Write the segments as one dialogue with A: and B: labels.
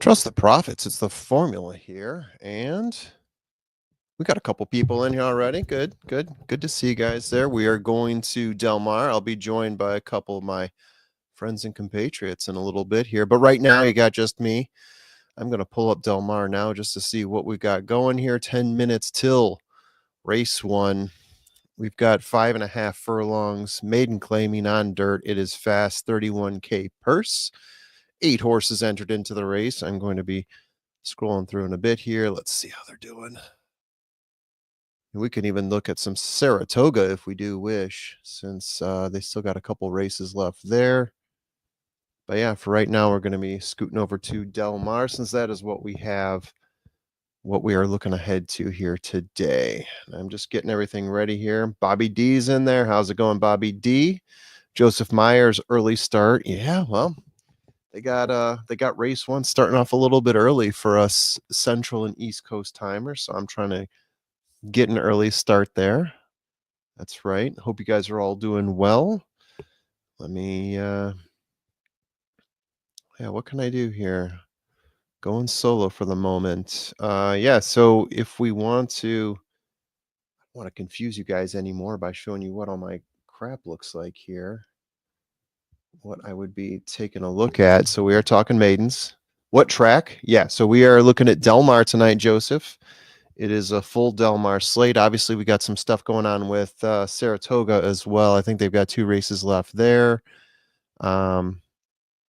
A: Trust the profits. It's the formula here. And we got a couple people in here already. Good, good, good to see you guys there. We are going to Del Mar. I'll be joined by a couple of my friends and compatriots in a little bit here. But right now, you got just me. I'm going to pull up Del Mar now just to see what we got going here. 10 minutes till race one. We've got 5.5 furlongs, maiden claiming on dirt. It is fast, 31K purse. 8 horses entered into the race. I'm going to be scrolling through in a bit here. Let's see how they're doing. We can even look at some Saratoga if we do wish, since they still got a couple races left there. But yeah, for right now, we're going to be scooting over to Del Mar, since that is what we have, what we are looking ahead to here today. I'm just getting everything ready here. Bobby D's in there. How's it going, Bobby D? Joseph Myers, early start. Yeah, well, they got race one starting off a little bit early for us Central and East Coast timers. So I'm trying to get an early start there. That's right. Hope you guys are all doing well. Let me yeah, what can I do here? Going solo for the moment. Yeah, so if we want to, I don't want to confuse you guys anymore by showing you what all my crap looks like here. What I would be taking a look at. So we are talking maidens. What track? Yeah, so we are looking at Del Mar tonight, Joseph. It is a full Del Mar slate. Obviously, we got some stuff going on with Saratoga as well. I think they've got 2 races left there.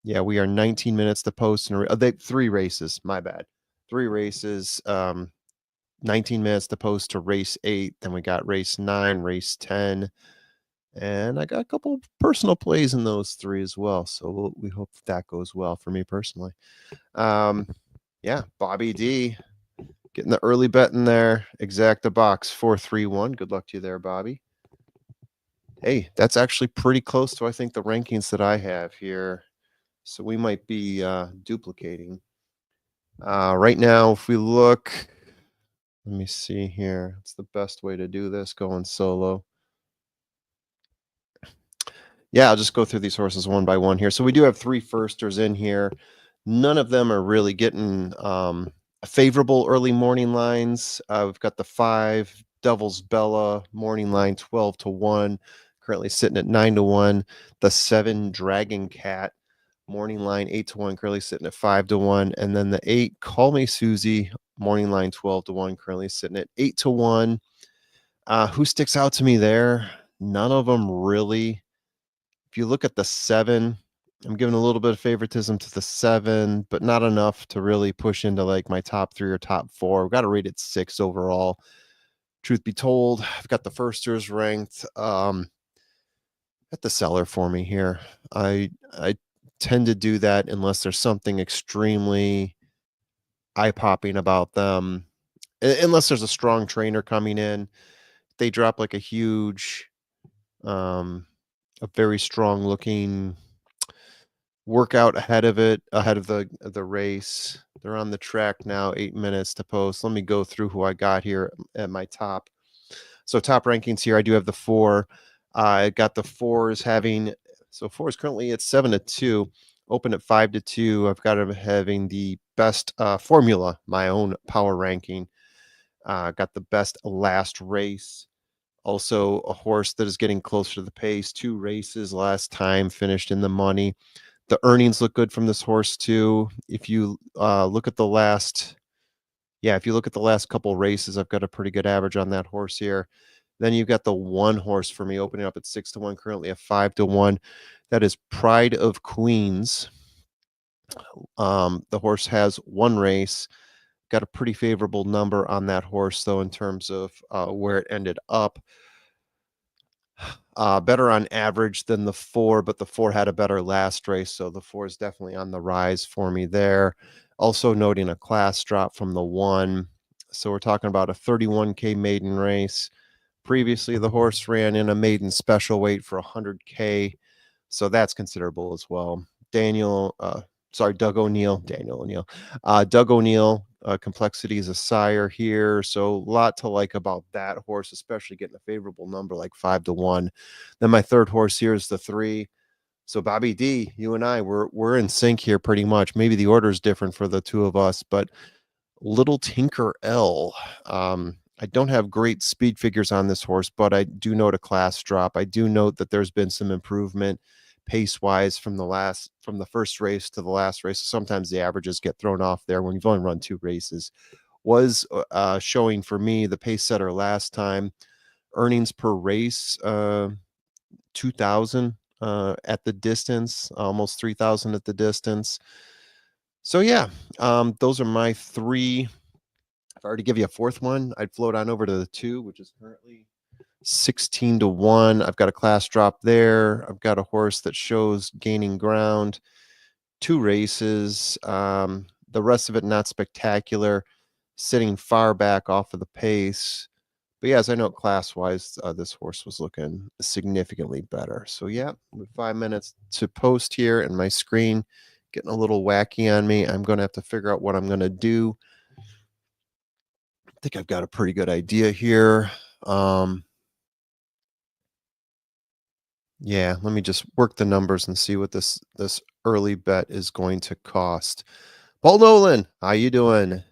A: Yeah, we are 19 minutes to post. And they 3 races. My bad. 3 races. 19 minutes to post to race 8. Then we got race 9, race 10. And I got a couple personal plays in those 3 as well. So we hope that goes well for me personally. Yeah, Bobby D getting the early bet in there. Exacta box 431. Good luck to you there, Bobby. Hey, that's actually pretty close to, I think, the rankings that I have here. So we might be duplicating. Right now, if we look, let me see here. It's the best way to do this, going solo. Yeah, I'll just go through these horses one by one here. So we do have 3 firsters in here. None of them are really getting favorable early morning lines. We've got the 5 Devil's Bella morning line 12-1, currently sitting at 9-1. The 7 Dragon Cat morning line 8-1, currently sitting at 5-1, and then the 8 Call Me Susie morning line 12-1, currently sitting at 8-1. Who sticks out to me there? None of them really. If you look at the 7, I'm giving a little bit of favoritism to the 7, but not enough to really push into like my top 3 or top 4. We've got to rate it 6 overall. Truth be told, I've got the firsters ranked at the seller for me here. I tend to do that unless there's something extremely eye-popping about them. Unless there's a strong trainer coming in, they drop like a huge, a very strong looking workout ahead of the race. They're on the track now, 8 minutes to post. Let me go through who I got here at my top. So top rankings here, I do have the 4. I got the 4s having, so 4 is currently at 7-2, open at 5-2. I've got them having the best formula, my own power ranking. Got the best last race. Also a horse that is getting closer to the pace. 2 races last time, finished in the money. The earnings look good from this horse too. If you look at the last, if you look at the last couple races, I've got a pretty good average on that horse here. Then you've got the 1 horse for me opening up at 6-1, currently at 5-1. That is Pride of Queens. The horse has 1 race. Got a pretty favorable number on that horse, though, in terms of where it ended up. Better on average than the 4, but the 4 had a better last race, so the 4 is definitely on the rise for me there. Also noting a class drop from the 1. So we're talking about a 31K maiden race. Previously, the horse ran in a maiden special weight for 100K, so that's considerable as well. Doug O'Neill, Doug O'Neill, Complexity is a sire here, so a lot to like about that horse, especially getting a favorable number like 5-1. Then my third horse here is the 3, So Bobby D, you and I, we're in sync here pretty much. Maybe the order is different for the two of us, but Little Tinker L. I don't have great speed figures on this horse, but I do note a class drop. I do note that there's been some improvement pace wise from the first race to the last race. Sometimes the averages get thrown off there when you've only run two races. Was showing for me the pace setter last time, earnings per race 2,000 at the distance, almost 3,000 at the distance. So yeah, those are my three. If I were to give you a fourth one, I'd float on over to the two, which is currently 16-1. I've got a class drop there. I've got a horse that shows gaining ground, two races. The rest of it not spectacular, sitting far back off of the pace. But yeah, as I know, class-wise, this horse was looking significantly better. So yeah, with 5 minutes to post here and my screen getting a little wacky on me, I'm going to have to figure out what I'm going to do. I think I've got a pretty good idea here. Yeah, let me just work the numbers and see what this early bet is going to cost. Paul Nolan, how you doing?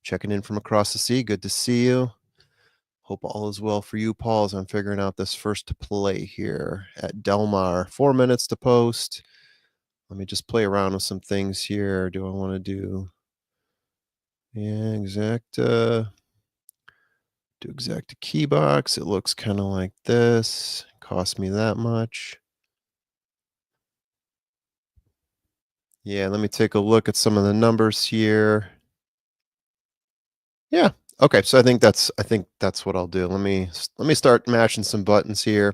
A: Checking in from across the sea. Good to see you. Hope all is well for you, Paul, as I'm figuring out this first to play here at Del Mar. 4 minutes to post. Let me just play around with some things here. Do I want to do exacta? Do exacta key box. It looks kind of like this. Cost me that much. Yeah, let me take a look at some of the numbers here. Yeah. Okay, so I think that's what I'll do. Let me start mashing some buttons here.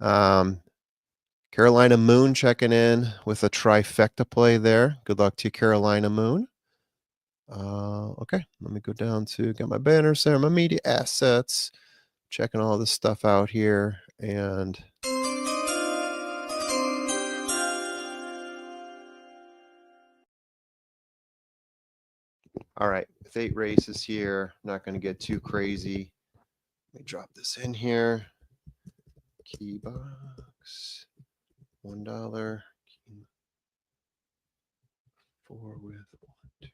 A: Um, Carolina Moon checking in with a trifecta play there. Good luck to you, Carolina Moon. Okay, let me go down to got my banners there, my media assets, checking all this stuff out here, and all right, with 8 races here, not going to get too crazy. Let me drop this in here. Key box, $1. Key 4 with 1, 2.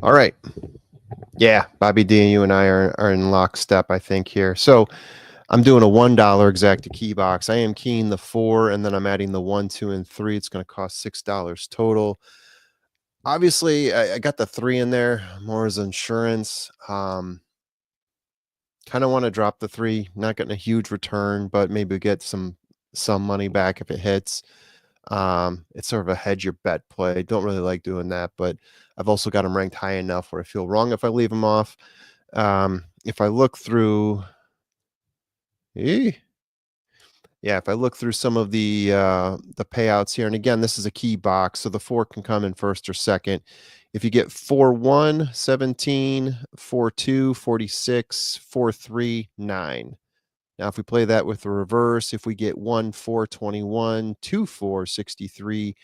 A: All right. Yeah, Bobby D, you and I are in lockstep, I think, here. So I'm doing a $1 exacta key box. I am keying the 4, and then I'm adding the 1, 2, and 3. It's going to cost $6 total. Obviously, I got the 3 in there more as insurance. Kind of want to drop the 3, not getting a huge return, but maybe get some money back if it hits. It's sort of a hedge your bet play. Don't really like doing that, but I've also got them ranked high enough where I feel wrong if I leave them off. If I look through, if I look through some of the payouts here, and again, this is a key box, so the 4 can come in first or second. If you get 4-1, 17, 4-2, 46, 4-3, 9. Now, if we play that with the reverse, if we get 1-4, 21, 2-4, 63,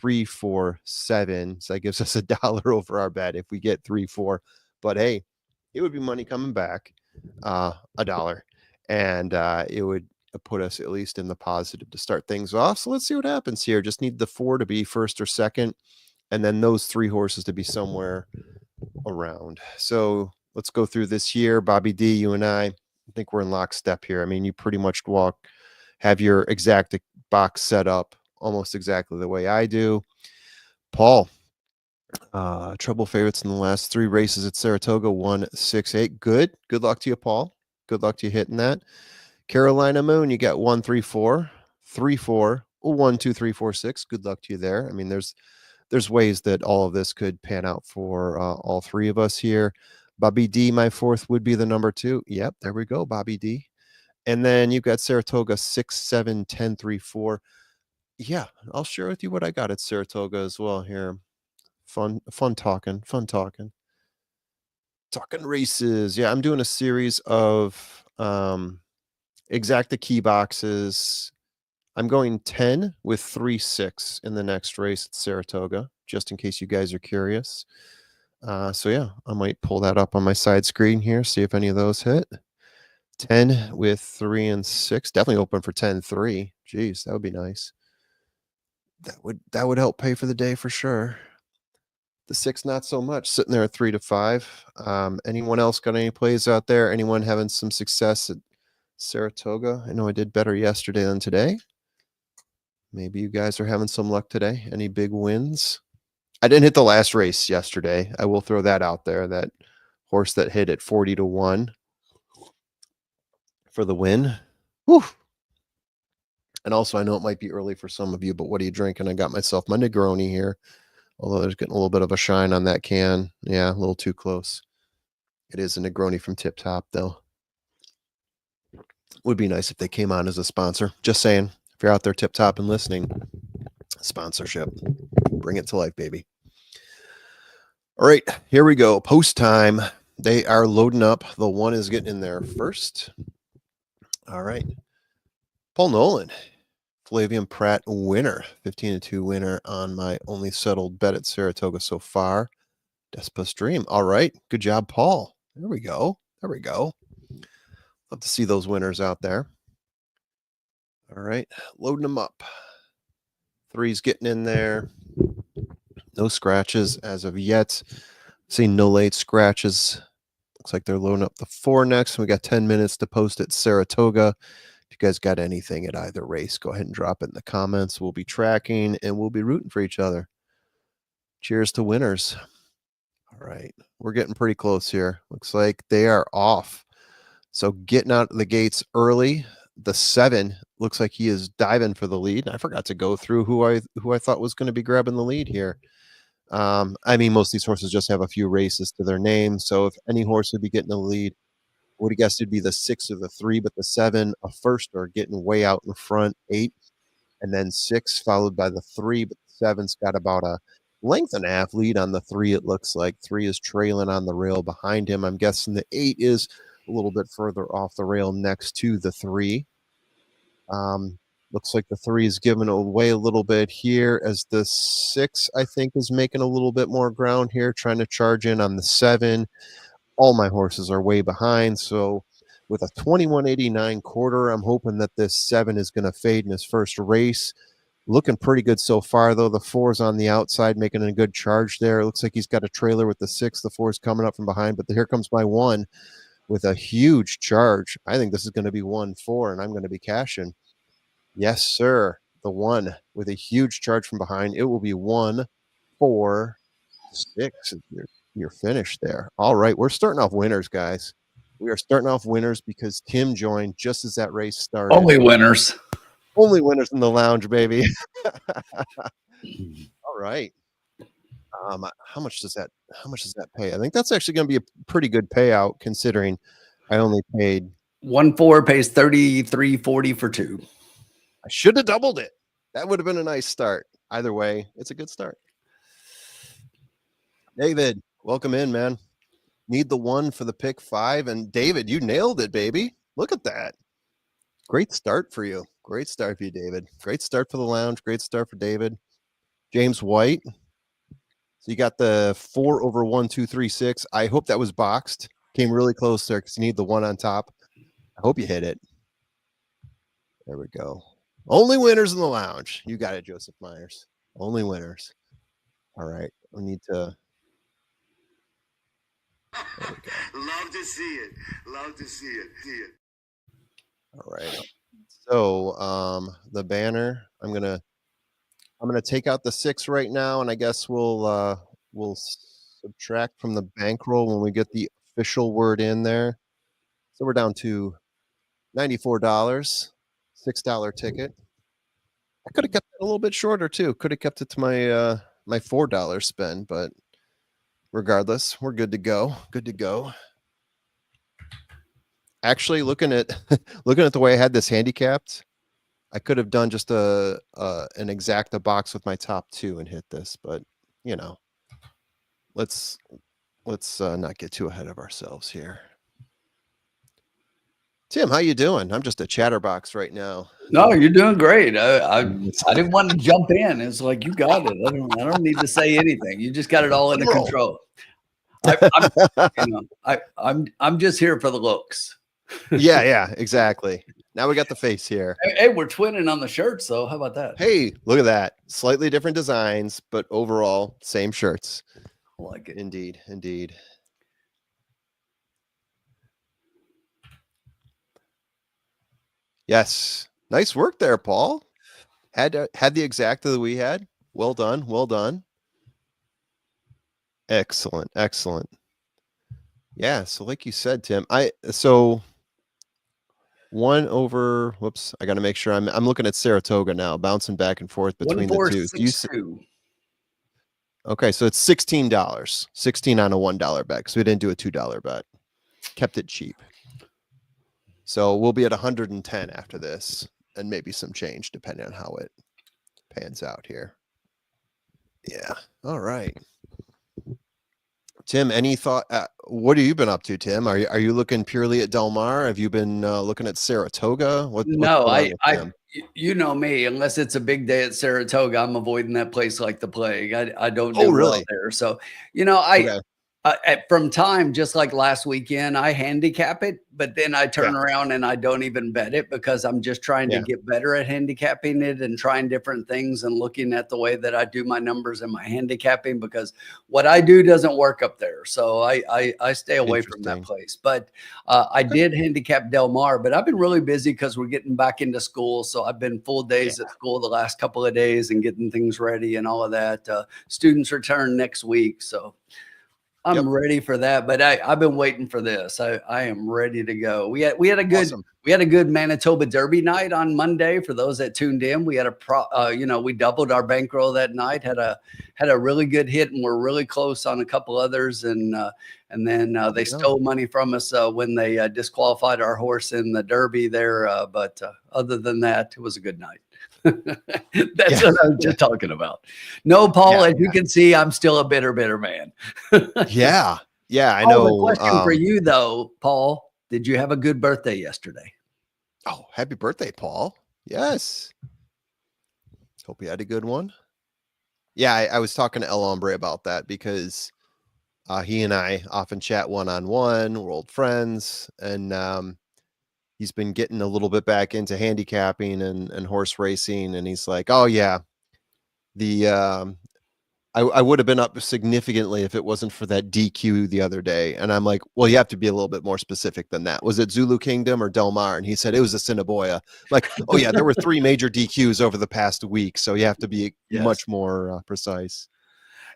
A: 3-4, 7, so that gives us $1 over our bet if we get 3-4. But hey, it would be money coming back, $1, and it would put us at least in the positive to start things off. So let's see what happens here. Just need the 4 to be first or second, and then those 3 horses to be somewhere around. So let's go through this year. Bobby D, you and I think we're in lockstep here. I mean, you pretty much have your exact box set up almost exactly the way I do. Paul, trouble favorites in the last 3 races at Saratoga, 1, 6, 8. Good luck to you, Paul. Good luck to you hitting that. Carolina Moon, you got 1, 3, 4, 3, 4, 1, 2, 3, 4, 6. Good luck to you there. I mean, there's ways that all of this could pan out for all 3 of us here. Bobby D, my 4th would be the number 2. Yep, there we go, Bobby D. And then you've got Saratoga 6, 7, 10, 3, 4. Yeah, I'll share with you what I got at Saratoga as well here. Fun talking. Talking races. Yeah, I'm doing a series of exacta key boxes. I'm going 10 with 3-6 in the next race at Saratoga, just in case you guys are curious. So yeah, I might pull that up on my side screen here, see if any of those hit. 10 with 3 and 6. Definitely open for 10-3. Jeez, that would be nice. That would help pay for the day for sure. The 6, not so much. Sitting there at 3 to 5. Anyone else got any plays out there? Anyone having some success at Saratoga? I know I did better yesterday than today. Maybe you guys are having some luck today. Any big wins? I didn't hit the last race yesterday. I will throw that out there. That horse that hit at 40 to 1 for the win. Whew. And also, I know it might be early for some of you, but what are you drinking? I got myself my Negroni here. Although there's getting a little bit of a shine on that can. Yeah, a little too close. It is a Negroni from Tip Top, though. Would be nice if they came on as a sponsor. Just saying, if you're out there Tip Top and listening, sponsorship. Bring it to life, baby. All right, here we go. Post time. They are loading up. The 1 is getting in there first. All right. Paul Nolan, Flavian Pratt winner, 15-2 winner on my only settled bet at Saratoga so far. Despa's Dream. All right. Good job, Paul. There we go. There we go. Love to see those winners out there. All right. Loading them up. 3's getting in there. No scratches as of yet. See no late scratches. Looks like they're loading up the 4 next. We got 10 minutes to post at Saratoga. If you guys got anything at either race, go ahead and drop it in the comments. We'll be tracking and we'll be rooting for each other. Cheers to winners. All right. We're getting pretty close here. Looks like they are off. So getting out of the gates early. The 7 looks like he is diving for the lead. I forgot to go through who I thought was going to be grabbing the lead here. I mean, most of these horses just have a few races to their name. So if any horse would be getting the lead, would have guessed it'd be the 6 or the 3, but the 7, a first, are getting way out in front. 8, and then 6 followed by the 3, but the 7's got about a length and a half lead on the 3. It looks like 3 is trailing on the rail behind him. I'm guessing the 8 is a little bit further off the rail next to the 3. Looks like the 3 is giving away a little bit here as the 6, I think, is making a little bit more ground here, trying to charge in on the 7. All my horses are way behind. So with a 21.89 quarter, I'm hoping that this 7 is going to fade in his first race. Looking pretty good so far, though. The 4's on the outside, making a good charge there. It looks like he's got a trailer with the 6. The 4's coming up from behind, but here comes my 1 with a huge charge. I think this is going to be 1-4, and I'm going to be cashing. Yes, sir. The 1 with a huge charge from behind. It will be 1-4-6. You're finished there. All right, we're starting off winners, guys. We are starting off winners because Tim joined just as that race started.
B: Only winners.
A: Only winners in the lounge, baby. All right. How much does that pay? I think that's actually going to be a pretty good payout considering I only paid
B: 1-4 pays $33.40 for 2.
A: I should have doubled it. That would have been a nice start. Either way, it's a good start. David, welcome in, man. Need the 1 for the pick 5. And David, you nailed it, baby. Look at that. Great start for you. Great start for you, David. Great start for the lounge. Great start for David. James White. So you got the 4 over 1, 2, 3, 6. I hope that was boxed. Came really close there because you need the 1 on top. I hope you hit it. There we go. Only winners in the lounge. You got it, Joseph Myers. Only winners. All right. We need to.
C: Love to see it. Love to see it.
A: All right. So the banner, I'm gonna take out the 6 right now, and I guess we'll subtract from the bankroll when we get the official word in there. So we're down to $94, $6 ticket. I could have kept it a little bit shorter too. Could have kept it to my my $4 spend, but regardless, we're good to go. Good to go. Actually, looking at the way I had this handicapped, I could have done just an exacta box with my top 2 and hit this, but you know, let's not get too ahead of ourselves here. Tim, how you doing? I'm just a chatterbox right now.
B: No, you're doing great. I didn't want to jump in. It's like you got it. I don't need to say anything. You just got it all under
A: Roll.
B: control. I'm just here for the looks.
A: Yeah, exactly. Now we got the face here.
B: Hey, we're twinning on the shirts, though. How about that?
A: Hey, look at that. Slightly different designs, but overall same shirts.
B: I like it.
A: Indeed. Yes. Nice work there, Paul. Had the exacta that we had. Well done. Excellent. Yeah, so like you said, Tim, one over, whoops, I got to make sure I'm looking at Saratoga now, bouncing back and forth between the two.
B: 1462.
A: Okay, so it's $16. 16 on a $1 bet because we didn't do a $2 bet. Kept it cheap. So we'll be at 110 after this, and maybe some change depending on how it pans out here. Yeah. All right. Tim, any thought? What have you been up to, Tim? Are you looking purely at Del Mar? Have you been looking at Saratoga?
B: No, you know me. Unless it's a big day at Saratoga, I'm avoiding that place like the plague. I don't do well there. So
A: Okay.
B: From time, just like last weekend, I handicap it, but then I turn around and I don't even bet it because I'm just trying to get better at handicapping it and trying different things and looking at the way that I do my numbers and my handicapping, because what I do doesn't work up there. So I stay away from that place. But I did handicap Del Mar, but I've been really busy because we're getting back into school. So I've been full days at school the last couple of days and getting things ready and all of that. Students return next week. So I'm ready for that, but I've been waiting for this. I am ready to go. We had a good Manitoba Derby night on Monday. For those that tuned in, we had we doubled our bankroll that night. Had a really good hit, and we're really close on a couple others. And then they stole money from us when they disqualified our horse in the Derby there. But other than that, it was a good night. That's what I was just talking about. No, Paul, as you can see, I'm still a bitter man.
A: Yeah, I know.
B: The question for you, though, Paul, did you have a good birthday yesterday?
A: Oh, happy birthday, Paul. Yes. Hope you had a good one. Yeah, I was talking to El Hombre about that because he and I often chat one-on-one. We're old friends, and he's been getting a little bit back into handicapping and horse racing. And he's like, oh yeah, I would have been up significantly if it wasn't for that DQ the other day. And I'm like, well, you have to be a little bit more specific than that. Was it Zulu Kingdom or Del Mar? And he said it was a Cinnabon. Like, oh yeah, there were 3 major DQs over the past week. So you have to be much more precise.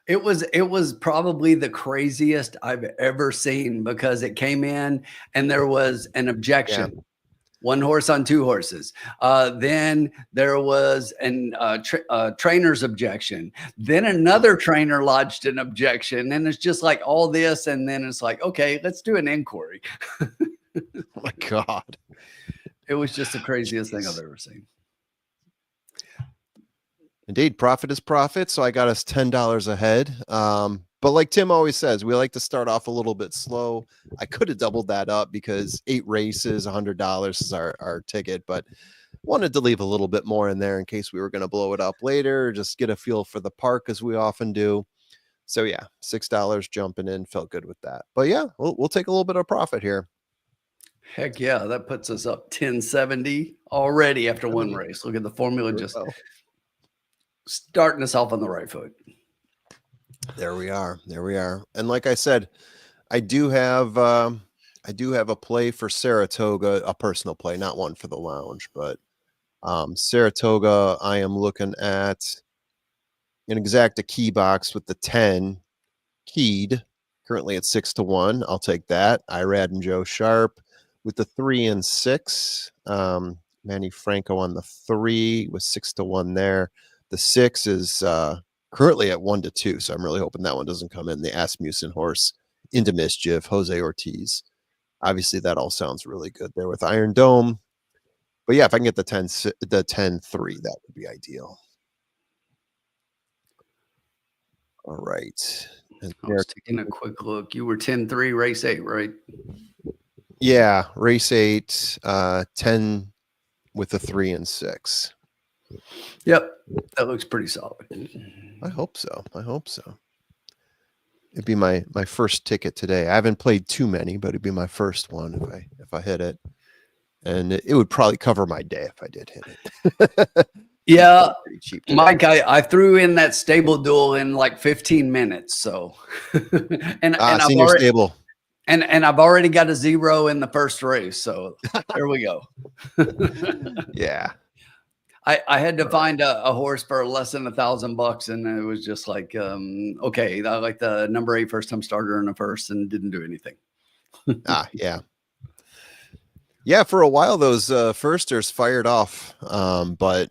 B: It was probably the craziest I've ever seen, because it came in and there was an objection. Yeah. 1 horse on 2 horses. Then there was an trainer's objection. Then another trainer lodged an objection. And it's just like all this. And then it's like, okay, let's do an inquiry.
A: Oh my God.
B: It was just the craziest thing I've ever seen.
A: Indeed, profit is profit. So I got us $10 ahead. But like Tim always says, we like to start off a little bit slow. I could have doubled that up because 8 races, $100 is our ticket, but wanted to leave a little bit more in there in case we were going to blow it up later, or just get a feel for the park as we often do. So yeah, $6 jumping in, felt good with that. But yeah, we'll take a little bit of profit here.
B: Heck yeah, that puts us up 1070 already after 1 race. Look at the formula just starting us off on the right foot.
A: There we are. And like I said, I do have a play for Saratoga, a personal play, not one for the lounge, but Saratoga, I am looking at an exacta key box with the 10 keyed, currently at 6-1. I'll take that. Irad and Joe Sharp with the 3 and 6. Manny Franco on the 3 with 6-1 there. The 6 is currently at 1-2, so I'm really hoping that one doesn't come in. The Asmussen horse into mischief, Jose Ortiz. Obviously, that all sounds really good there with Iron Dome. But yeah, if I can get the 10-3, that would be ideal. All right.
B: And I was taking a quick look. You were 10-3, race 8, right?
A: Yeah, race 8, 10 with a 3 and 6.
B: Yep, that looks pretty solid.
A: I hope so. I hope so. It'd be my first ticket today. I haven't played too many, but it'd be my first one if I hit it, and it would probably cover my day if I did hit it.
B: Yeah,
A: pretty cheap today.
B: Mike, I threw in that stable duel in like 15 minutes. So, and I've
A: senior
B: already,
A: stable.
B: and I've already got a 0 in the first race. So there we go.
A: Yeah.
B: I had to find a horse for less than $1,000, and it was just like, okay, I like the number 8 first time starter in the first, and didn't do anything.
A: Yeah. Yeah, for a while those firsters fired off, but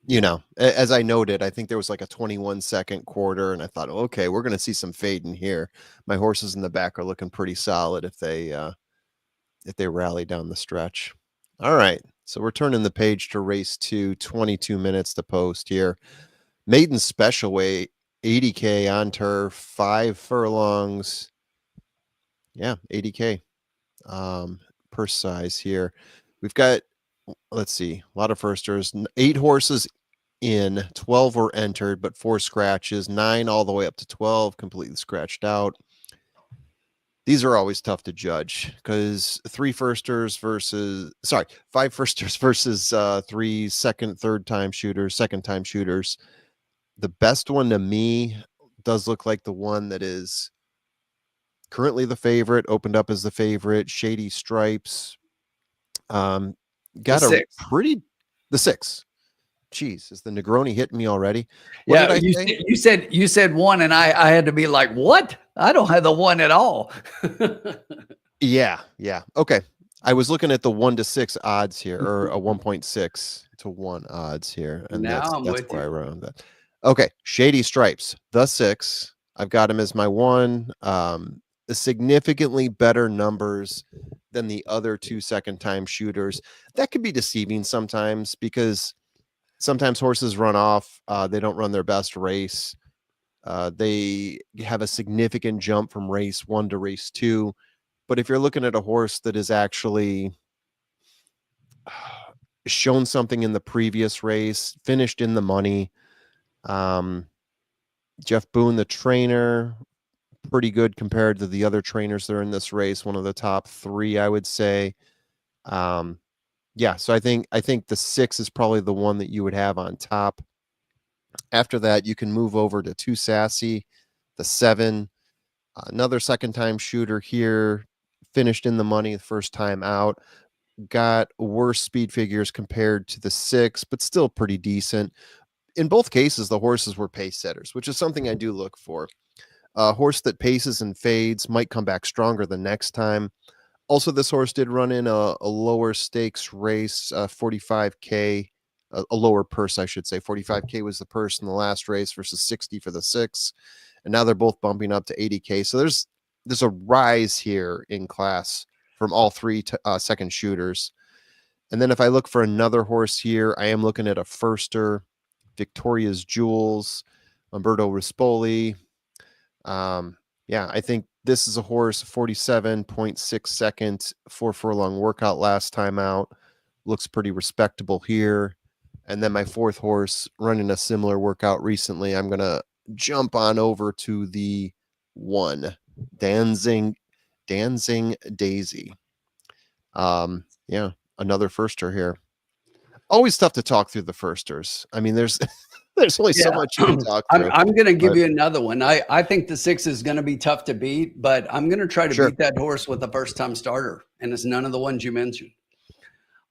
A: you know, as I noted, I think there was like a 21-second quarter, and I thought, okay, we're going to see some fade in here. My horses in the back are looking pretty solid if they rally down the stretch. All right, so we're turning the page to race 2, 22 minutes to post here. Maiden special weight, 80K on turf, 5 furlongs. Yeah, 80K purse size here. We've got, let's see, a lot of firsters, 8 horses in, 12 were entered, but 4 scratches, 9 all the way up to 12 completely scratched out. These are always tough to judge because 5 firsters versus 3 second time shooters. The best one to me does look like the one that is currently the favorite, opened up as the favorite, Shady Stripes. Got
B: The
A: 6. Jeez, is the Negroni hitting me already?
B: What did I say? You said 1, and I had to be like, what? I don't have the 1 at all.
A: Yeah. Okay. I was looking at the 1 to 6 odds here, or a 1.6 to 1 odds here, and
B: now
A: that's where I wrote that. Okay, Shady Stripes, the 6. I've got him as my 1. Significantly better numbers than the other 2 second time shooters. That could be deceiving sometimes because sometimes horses run off. They don't run their best race. They have a significant jump from race 1 to race 2. But if you're looking at a horse that is actually shown something in the previous race, finished in the money, Jeff Boone, the trainer, pretty good compared to the other trainers that are in this race. One of the top 3, I would say. Yeah, so I think the 6 is probably the one that you would have on top. After that, you can move over to 2 Sassy, the 7, another second time shooter here, finished in the money the first time out. Got worse speed figures compared to the 6, but still pretty decent. In both cases, the horses were pace setters, which is something I do look for. A horse that paces and fades might come back stronger the next time. Also, this horse did run in a lower stakes race, 45K, a lower purse, I should say. 45K was the purse in the last race versus 60 for the 6. And now they're both bumping up to 80K. So there's a rise here in class from all 3 second shooters. And then if I look for another horse here, I am looking at a firster, Victoria's Jewels, Umberto Rispoli. Yeah, I think this is a horse, 47.6 second, 4 furlong workout last time out. Looks pretty respectable here. And then my 4th horse running a similar workout recently. I'm going to jump on over to the 1, Dancing Daisy. Yeah, another firster here. Always tough to talk through the firsters. I mean, there's only so much you can talk through.
B: I'm going to give you another one. I think the 6 is going to be tough to beat, but I'm going to try to beat that horse with a first-time starter, and it's none of the ones you mentioned.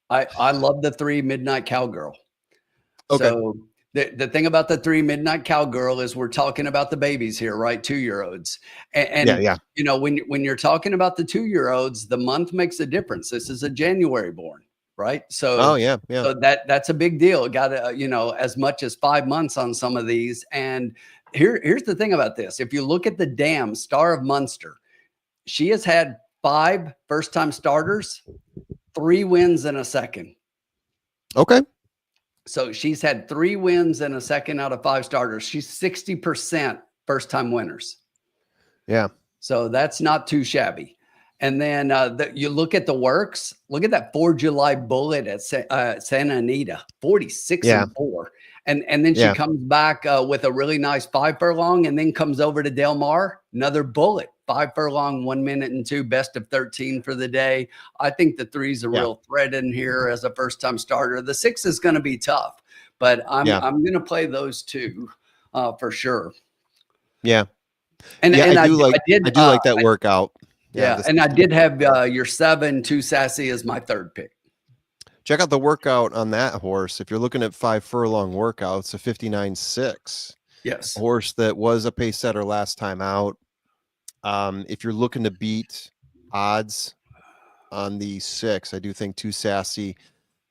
B: I love the 3 Midnight Cowgirl.
A: Okay.
B: So the thing about the 3 Midnight Cowgirl is we're talking about the babies here, right? 2-year-olds. And
A: yeah.
B: You know, when you're talking about the 2-year-olds, the month makes a difference. This is a January born. Right. So, so that's a big deal. Got to, you know, as much as 5 months on some of these. And here's the thing about this. If you look at the dam Star of Munster, she has had 5 first-time starters, 3 wins in a second.
A: Okay.
B: So she's had 3 wins in a second out of 5 starters. She's 60% first-time winners.
A: Yeah.
B: So that's not too shabby. And then you look at the works. Look at that 4 July bullet at Santa Anita, 46-4. And then she comes back with a really nice 5 furlong, and then comes over to Del Mar, another bullet, 5 furlong, 1 minute and 2, best of 13 for the day. I think the 3's a real threat in here as a first time starter. The 6 is going to be tough, but I'm going to play those 2 for sure.
A: Yeah.
B: And
A: I do like that workout.
B: Yeah, and I did have your 7, Too Sassy as my 3rd pick.
A: Check out the workout on that horse. If you're looking at 5 furlong workouts, a 59.6.
B: Yes.
A: A horse that was a pace setter last time out. If you're looking to beat odds on the 6, I do think Too Sassy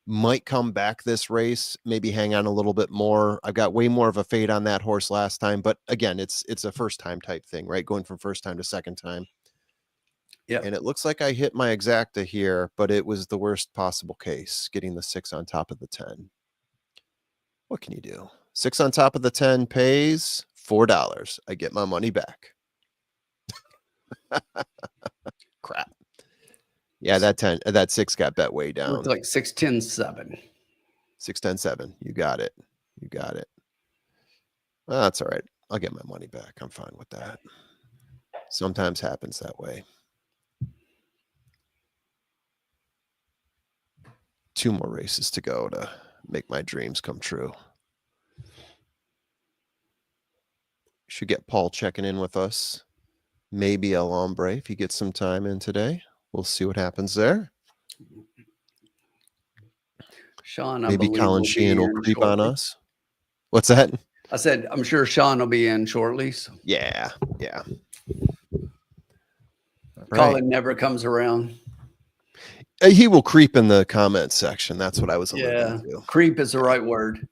A: might come back this race, maybe hang on a little bit more. I've got way more of a fade on that horse last time, but again, it's a first time type thing, right? Going from first time to second time.
B: Yeah.
A: And it looks like I hit my exacta here, but it was the worst possible case, getting the 6 on top of the 10. What can you do? 6 on top of the 10 pays $4. I get my money back. Crap. Yeah, that 6 got bet way down.
B: Looked like 6-10-7.
A: 6-10-7. You got it. You got it. Well, that's all right. I'll get my money back. I'm fine with that. Sometimes happens that way. 2 more races to go to make my dreams come true. Should get Paul checking in with us. Maybe El Hombre if he gets some time in today. We'll see what happens there.
B: Sean,
A: maybe Colin Sheehan will creep on us. What's that?
B: I said, I'm sure Sean will be in shortly. So.
A: Yeah.
B: Colin never comes around.
A: He will creep in the comments section. That's what I was alluding to.
B: Creep is the right word.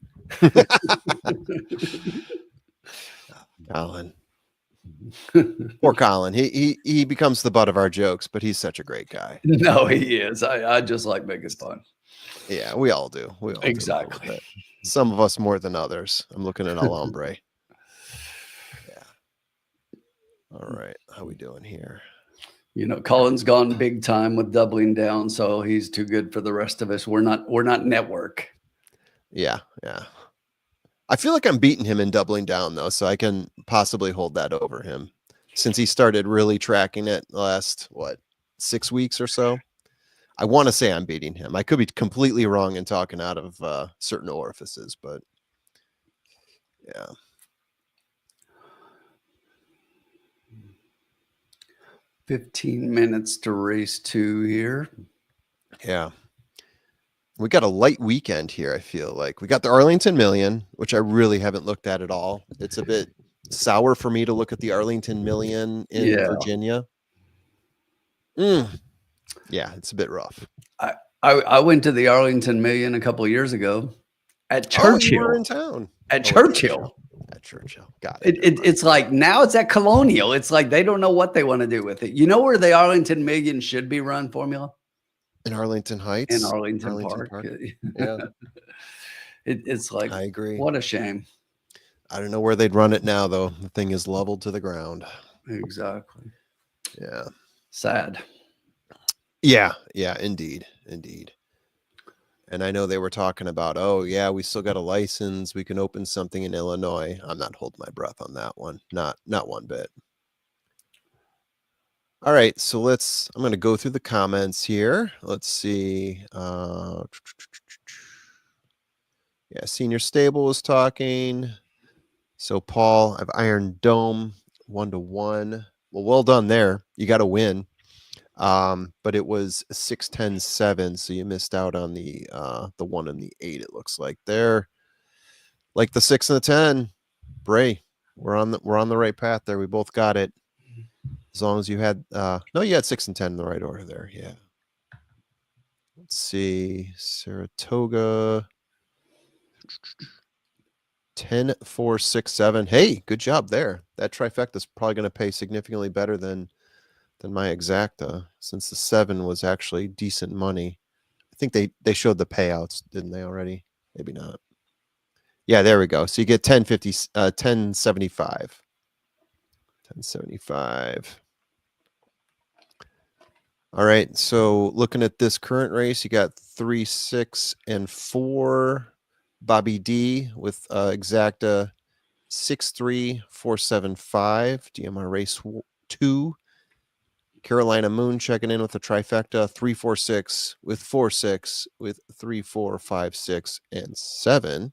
A: Colin. Poor Colin. He becomes the butt of our jokes, but he's such a great guy.
B: No, he is. I just like making fun.
A: Yeah, we all do. We all
B: exactly.
A: Do some of us more than others. I'm looking at El Hombre. Yeah. All right. How we doing here?
B: You know, Colin's gone big time with doubling down, so he's too good for the rest of us. We're not network.
A: Yeah. I feel like I'm beating him in doubling down though, so I can possibly hold that over him since he started really tracking it the last 6 weeks or so. I want to say I'm beating him. I could be completely wrong in talking out of certain orifices, but yeah.
B: 15 minutes to race 2 here.
A: Yeah. We got a light weekend here, I feel like. We got the Arlington Million, which I really haven't looked at all. It's a bit sour for me to look at the Arlington Million in Virginia. Yeah, it's a bit rough.
B: I went to the Arlington Million a couple of years ago at Churchill.
A: You were in town.
B: At Churchill.
A: At Churchill. Got it.
B: It's like now it's at Colonial. It's like they don't know what they want to do with it. You know where the Arlington Million should be run, Formula?
A: In Arlington Heights.
B: In Arlington Park.
A: Yeah.
B: It's like,
A: I agree.
B: What a shame.
A: I don't know where they'd run it now, though. The thing is leveled to the ground.
B: Exactly.
A: Yeah.
B: Sad.
A: Yeah, indeed. And I know they were talking about, we still got a license. We can open something in Illinois. I'm not holding my breath on that one. Not one bit. All right, so I'm going to go through the comments here. Let's see. Senior Stable was talking. So Paul, I've Iron Dome 1-1. Well done there. You got to win. But it was 6-10-7, so you missed out on the 1 and the 8. It looks like there, like the 6 and the 10. Bray, we're on the right path there. We both got it. As long as you had you had 6 and 10 in the right order there. Yeah. Let's see, Saratoga. 10, 4, 6, 7. Hey, good job there. That trifecta is probably going to pay significantly better than my exacta, since the 7 was actually decent money. I think they showed the payouts, didn't they already? Maybe not. Yeah, there we go. So you get 1075. 1075. All right. So looking at this current race, you got 3, 6, and 4. Bobby D with exacta 63475. DMR race 2. Carolina Moon checking in with a trifecta 346 with 46 with 3, 4, 5, 6, and 7.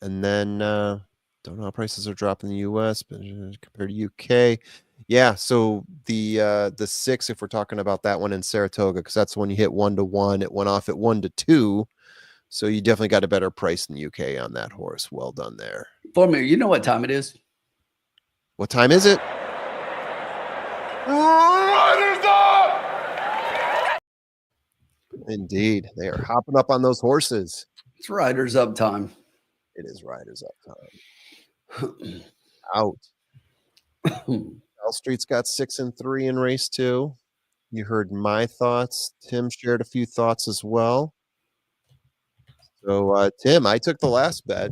A: And then don't know how prices are dropping in the US but compared to UK. Yeah, so the 6, if we're talking about that one in Saratoga, because that's the one you hit 1-1. It went off at 1-2. So you definitely got a better price in the UK on that horse. Well done there.
B: For me, you know what time it is?
A: What time is it?
C: Riders up!
A: Indeed. They are hopping up on those horses.
B: It's Riders Up time.
A: It is Riders Up time. Out. L Street's got 6 and 3 in race 2. You heard my thoughts. Tim shared a few thoughts as well. So, Tim, I took the last bet.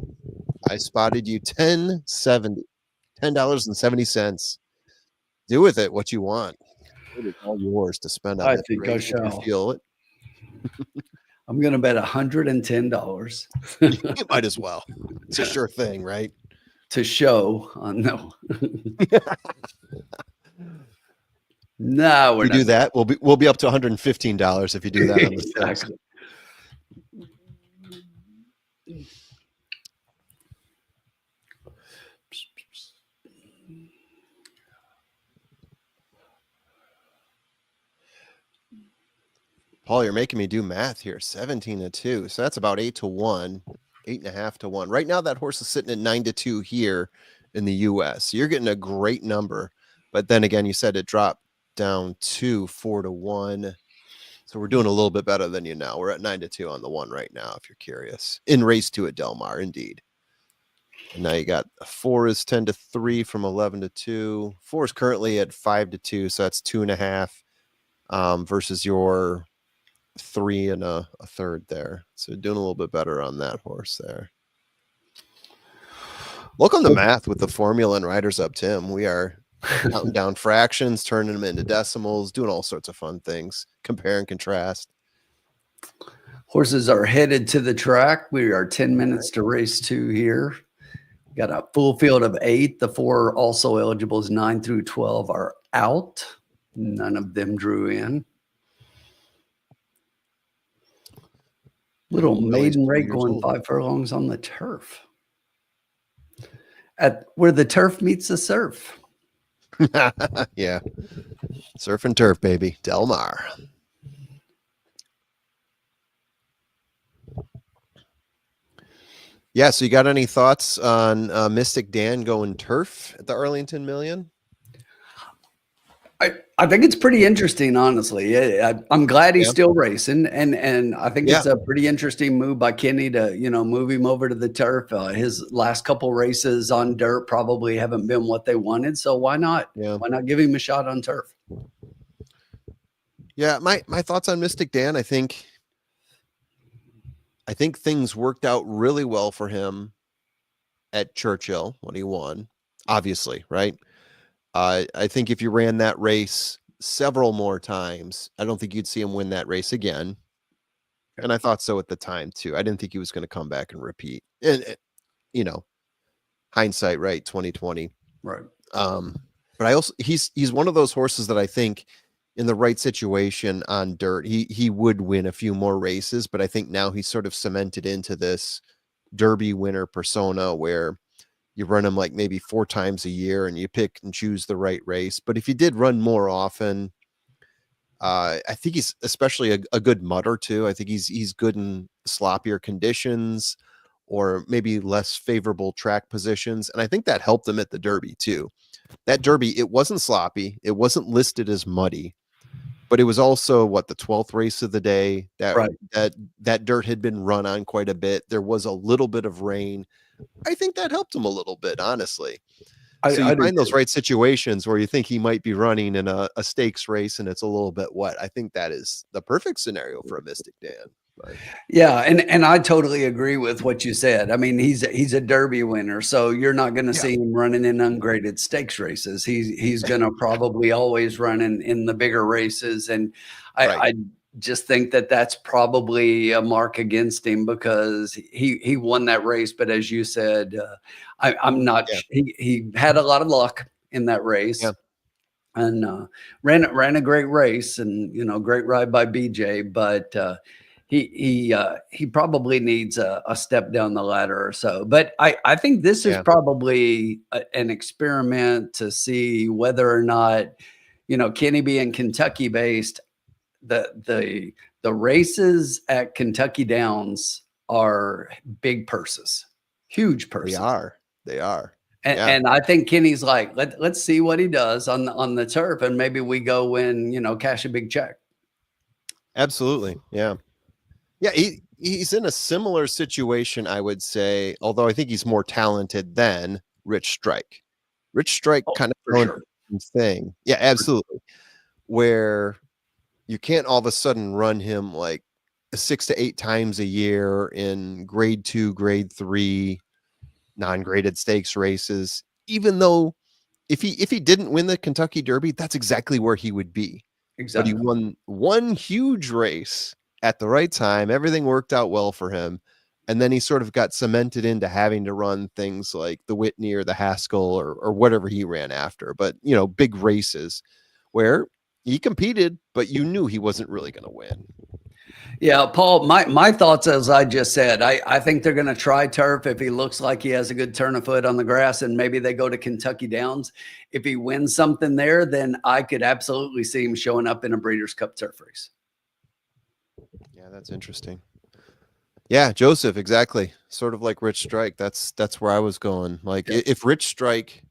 A: I spotted you $10.70. Do with it what you want. It is all yours to spend on
B: I
A: this
B: think I
A: race if you
B: shall.
A: feel it.
B: I'm going to bet $110
A: You might as well. It's a sure thing, right?
B: to show. No. No, we're
A: You
B: not.
A: do that, we'll be up to $115 if you do that on the six.
B: Exactly.
A: Paul, you're making me do math here. 17-2. So that's about 8-1, 8.5 to 1. Right now, that horse is sitting at 9-2 here in the US. So you're getting a great number. But then again, you said it dropped down to 4-1. So we're doing a little bit better than you now. We're at 9-2 on the 1 right now, if you're curious. In race 2 at Del Mar, indeed. And now you got 4 is 10-3 from 11-2. 4 is currently at 5-2. So that's 2.5 versus your 3 and a third there. So doing a little bit better on that horse there. Look on the math with the formula and Riders Up, Tim. We are counting down fractions, turning them into decimals, doing all sorts of fun things. Compare and contrast.
B: Horses are headed to the track. We are 10 minutes to race 2 here. Got a full field of 8. The 4 also eligibles 9 through 12 are out. None of them drew in. Little maiden rate going 5 furlongs on the turf. At where the turf meets the surf.
A: Yeah. Surf and turf, baby. Del Mar. Yeah, so you got any thoughts on Mystic Dan going turf at the Arlington Million?
B: I think it's pretty interesting, honestly. I'm glad he's still racing, and I think it's a pretty interesting move by Kenny to move him over to the turf. His last couple races on dirt probably haven't been what they wanted, so why not?
A: Yeah.
B: Why not give him a shot on turf?
A: Yeah, my thoughts on Mystic Dan. I think things worked out really well for him at Churchill when he won. Obviously, right? I think if you ran that race several more times, I don't think you'd see him win that race again. And I thought so at the time too. I didn't think he was going to come back and repeat. And hindsight, right? 2020.
B: Right.
A: But I also he's one of those horses that I think in the right situation on dirt, he would win a few more races. But I think now he's sort of cemented into this Derby winner persona where you run him like maybe 4 times a year and you pick and choose the right race. But if you did run more often, I think he's especially a good mutter too. I think he's good in sloppier conditions or maybe less favorable track positions. And I think that helped him at the Derby too. That Derby, it wasn't sloppy. It wasn't listed as muddy, but it was also the 12th race of the day. That dirt had been run on quite a bit. There was a little bit of rain. I think that helped him a little bit, honestly. So you find those right situations where you think he might be running in a stakes race and it's a little bit wet. I think that is the perfect scenario for a Mystic Dan. But
B: Yeah, and I totally agree with what you said. I mean, he's a Derby winner, so you're not going to
A: yeah,
B: see him running in ungraded stakes races. He's going to probably always run in the bigger races, and
A: right.
B: I just think that that's probably a mark against him because he won that race, but as you said, I'm not.
A: Yeah,
B: He had a lot of luck in that
A: yeah,
B: race and ran a great race and great ride by BJ, but he probably needs a step down the ladder or so. But I think this is
A: yeah,
B: probably an experiment to see whether or not Kenny being Kentucky based, the races at Kentucky Downs are big purses, huge
A: they
B: purses.
A: are. They are.
B: And,
A: Yeah,
B: and I think Kenny's like, let's see what he does on the turf, and maybe we go win, cash a big check.
A: absolutely. Yeah. Yeah, he's in a similar situation, I would say, although I think he's more talented than Rich Strike. Rich Strike
B: Oh,
A: kind of
B: for
A: going
B: sure.
A: through the same thing. Yeah, absolutely. Where you can't all of a sudden run him like 6 to 8 times a year in grade 2, grade 3 non-graded stakes races, even though if he didn't win the Kentucky Derby, that's exactly where he would be. But he
B: Exactly.
A: won one huge race at the right time. Everything worked out well for him. And then he sort of got cemented into having to run things like the Whitney or the Haskell or whatever he ran after. But, big races where he competed, but you knew he wasn't really going to win.
B: Yeah, Paul, my thoughts, as I just said, I think they're going to try turf if he looks like he has a good turn of foot on the grass, and maybe they go to Kentucky Downs. If he wins something there, then I could absolutely see him showing up in a Breeders' Cup turf race.
A: Yeah, that's interesting. Yeah, Joseph, exactly. Sort of like Rich Strike. That's where I was going. Like
B: Yep.
A: if Rich Strike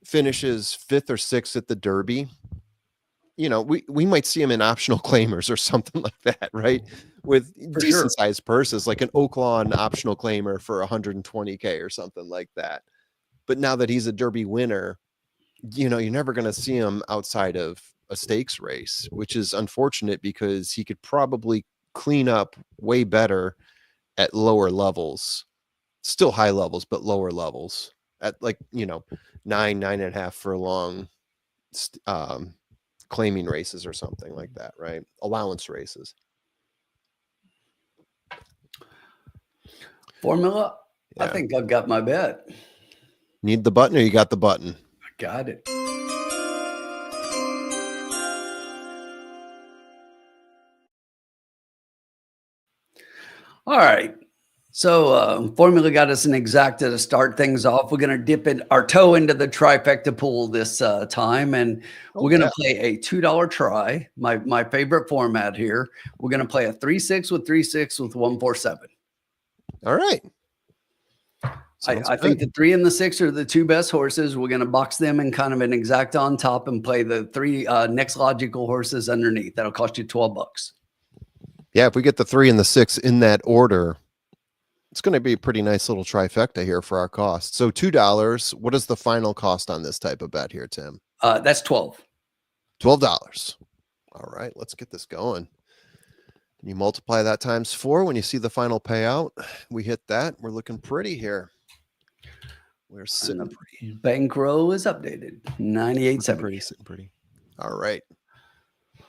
A: finishes 5th or 6th at the Derby, we might see him in optional claimers or something like that, right? With
B: For
A: decent
B: sure.
A: sized purses, like an Oaklawn optional claimer for 120K or something like that. But now that he's a Derby winner, you're never going to see him outside of a stakes race, which is unfortunate because he could probably clean up way better at lower levels, still high levels, but lower levels at like, 9.5 furlong, claiming races or something like that, right? Allowance races.
B: Formula, I
A: Yeah.
B: think I've got my bet.
A: Need the button or you got the button?
B: I got it. All right. So Formula got us an exacta to start things off. We're going to dip our toe into the trifecta pool this time, and we're going to play a $2 try. My favorite format here. We're going to play a 3-6 with 3-6 with 1-4-7.
A: All right.
B: I think the 3 and the 6 are the two best horses. We're going to box them in kind of an exacta on top and play the 3 next logical horses underneath. That'll cost you $12.
A: Yeah, if we get the 3 and the 6 in that order, it's going to be a pretty nice little trifecta here for our cost. So $2. What is the final cost on this type of bet here, Tim?
B: That's $12.
A: $12. All right, let's get this going. Can you multiply that times 4 when you see the final payout? We hit that. We're looking pretty here. We're sitting pretty.
B: Bankroll is updated. 98.70.
A: Pretty, sitting pretty. All right.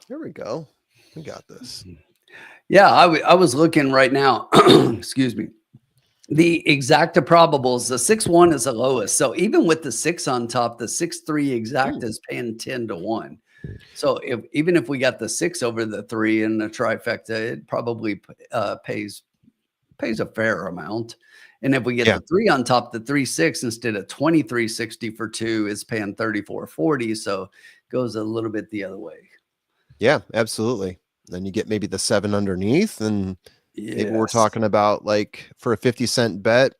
A: Here we go. We got this.
B: Yeah, I was looking right now. Excuse me. The exacta probables, the 6-1 is the lowest. So even with the 6 on top, the 6-3 exacta is paying 10-1. So even if we got the 6 over the 3 in the trifecta, it probably pays a fair amount. And if we get the 3 on top, the 3-6 instead of 23.60 for 2 is paying 34.40. So goes a little bit the other way.
A: Yeah, absolutely. Then you get maybe the 7 underneath, and maybe we're
B: Yes.
A: talking about like for a 50-cent bet,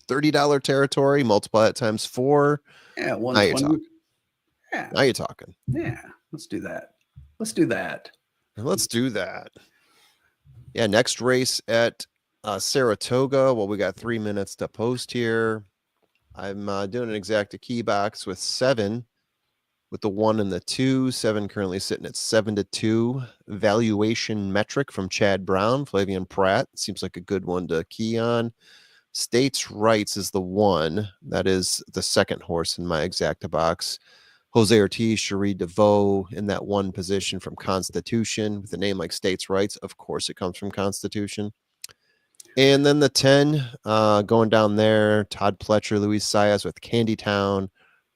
A: $30 territory, multiply it times 4.
B: Yeah,
A: Now you're
B: 120.
A: talking.
B: Yeah.
A: Now you're talking.
B: Yeah, let's do that. Let's do that.
A: Let's do that. Yeah, next race at Saratoga. Well, we got 3 minutes to post here. I'm doing an exacta key box with 7 with the 1 and the 2. 7 currently sitting at 7-2. Valuation metric from Chad Brown, Flavian Pratt. Seems like a good one to key on. States Rights is the 1. That is the second horse in my exacta box. Jose Ortiz, Cherie DeVoe in that 1 position from Constitution. With a name like States Rights, of course it comes from Constitution. And then the 10, going down there, Todd Pletcher, Luis Saez with Candytown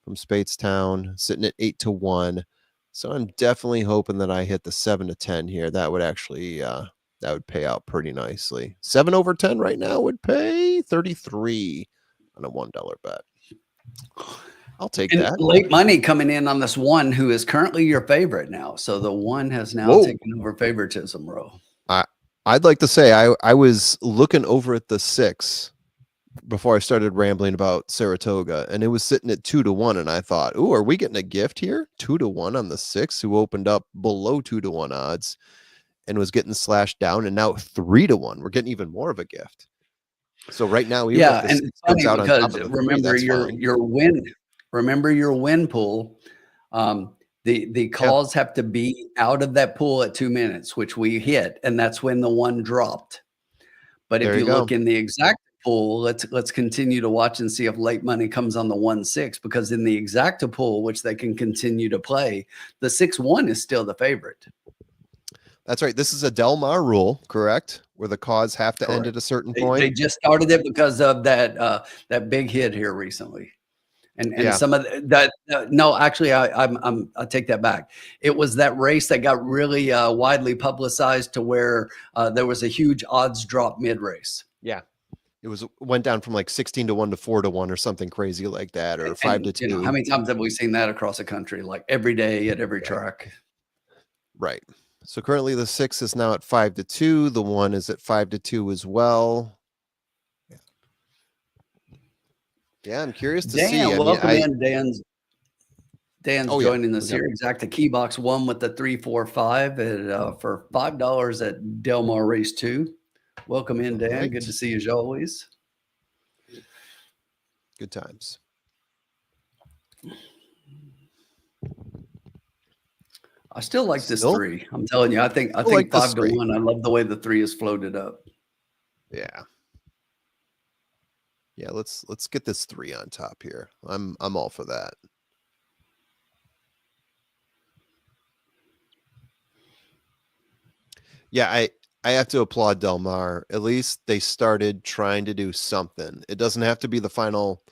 A: from Spadestown, sitting at 8-1. So I'm definitely hoping that I hit the 7-10 here. That would actually that would pay out pretty nicely. 7 over 10 right now would pay 33 on a $1 bet. I'll take that.
B: Late money coming in on this 1 who is currently your favorite now. So the 1 has now taken over favoritism, Ro.
A: I'd like to say I was looking over at the 6 before I started rambling about Saratoga, and it was sitting at 2-1, and I thought, ooh, are we getting a gift here? 2-1 on the 6, who opened up below 2-1 odds and was getting slashed down, and now 3-1. We're getting even more of a gift. So right now, even if the
B: and
A: 6
B: it's funny
A: comes out
B: because
A: on top of the 3,
B: remember
A: that's
B: your
A: fine.
B: win. Remember your win pool. The calls have to be out of that pool at 2 minutes, which we hit, and that's when the 1 dropped. But if you look in the exact pool, let's continue to watch and see if late money comes on the 1-6, because in the exacta pool, which they can continue to play, the 6-1 is still the favorite.
A: That's right. This is a Del Mar rule, correct? Where the cause have to end at a certain point.
B: They just started it because of that big hit here recently. And some of that, no, actually, I take that back. It was that race that got really widely publicized to where there was a huge odds drop mid race.
A: Yeah, it went down from like 16-1 to 4-1 or something crazy like that, or 5-2.
B: You know, how many times have we seen that across the country, like every day at every track?
A: Right. So currently the 6 is now at 5-2. The 1 is at 5-2 as well. Yeah, I'm curious to see.
B: Welcome in. Dan's joining us here. Exacta key box 1 with the 345 for $5 at Del Mar Race 2. Welcome in, Dan. Right. Good to see you as always.
A: Good times.
B: I still like this 3. I'm telling you, I think like 5-1. I love the way the 3 is floated up.
A: Yeah. Yeah, let's get this 3 on top here. I'm all for that. Yeah, I have to applaud Del Mar. At least they started trying to do something. It doesn't have to be the final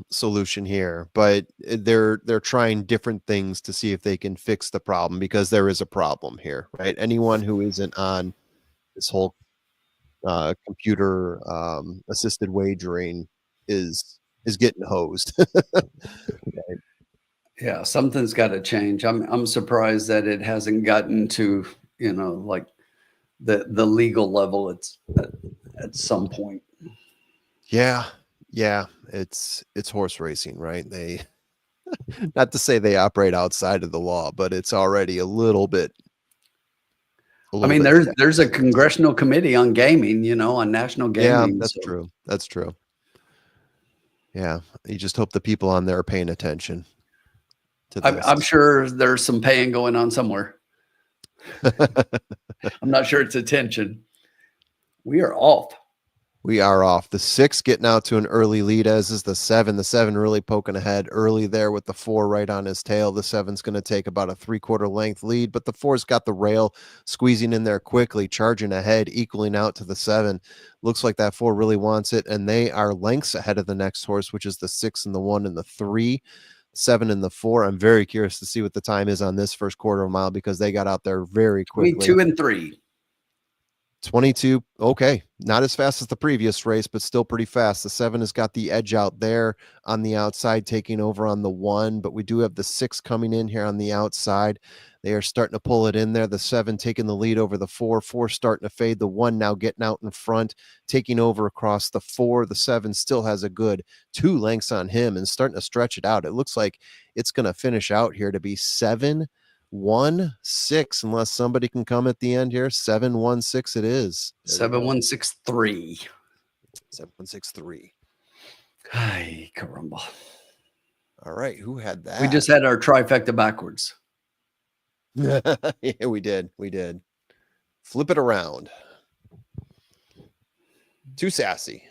A: solution here, but they're trying different things to see if they can fix the problem, because there is a problem here, right? Anyone who isn't on this whole computer assisted wagering is getting hosed.
B: Okay. Yeah, something's got to change. I'm surprised that it hasn't gotten to, like the legal level at some point.
A: Yeah, it's horse racing, right? They not to say they operate outside of the law, but it's already a little bit.
B: There's a congressional committee on gaming, on national gaming.
A: Yeah, that's true. That's true. Yeah, you just hope the people on there are paying attention to this.
B: I'm sure there's some paying going on somewhere. I'm not sure it's attention. We are off.
A: We are off. The 6 getting out to an early lead, as is the 7. The 7 really poking ahead early there with the 4 right on his tail. The 7's going to take about a 3/4 length lead, but the 4's got the rail squeezing in there quickly, charging ahead, equaling out to the 7. Looks like that 4 really wants it, and they are lengths ahead of the next horse, which is the 6 and the 1 and the 3. 7 and the 4. I'm very curious to see what the time is on this first quarter of a mile, because they got out there very quickly.
B: 2 and 3.
A: 22. Okay. Not as fast as the previous race, but still pretty fast. The 7 has got the edge out there on the outside, taking over on the 1, but we do have the 6 coming in here on the outside. They are starting to pull it in there. The 7 taking the lead over the 4. 4 starting to fade. The 1 now getting out in front, taking over across the 4. The 7 still has a good 2 lengths on him and starting to stretch it out. It looks like it's going to finish out here to be 7-1-6, unless somebody can come at the end here. 7-1-6 it is.
B: 7-1-6-3.
A: 7-1-6-3.
B: Ay, caramba.
A: All right. Who had that?
B: We just had our trifecta backwards.
A: Yeah, we did. We did. Flip it around. Too sassy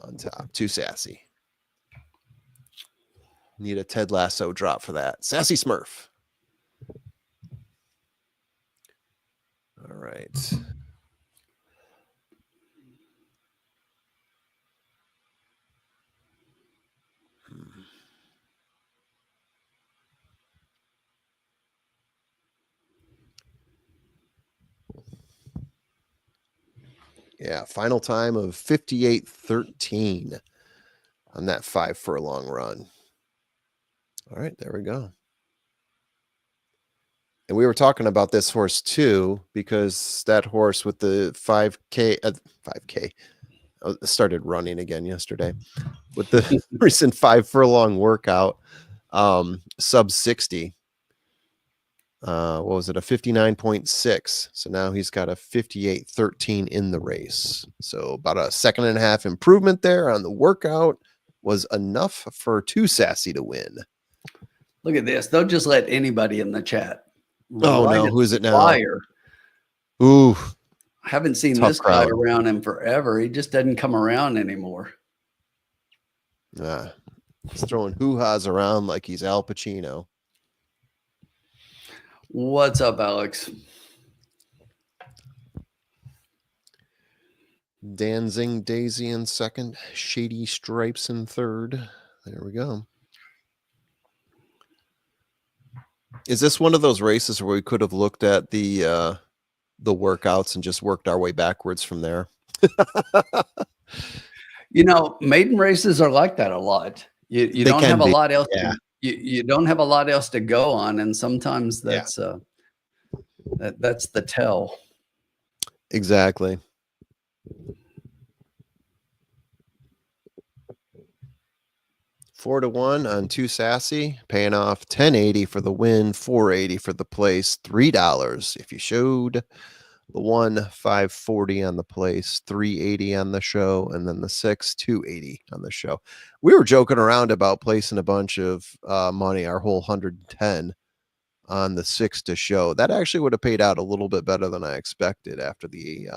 A: on top. Too sassy. Need a Ted Lasso drop for that. Sassy Smurf. All right. Yeah, final time of 58.13 on that 5 furlong run. All right, there we go. And we were talking about this horse too, because that horse with the 5K, started running again yesterday with the recent 5 furlong workout, sub 60. What was it? A 59.6. So now he's got a 58.13 in the race. So about a 2.5 improvement there on the workout was enough for Too Sassy to win.
B: Look at this. They'll just let anybody in the chat.
A: Oh no, who's it now?
B: Fire.
A: Ooh.
B: I haven't seen this guy around him forever. He just doesn't come around anymore.
A: He's throwing hoo-has around like he's Al Pacino.
B: What's up, Alex?
A: Dancing Daisy in second, Shady Stripes in third. There we go. Is this one of those races where we could have looked at the workouts and just worked our way backwards from there?
B: You know, maiden races are like that a lot. You don't have a lot else.
A: Yeah.
B: You don't have a lot else to go on, and sometimes that's that's the tell.
A: Exactly. $4-1 on Too Sassy, paying off $10.80 for the win, $4.80 for the place, $3 if you showed. The 1, $5.40 on the place, $3.80 on the show, and then the 6, $2.80 on the show. We were joking around about placing a bunch of money, our whole 110 on the 6 to show. That actually would have paid out a little bit better than I expected after the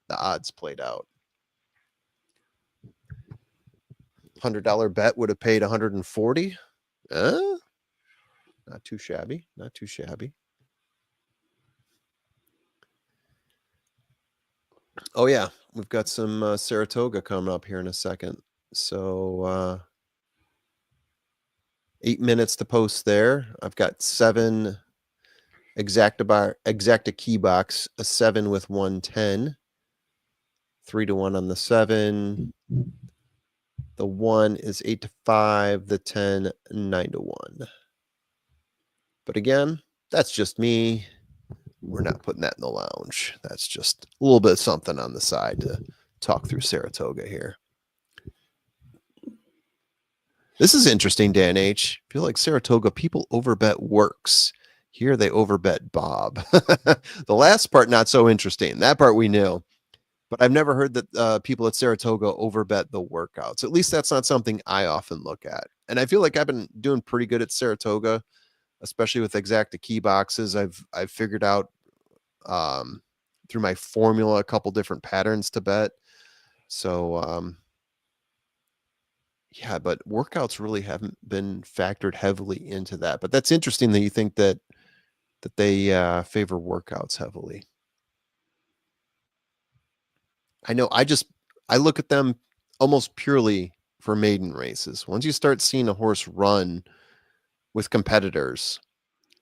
A: odds played out. $100 bet would have paid 140. Not too shabby. Not too shabby. Oh yeah, we've got some Saratoga coming up here in a second. So 8 minutes to post there. I've got 7 exacta key box, a 7 with 110, 3-1 on the 7. The 1 is 8-5, the 10, 9-1. But again, that's just me. We're not putting that in the lounge. That's just a little bit of something on the side to talk through Saratoga here. This is interesting, Dan H. I feel like Saratoga, people overbet works. Here they overbet Bob. The last part, not so interesting. That part we knew. But I've never heard that people at Saratoga overbet the workouts. At least that's not something I often look at. And I feel like I've been doing pretty good at Saratoga, especially with exacta key boxes. I've figured out through my formula a couple different patterns to bet. So yeah, but workouts really haven't been factored heavily into that. But that's interesting that you think that they favor workouts heavily. I know I look at them almost purely for maiden races. Once you start seeing a horse run with competitors,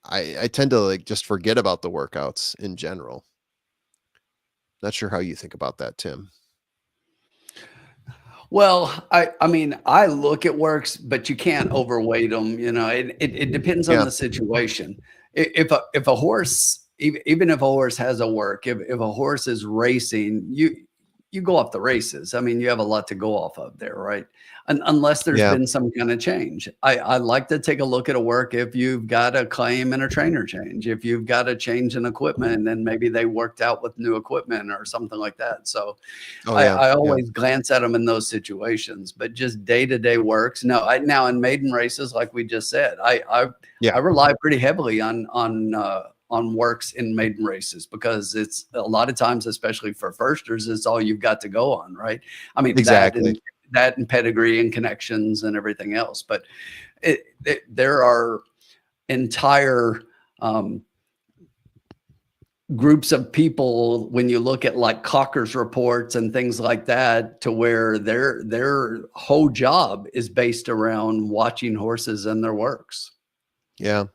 A: I tend to like just forget about the workouts in general. Not sure how you think about that, Tim.
B: Well, I mean, I look at works, but you can't overweight them. You know, it depends on the situation. If a horse, even if a horse has a work, if a horse is racing, you go off the races. I mean, you have a lot to go off of there, right? Unless there's
A: Yeah.
B: been some kind of change. I like to take a look at a work if you've got a claim and a trainer change, if you've got a change in equipment, and then maybe they worked out with new equipment or something like that. So I always glance at them in those situations, but just day-to-day works. No, now in maiden races, like we just said, I rely pretty heavily on works in maiden races, because it's a lot of times, especially for firsters, it's all you've got to go on, right? I mean,
A: Exactly.
B: that and pedigree and connections and everything else. But there are entire groups of people, when you look at like Cocker's reports and things like that, to where their whole job is based around watching horses and their works.
A: Yeah.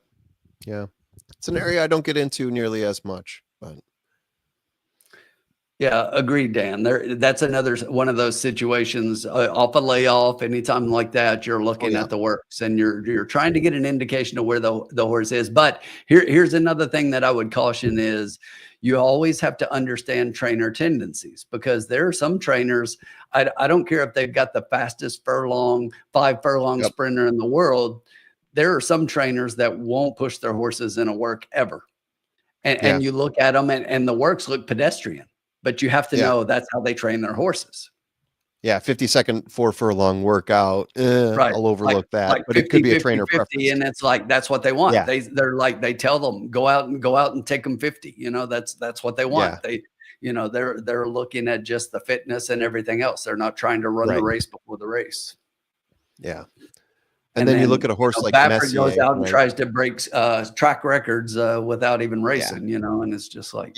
A: It's an area I don't get into nearly as much, but
B: yeah, agreed, Dan. That's another one of those situations, off a layoff, anytime like that, you're looking at the works and you're trying to get an indication of where the horse is. But here's another thing that I would caution is you always have to understand trainer tendencies, because there are some trainers, I don't care if they've got the fastest 5 furlong sprinter in the world. There are some trainers that won't push their horses in a work ever. And you look at them and the works look pedestrian. But you have to know that's how they train their horses.
A: Yeah, 50-second 4 furlong workout.
B: Right.
A: I'll overlook that,
B: like
A: but
B: 50,
A: it could be a
B: 50,
A: trainer
B: 50,
A: preference.
B: and it's like that's what they want.
A: Yeah.
B: They're like, they tell them go out and take them 50. You know, that's what they want.
A: Yeah.
B: They're looking at just the fitness and everything else. They're not trying to run the race before the race.
A: Yeah. And then you look at a horse like
B: Baffert
A: Messier,
B: goes out and tries to break track records without even racing. You know, and it's just like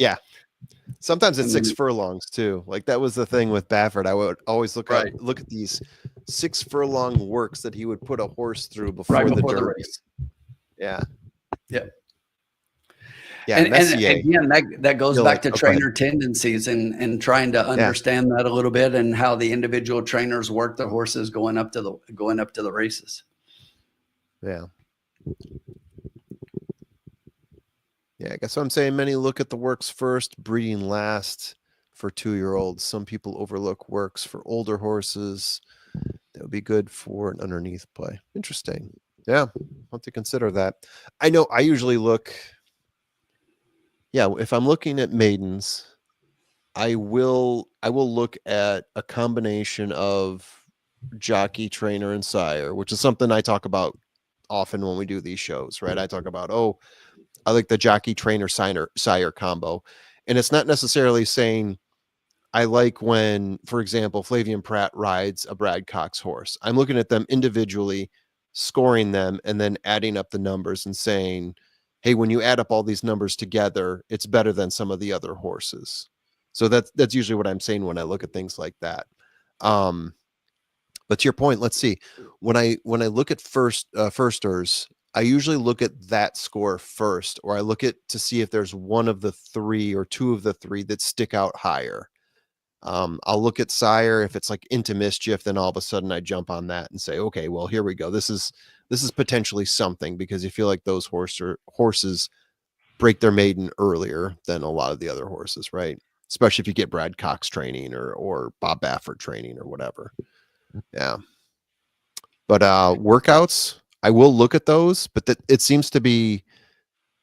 A: sometimes it's 6 furlongs too. Like that was the thing with Baffert. I would always look at these 6 furlong works that he would put a horse through before the race. Yeah.
B: Yeah.
A: And
B: again, that goes back to trainer tendencies and trying to understand that a little bit, and how the individual trainers work the horses going up to the races.
A: Yeah. Yeah, I guess what I'm saying, many look at the works first, breeding last for 2-year-olds. Some people overlook works for older horses. That would be good for an underneath play. Interesting. Yeah, I'll have to consider that. I know I usually look, if I'm looking at maidens, I will look at a combination of jockey, trainer, and sire, which is something I talk about often when we do these shows, right? I talk about, I like the jockey trainer sire combo. And it's not necessarily saying I like when, for example, Flavian Pratt rides a Brad Cox horse. I'm looking at them individually, scoring them, and then adding up the numbers and saying, hey, when you add up all these numbers together, it's better than some of the other horses. So that's usually what I'm saying when I look at things like that. But to your point, let's see. When I look at firsters, I usually look at that score first, or I look at to see if there's one of the 3 or 2 of the 3 that stick out higher. I'll look at sire. If it's like Into Mischief, then all of a sudden I jump on that and say, okay, well, here we go. This is potentially something, because you feel like those horses break their maiden earlier than a lot of the other horses, right? Especially if you get Brad Cox training or Bob Baffert training or whatever. Yeah. But workouts, I will look at those, but it seems to be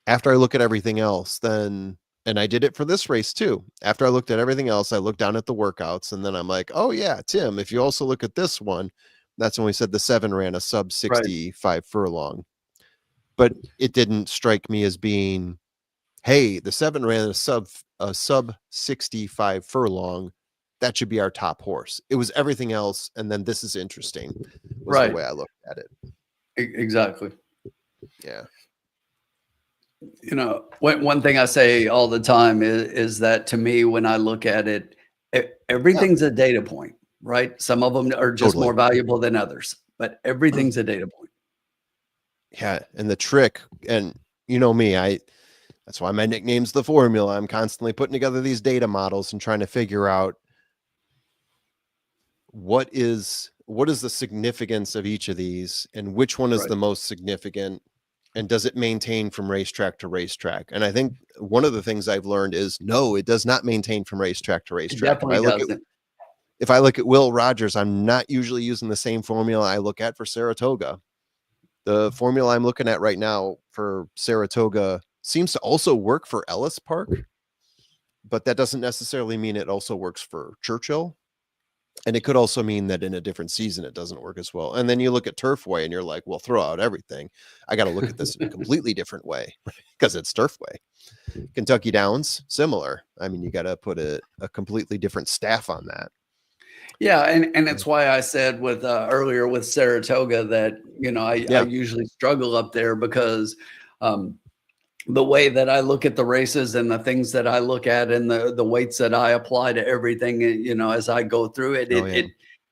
A: after I look at everything else, then, and I did it for this race too. After I looked at everything else, I looked down at the workouts, and then I'm like, oh yeah, Tim, if you also look at this one, that's when we said the 7 ran a sub 65 furlong, but it didn't strike me as being, hey, the 7 ran a sub 65 furlong. That should be our top horse. It was everything else. And then this is interesting was the way I looked at it.
B: Exactly.
A: Yeah.
B: You know, one thing I say all the time is that to me, when I look at it, everything's a data point, right? Some of them are just more valuable than others, but everything's a data point.
A: Yeah. And the trick, and you know me, that's why my nickname's the formula. I'm constantly putting together these data models and trying to figure out what is the significance of each of these, and which one is the most significant, and does it maintain from racetrack to racetrack? And I think one of the things I've learned is no, it does not maintain from racetrack to racetrack.
B: It definitely doesn't.
A: if I look at Will Rogers, I'm not usually using the same formula I look at for Saratoga. The formula I'm looking at right now for Saratoga seems to also work for Ellis Park, but that doesn't necessarily mean it also works for Churchill. And it could also mean that in a different season, it doesn't work as well. And then you look at Turfway and you're like, well, throw out everything. I got to look at this in a completely different way because it's Turfway. Kentucky Downs, similar. I mean, you got to put a completely different staff on that.
B: Yeah, and it's why I said with earlier with Saratoga that, you know, I usually struggle up there because the way that I look at the races and the things that I look at and the weights that I apply to everything, you know, as I go through it,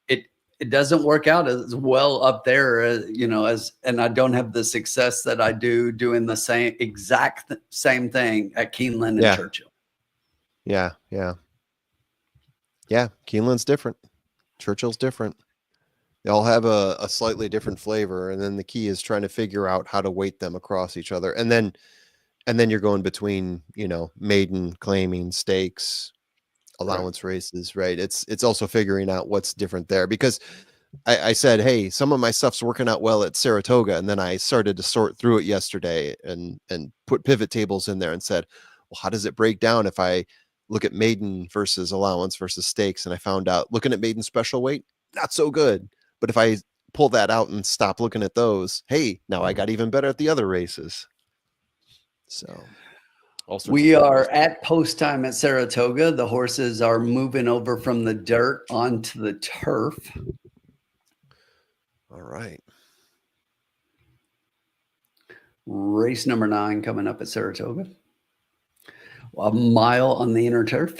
B: it doesn't work out as well up there, you know, and I don't have the success that I do doing the exact same thing at Keeneland and Churchill.
A: Yeah. Keeneland's different. Churchill's different. They all have a slightly different flavor. And then the key is trying to figure out how to weight them across each other. And then you're going between, you know, maiden, claiming, stakes, allowance races, right? It's also figuring out what's different there, because I said, hey, some of my stuff's working out well at Saratoga. And then I started to sort through it yesterday and put pivot tables in there and said, well, how does it break down if I look at maiden versus allowance versus stakes? And I found out looking at maiden special weight, not so good. But if I pull that out and stop looking at those, hey, now I got even better at the other races. So
B: we are at post time at Saratoga. The horses are moving over from the dirt onto the turf.
A: All right.
B: Race number 9 coming up at Saratoga. A mile on the inner turf.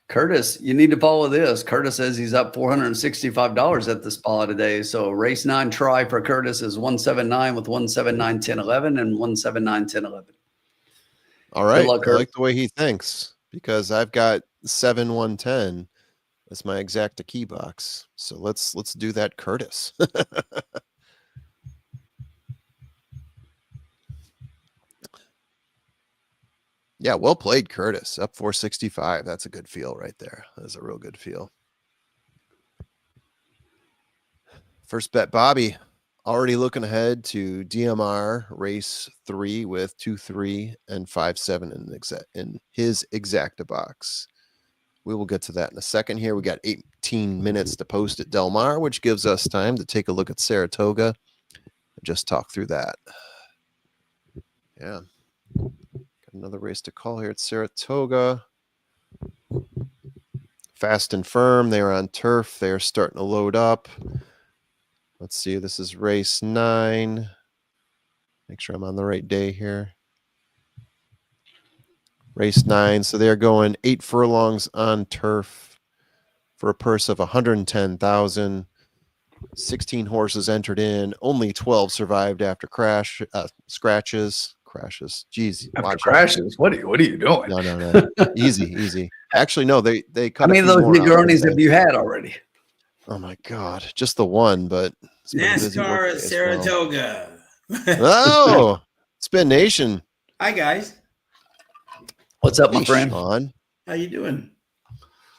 B: Curtis, you need to follow this. Curtis says he's up $465 at the spa today. So race 9 try for Curtis is 179 with 179, 10, 11 and 179, 10, 11.
A: All right. I like the way he thinks, because I've got 7, 1, 10 as my exacta key box. So let's do that, Curtis. Yeah, well played, Curtis. Up 465. That's a good feel right there. That's a real good feel. First bet, Bobby. Already looking ahead to DMR race 3 with 2, 3, and 5, 7 in his exacta box. We will get to that in a second here. We got 18 minutes to post at Del Mar, which gives us time to take a look at Saratoga and just talk through that. Yeah. Another race to call here at Saratoga. Fast and Firm. They are on turf. They are starting to load up. Let's see. This is race 9. Make sure I'm on the right day here. Race 9. So they're going 8 furlongs on turf for a purse of $110,000. 16 horses entered in. Only 12 survived after scratches. Crashes. Jeez.
B: After crashes? What are you doing?
A: No. Easy. Actually, no, they cut.
B: How many of those Negronis have you had already?
A: Oh my God. Just the one, but
D: NASCAR at Saratoga.
A: Oh, Spin Nation.
D: Hi guys.
B: What's up, my friend?
A: Sean.
D: How you doing?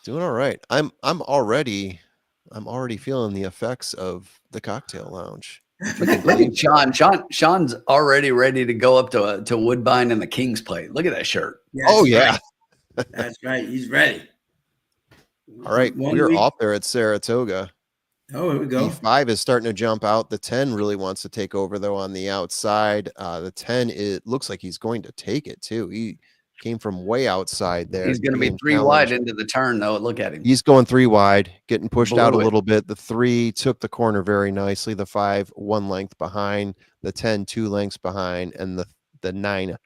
A: Doing all right. I'm already feeling the effects of the cocktail lounge.
B: Look at Sean. Sean's already ready to go up to Woodbine and the King's Plate. Look at that shirt.
A: Yeah,
D: That's right. He's ready.
A: All right. We're off there at Saratoga.
D: Oh, here we go.
A: E5 is starting to jump out. The 10 really wants to take over, though, on the outside. The 10, it looks like he's going to take it, too. He came from way outside there.
B: He's going to be 3 wide into the turn, though. Look at him.
A: He's going 3 wide, getting pushed out a little bit. The 3 took the corner very nicely. The 5, 1 length behind. The 10, 2 lengths behind. And the 9,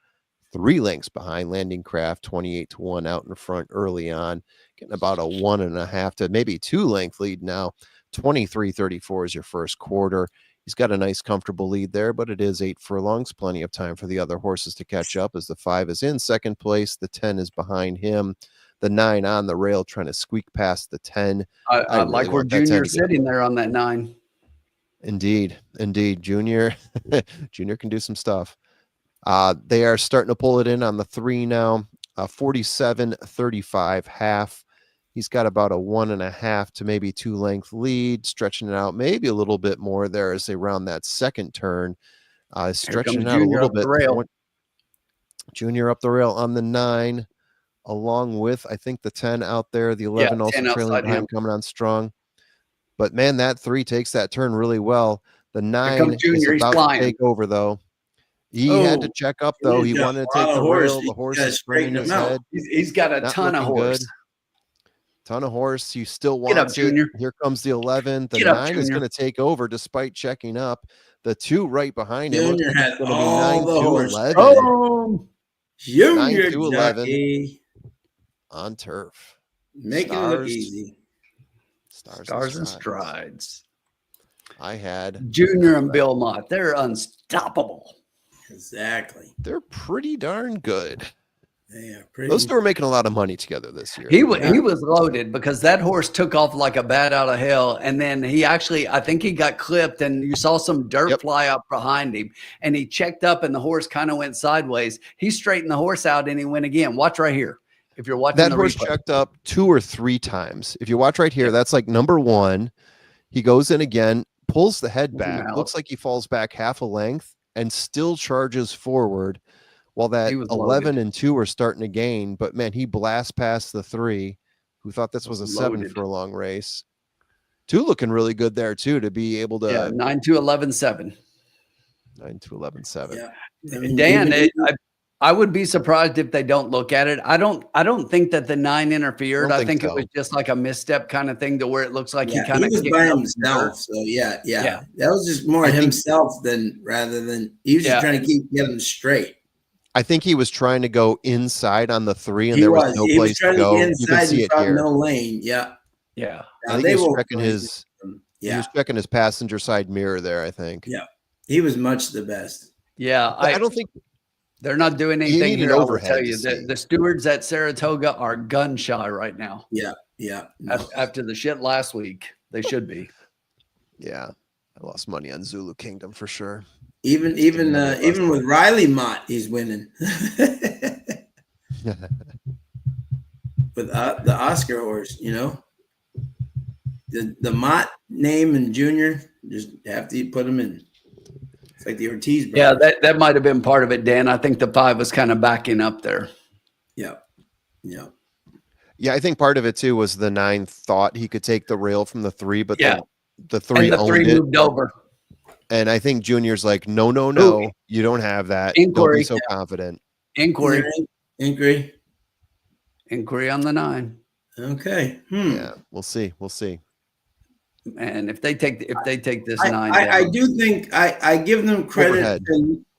A: 3 lengths behind. Landing Craft, 28-1 out in front early on. Getting about a 1.5 to maybe 2 length lead now. 23-34 is your first quarter. He's got a nice, comfortable lead there, but it is 8 furlongs. Plenty of time for the other horses to catch up as the 5 is in second place. The 10 is behind him. The 9 on the rail trying to squeak past the 10.
B: I really like where Junior sitting there on that 9.
A: Indeed. Junior can do some stuff. They are starting to pull it in on the 3 now. 47-35 half. He's got about a 1.5 to maybe 2 length lead, stretching it out maybe a little bit more there as they round that second turn. Stretching it out a
B: Junior
A: little
B: up the
A: bit.
B: rail.
A: Junior up the rail on the 9, along with, I think, the 10 out there. The 11 also
B: 10
A: trailing
B: outside him.
A: behind, coming on strong. But, man, that 3 takes that turn really well. The 9 is
B: Junior. He's
A: about to
B: flying.
A: take over, though. He had to
D: Oh,
A: check up, though. He
D: Junior's got
A: wanted to
D: a lot
A: take the
D: of horse.
A: rail. The
D: You
A: horse
D: gotta
A: is spinning
D: straighten
A: his
D: him out.
A: head.
B: He's got a
A: Not
B: ton of
A: looking
B: horse.
A: good. Ton of horse. You still
B: Get up,
A: want it.
B: Junior.
A: Here comes the 11. The
B: Get up,
A: 9 is
B: Junior.
A: going to take over despite checking up. The 2 right behind him.
D: Junior
A: Looks like
D: had
A: it's going to be
D: all the horse.
A: 9-11
B: Oh,
D: Junior
A: 9-11.
D: Jockey.
A: on turf.
D: Making it look
A: Stars.
D: easy.
B: Stars and strides.
A: I had
B: Junior and Bill Mott. They're unstoppable.
D: Exactly.
A: they're pretty darn good.
D: They are pretty.
A: Those two are making a lot of money together this year.
B: He was loaded because that horse took off like a bat out of hell. And then he actually, I think he got clipped and you saw some dirt fly up behind him. And he checked up and the horse kind of went sideways. He straightened the horse out and he went again. Watch right here. If you're watching
A: that horse checked up 2 or 3 times. If you watch right here, that's like number 1. He goes in again, pulls the head back, looks like he falls back half a length and still charges forward while that 11 and 2 are starting to gain. But man, he blasts past the 3 who thought this was a 7 for a long race. 2 looking really good there too, to be able to
B: 9-11-7.
A: 9-11-7.
D: Yeah. I mean,
B: Dan, I would be surprised if they don't look at it. I don't think that the 9 interfered. I think it was just like a misstep kind of thing to where it looks like he kind of
D: was by himself. So yeah. That was just more himself rather than he was just trying to get him straight.
A: I think he was trying to go inside on the 3 and there was no place to go. You can see it here.
D: No lane. Yeah.
A: I think he was checking he was checking his passenger side mirror there, I think.
D: Yeah. He was much the best.
B: Yeah.
A: I don't think
B: they're not doing anything here. I will tell you
A: that
B: the stewards at Saratoga are gun shy right now.
D: Yeah.
B: After the shit last week, they should be.
A: Yeah. I lost money on Zulu Kingdom for sure.
D: Even with Riley Mott, he's winning. With the Oscar horse, the Mott name and Junior, just have to put him in. It's like the Ortiz brothers.
B: Yeah, that might have been part of it, Dan. I think the 5 was kind of backing up there.
D: Yeah.
A: I think part of it too was the 9 thought he could take the rail from the 3, but the 3
B: and the 3 moved over.
A: And I think Junior's like, no, you don't have that.
B: Inquiry.
A: Don't be so confident.
B: Inquiry on the 9.
D: Okay.
A: Yeah, we'll see.
B: And if they take this 9,
D: I do think I give them credit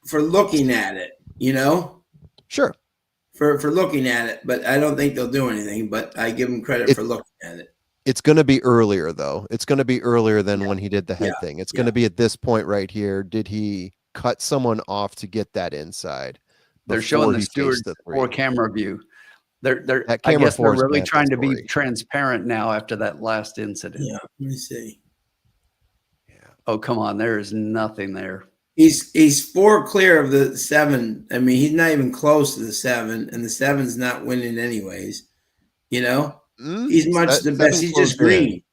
D: for looking at it.
A: Sure.
D: For looking at it, but I don't think they'll do anything. But I give them credit for looking at it.
A: It's going to be earlier, though. It's going to be earlier than when he did the head thing. It's going to be at this point right here. Did he cut someone off to get that inside?
B: They're showing the stewards for camera view. I guess they're really trying to be transparent now after that last incident.
D: Yeah, let me see.
A: Yeah.
B: Oh, come on. There is nothing there.
D: He's 4 clear of the 7. I mean, he's not even close to the 7, and the 7's not winning anyways. He's much the best. He's just green.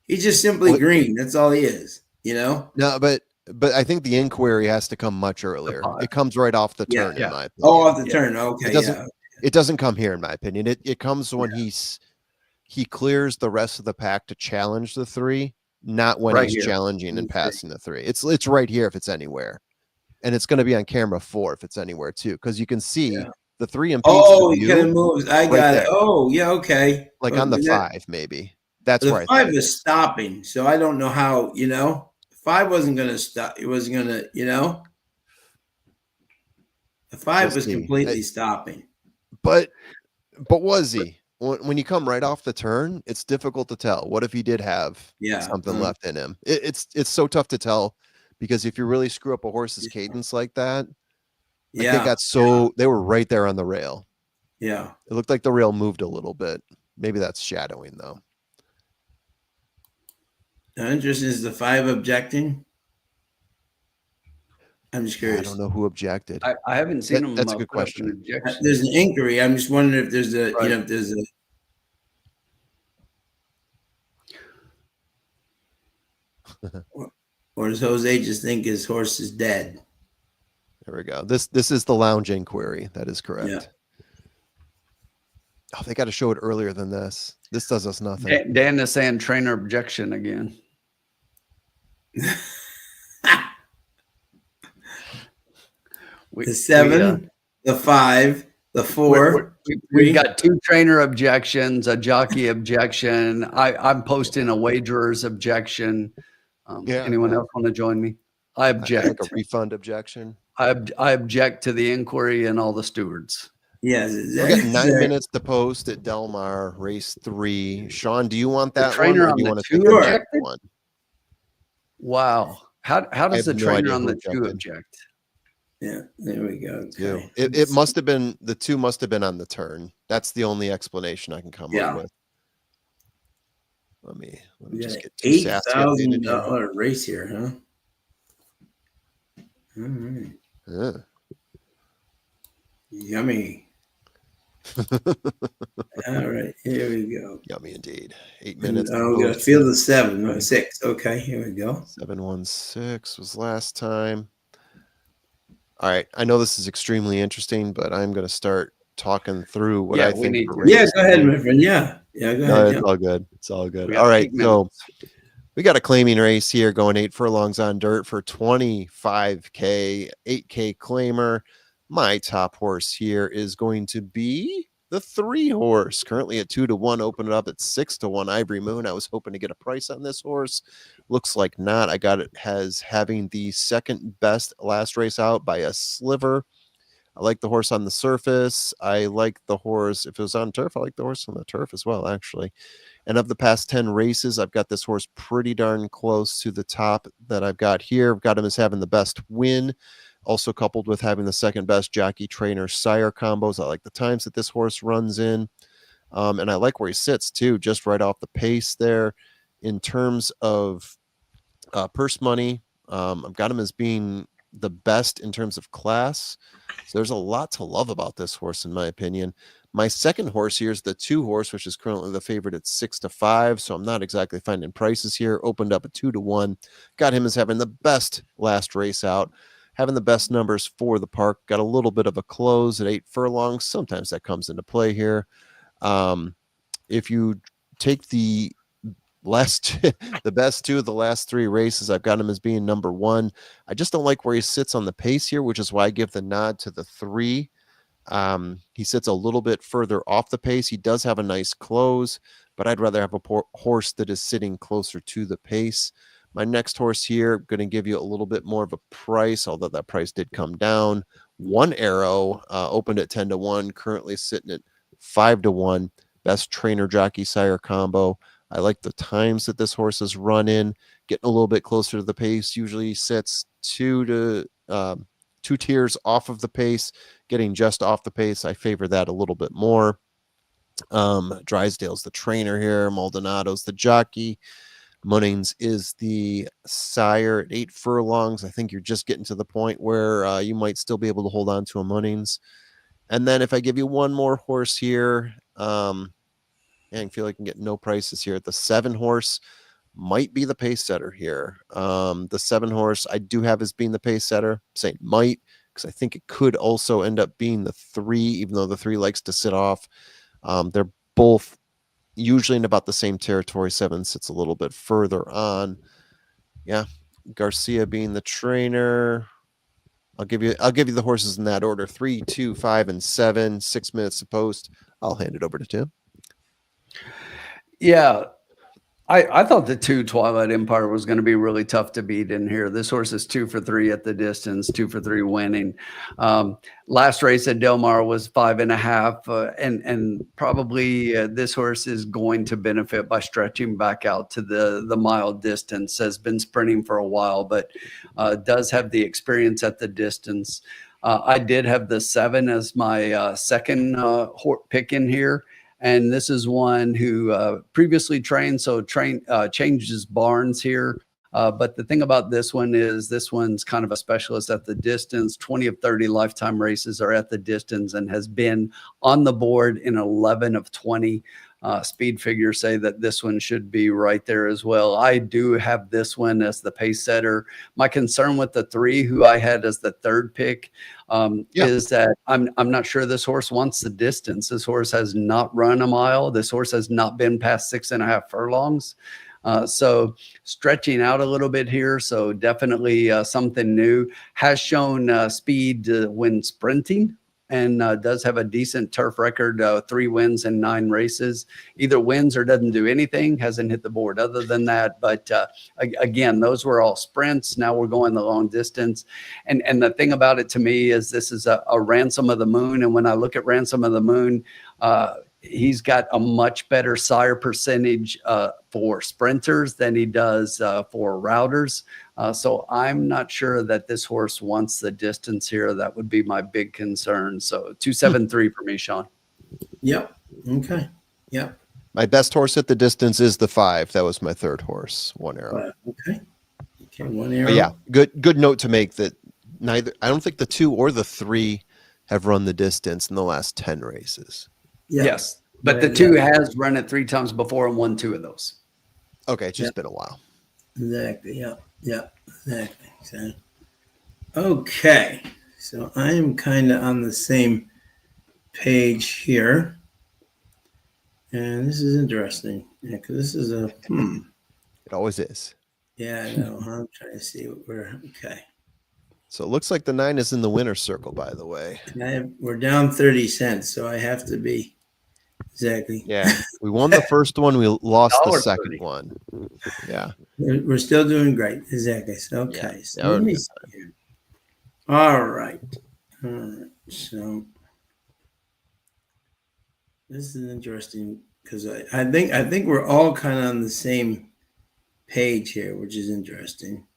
D: He's just simply green. That's all he is, No,
A: but I think the inquiry has to come much earlier. It comes right off the turn, in my opinion.
D: Oh, off the turn. Okay.
A: It doesn't come here, in my opinion. It comes when he clears the rest of the pack to challenge the 3, not when he's challenging and passing the 3. It's right here if it's anywhere. And it's going to be on camera 4 if it's anywhere too, because you can see the 3 impedes.
D: Oh, he kind of moves. I got it. Oh, yeah, okay.
A: Like on the 5, maybe. That's
D: the
A: where
D: 5 is stopping, so I don't know how. 5 wasn't going to stop. It wasn't going to. The 5 was completely stopping.
A: But was he? When you come right off the turn, it's difficult to tell. What if he did have something left in him? It's so tough to tell because if you really screw up a horse's cadence like that. They were right there on the rail.
D: Yeah.
A: It looked like the rail moved a little bit. Maybe that's shadowing though.
D: Interesting. Is the 5 objecting? I'm just
A: Yeah,
D: curious.
A: I don't know who objected.
B: I haven't seen them.
A: That's a good
B: put up an
A: question.
B: objection.
D: There's an inquiry. I'm just wondering if there's a,
B: Right.
D: if there's a. Or does Jose just think his horse is dead?
A: There we go. This is the lounge inquiry. That is correct.
D: Yeah.
A: Oh, they got to show it earlier than this. This does us nothing.
B: Dan is saying trainer objection again.
D: The 7, the 5, the 4.
B: We've got 2 trainer objections, a jockey objection. I'm posting a wagerer's objection. Anyone else want to join me? I object.
A: Like a refund objection.
B: I object to the inquiry and all the stewards.
D: Yes.
A: We got 9 minutes to post at Del Mar, race 3. Sean, do you want that
B: trainer
A: one? Or
B: on
A: do you
B: the
A: want to
B: 2
A: take
B: objected?
A: one?
B: Wow. How does the
A: no
B: trainer
A: idea
B: on
A: who
B: the 2
A: objected.
B: object?
D: Yeah, there we go. Okay.
A: It must have been, the 2 must have been on the turn. That's the only explanation I can come up with. Let me just get
D: $8,000 race here, huh? All right.
A: Yeah.
D: Yummy. All right, here we go.
A: Yummy indeed. 8 minutes.
D: Oh, we got to feel the 7, 6. Okay, here we go.
A: 716 was last time. All right. I know this is extremely interesting, but I'm going to start talking through what I think.
D: Yeah, go ahead, my friend. Yeah, go ahead.
A: No, it's all good. It's all good. All right. So we got a claiming race here going 8 furlongs on dirt for 25K, 8K claimer. My top horse here is going to be the 3 horse, currently at 2-1, open it up at 6-1, Ivory Moon. I was hoping to get a price on this horse. Looks like not. I got it as having the second best last race out by a sliver. I like the horse on the surface. I like the horse. If it was on turf, I like the horse on the turf as well, actually. And of the past 10 races, I've got this horse pretty darn close to the top that I've got here. I've got him as having the best win, also coupled with having the second best jockey trainer sire combos. I like the times that this horse runs in. And I like where he sits too, just right off the pace there. In terms of purse money, I've got him as being the best in terms of class. So there's a lot to love about this horse, in my opinion. My second horse here is the 2 horse, which is currently the favorite at 6-5. So I'm not exactly finding prices here. Opened up at 2-1. Got him as having the best last race out, having the best numbers for the park. Got a little bit of a close at 8 furlongs. Sometimes that comes into play here. If you take the the best 2 of the last 3 races, I've got him as being number 1. I just don't like where he sits on the pace here, which is why I give the nod to the 3. He sits a little bit further off the pace. He does have a nice close, but I'd rather have a horse that is sitting closer to the pace. My next horse here, going to give you a little bit more of a price, although that price did come down. One Arrow opened at 10-1, currently sitting at 5-1. Best trainer jockey sire combo. I like the times that this horse is run in, getting a little bit closer to the pace. Usually sits 2 tiers off of the pace, getting just off the pace. I favor that a little bit more. Drysdale's the trainer here. Maldonado's the jockey. Munnings is the sire at 8 furlongs. I think you're just getting to the point where you might still be able to hold on to a Munnings. And then if I give you one more horse here, I feel like I can get no prices here. The 7 horse might be the pace setter here. The 7 horse I do have as being the pace setter. I'm saying might, because I think it could also end up being the 3, even though the 3 likes to sit off. They're both usually in about the same territory. 7 sits a little bit further on. Yeah, Garcia being the trainer. I'll give you the horses in that order: 3, 2, 5, and 7. 6 minutes to post. I'll hand it over to Tim.
B: Yeah, I thought the 2 Twilight Empire was going to be really tough to beat in here. This horse is 2 for 3 at the distance, 2 for 3 winning. Last race at Del Mar was 5.5, and probably this horse is going to benefit by stretching back out to the mile distance. Has been sprinting for a while, but does have the experience at the distance. I did have the 7 as my second pick in here. And this is one who previously trained, so changed his barns here. But the thing about this one is this one's kind of a specialist at the distance. 20 of 30 lifetime races are at the distance and has been on the board in 11 of 20. Speed figures say that this one should be right there as well. I do have this one as the pace setter. My concern with the 3, who I had as the 3rd pick, is that I'm not sure this horse wants the distance. This horse has not run a mile. This horse has not been past 6.5 furlongs. So stretching out a little bit here. So definitely something new. Has shown speed when sprinting, and does have a decent turf record, 3 wins in 9 races. Either wins or doesn't do anything, hasn't hit the board other than that. But again, those were all sprints. Now we're going the long distance. And the thing about it to me is this is a Ransom of the Moon. And when I look at Ransom of the Moon, he's got a much better sire percentage for sprinters than he does for routers. So I'm not sure that this horse wants the distance here. That would be my big concern. So 273 for me, Sean.
D: Yep. Okay. Yep.
A: My best horse at the distance is the 5. That was my 3rd horse, One Arrow.
D: Okay. Okay. One Arrow.
A: But yeah. Good note to make that I don't think the 2 or the 3 have run the distance in the last 10 races.
D: Yeah.
B: Yes. But the 2 has run it 3 times before and won 2 of those.
A: Okay. It's just been a while.
D: Exactly. Yeah. Yeah. Exactly. So, okay. So I am kind of on the same page here. And this is interesting. Yeah, because this is a
A: It always is.
D: Yeah, I know. I'm trying to see what we're okay.
A: So it looks like the 9 is in the winner's circle, by the way.
D: We're down 30 cents, so I have to be exactly.
A: Yeah, we won the first one. We lost the second
B: 30.
A: one. Yeah,
D: We're still doing great. Exactly. So, okay.
A: Yeah,
D: So let me see here. All right. So this is interesting because I think we're all kind of on the same page here, which is interesting.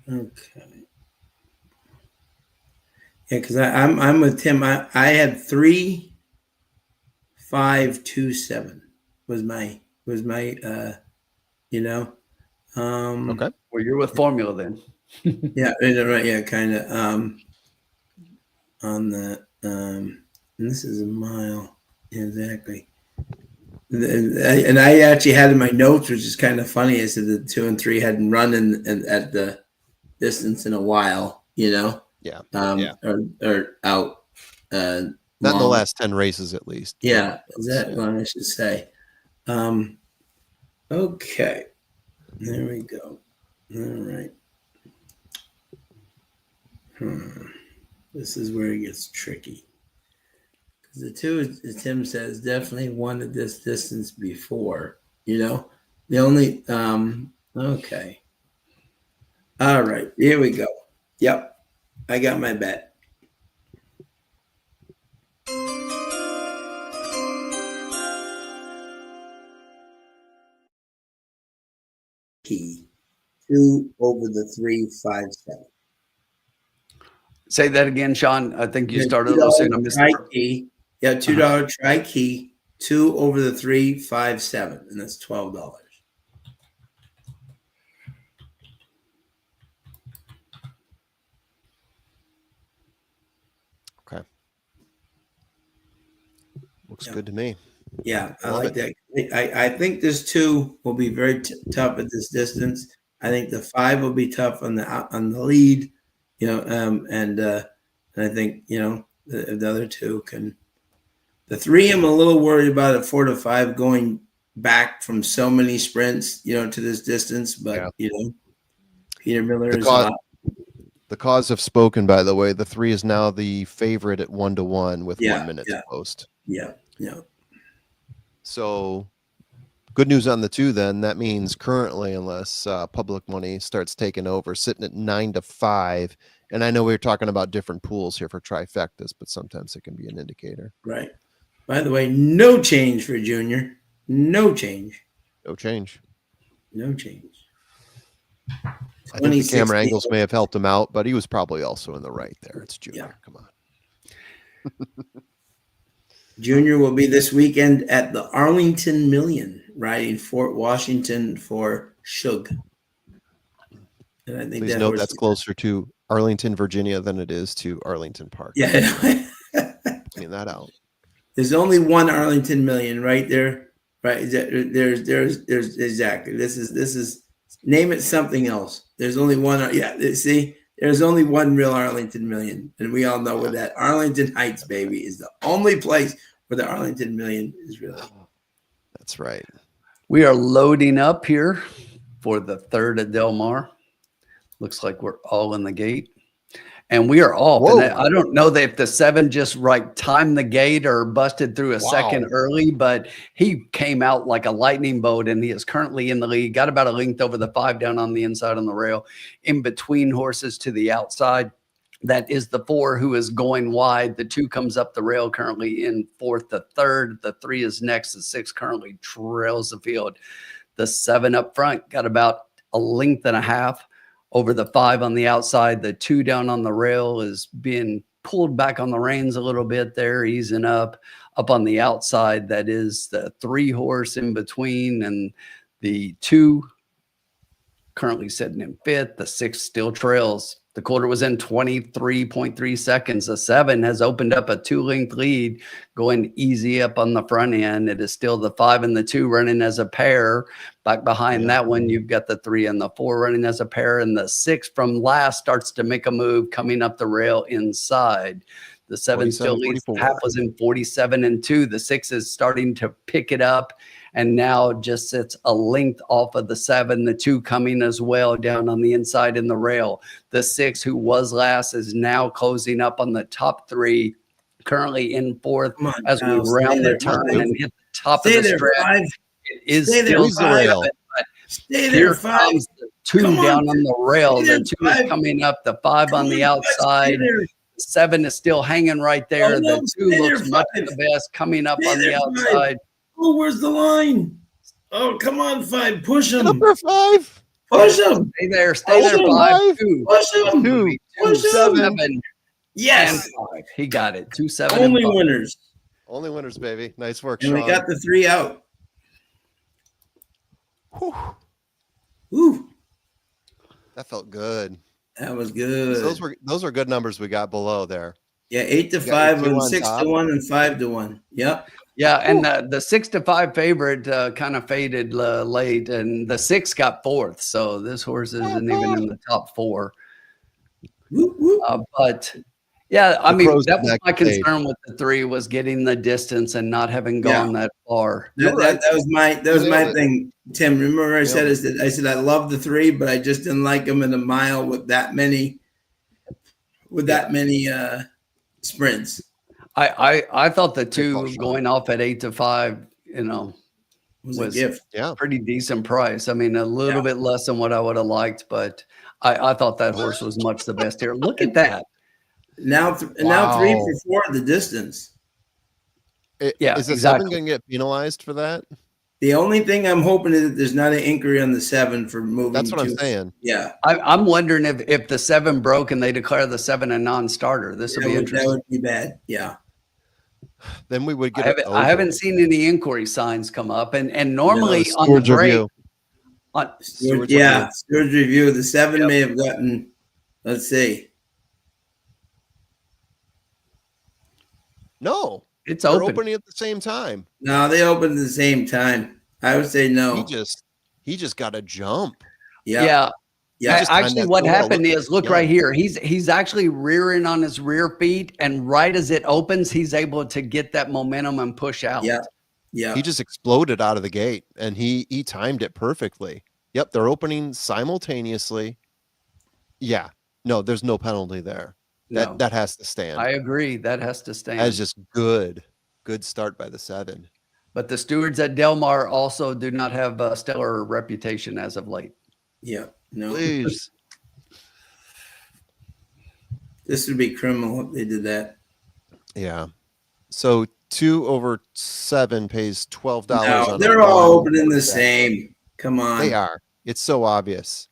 D: Okay. Yeah, because I'm with Tim. I had 3, 5, 2, 7 was my
A: okay.
B: Well, you're with formula then.
D: yeah, right, yeah, kind of on that. And this is a mile exactly. And I actually had in my notes, which is kind of funny, I said the 2 and 3 hadn't run at the distance in a while,
A: Yeah.
D: or out.
A: Not in the last 10 races, at least.
D: Yeah, is that long, I should say. Okay. There we go. All right. This is where it gets tricky. Because the 2, as Tim says, definitely won at this distance before. The only okay. All right, here we go. Yep. I got my bet. Key 2 over the 3, 5, 7.
B: Say that again, Sean. I think you started a little soon. I missed it.
D: Key. Yeah, $2 try key 2 over the 3, 5, 7, and that's $12.
A: Okay. Looks good to me.
D: Yeah, I like that. I think this 2 will be very tough at this distance. I think the 5 will be tough on the lead, and I think the other 2 can. The 3 I'm a little worried about at 4 to 5 going back from so many sprints, to this distance. But Peter Miller is hot.
A: The cause have spoken, by the way. The 3 is now the favorite at 1-1 with 1 minute to post.
D: Yeah.
A: So good news on the 2 then. That means currently, unless public money starts taking over, sitting at 9-5. And I know we were talking about different pools here for trifectas, but sometimes it can be an indicator.
D: Right. By the way, no change for Junior. No change.
A: No change.
D: No change.
A: I think the camera angles may have helped him out, but he was probably also in the right there. It's Junior.
D: Yeah.
A: Come on.
D: Junior will be this weekend at the Arlington Million riding Fort Washington for Shug. And I think
A: Please note that's closer to Arlington, Virginia than it is to Arlington Park.
D: Yeah.
A: Pointing that out.
D: There's only one Arlington Million right there. Right. There's exactly. This is name it something else. There's only one. Yeah. See, there's only one real Arlington Million. And we all know what that Arlington Heights, baby, is the only place where the Arlington Million is really.
A: That's right.
B: We are loading up here for the third at Del Mar. Looks like we're all in the gate. And we are off.
A: Whoa.
B: And I don't know that if the 7 just timed the gate or busted through a second early, but he came out like a lightning bolt, and he is currently in the lead. Got about a length over the 5 down on the inside on the rail, in between horses to the outside. That is the 4 who is going wide. The 2 comes up the rail currently in 4th. The 3rd, the 3 is next. The 6 currently trails the field. The 7 up front got about a length and a half over the 5 on the outside. The 2 down on the rail is being pulled back on the reins a little bit there, easing up on the outside. That is the 3 horse in between, and the 2 currently sitting in 5th. The 6 still trails. The quarter was in 23.3 seconds. The 7 has opened up a 2-length lead, going easy up on the front end. It is still the 5 and the 2 running as a pair. Back behind that one, you've got the 3 and the 4 running as a pair. And the 6 from last starts to make a move coming up the rail inside. The 7 still leads. Half was in 47 and 2. The 6 is starting to pick it up, and now just sits a length off of the 7. The 2 coming as well down on the inside in the rail. The 6, who was last, is now closing up on the top 3, currently in 4th as we round the turn and hit the top of the stretch. It is still the rail.
D: Stay there, 5.
B: Comes the 2 down on the rail. The 2 is coming up. The 5 on the outside. 7 is still hanging right there. The 2 looks much the best coming up on the outside.
D: Oh, where's the line? Oh, come on, 5. Push him.
A: Number 5.
D: Push him.
B: Stay there. Stay there, 5. 2.
D: Push him.
A: 2.
D: Push
B: 7.
D: Yes.
B: 5. He got it. 2, 7.
D: Only winners.
A: Only winners, baby. Nice work,
D: And
A: Sean.
D: we got the 3 out.
A: Whew.
D: Woo.
A: That felt good.
D: That was good.
A: Those were good numbers we got below there.
D: Yeah, 8 to 5 and 6 to 1 and 5 to 1. Yep.
B: Yeah, and the 6 to 5 favorite kind of faded late, and the 6 got 4th. So this horse isn't even in the top 4. But yeah, I mean, that was my concern with the 3, was getting the distance and not having gone that far.
D: That was my thing, Tim. Remember I said I love the 3, but I just didn't like him in a mile with that many sprints.
B: I thought the 2 going off at 8 to 5, was
D: a gift.
B: Yeah, pretty decent price. I mean, a little bit less than what I would have liked, but I thought that horse was much the best here. Look at that.
D: Now 3 for 4 the distance.
A: Is the 7 going to get penalized for that?
D: The only thing I'm hoping is that there's not an inquiry on the 7 for moving.
A: That's what I'm saying.
D: Yeah.
B: I'm wondering if the 7 broke and they declare the 7 a non-starter. This would be interesting.
D: That would be bad. Yeah.
A: Then we would get
B: I haven't seen any inquiry signs come up. And normally on the break.
D: Stewards review. The 7 may have gotten, let's see.
A: No.
B: It's
A: They're opening at the same time.
D: No, they opened at the same time. I would say no.
A: He just got a jump.
B: Yeah. Actually, what happened is, look right here. He's actually rearing on his rear feet, and right as it opens, he's able to get that momentum and push out.
D: Yeah.
A: He just exploded out of the gate, and he timed it perfectly. Yep, they're opening simultaneously. Yeah. No, there's no penalty there. That has to stand.
B: I agree. That has to stand.
A: That's just good start by the 7.
B: But the stewards at Del Mar also do not have a stellar reputation as of late.
D: Yeah. No.
A: Please.
D: This would be criminal if they did that.
A: Yeah. So 2 over 7 pays $12.
D: No, they're all opening the same. Come on.
A: They are. It's so obvious.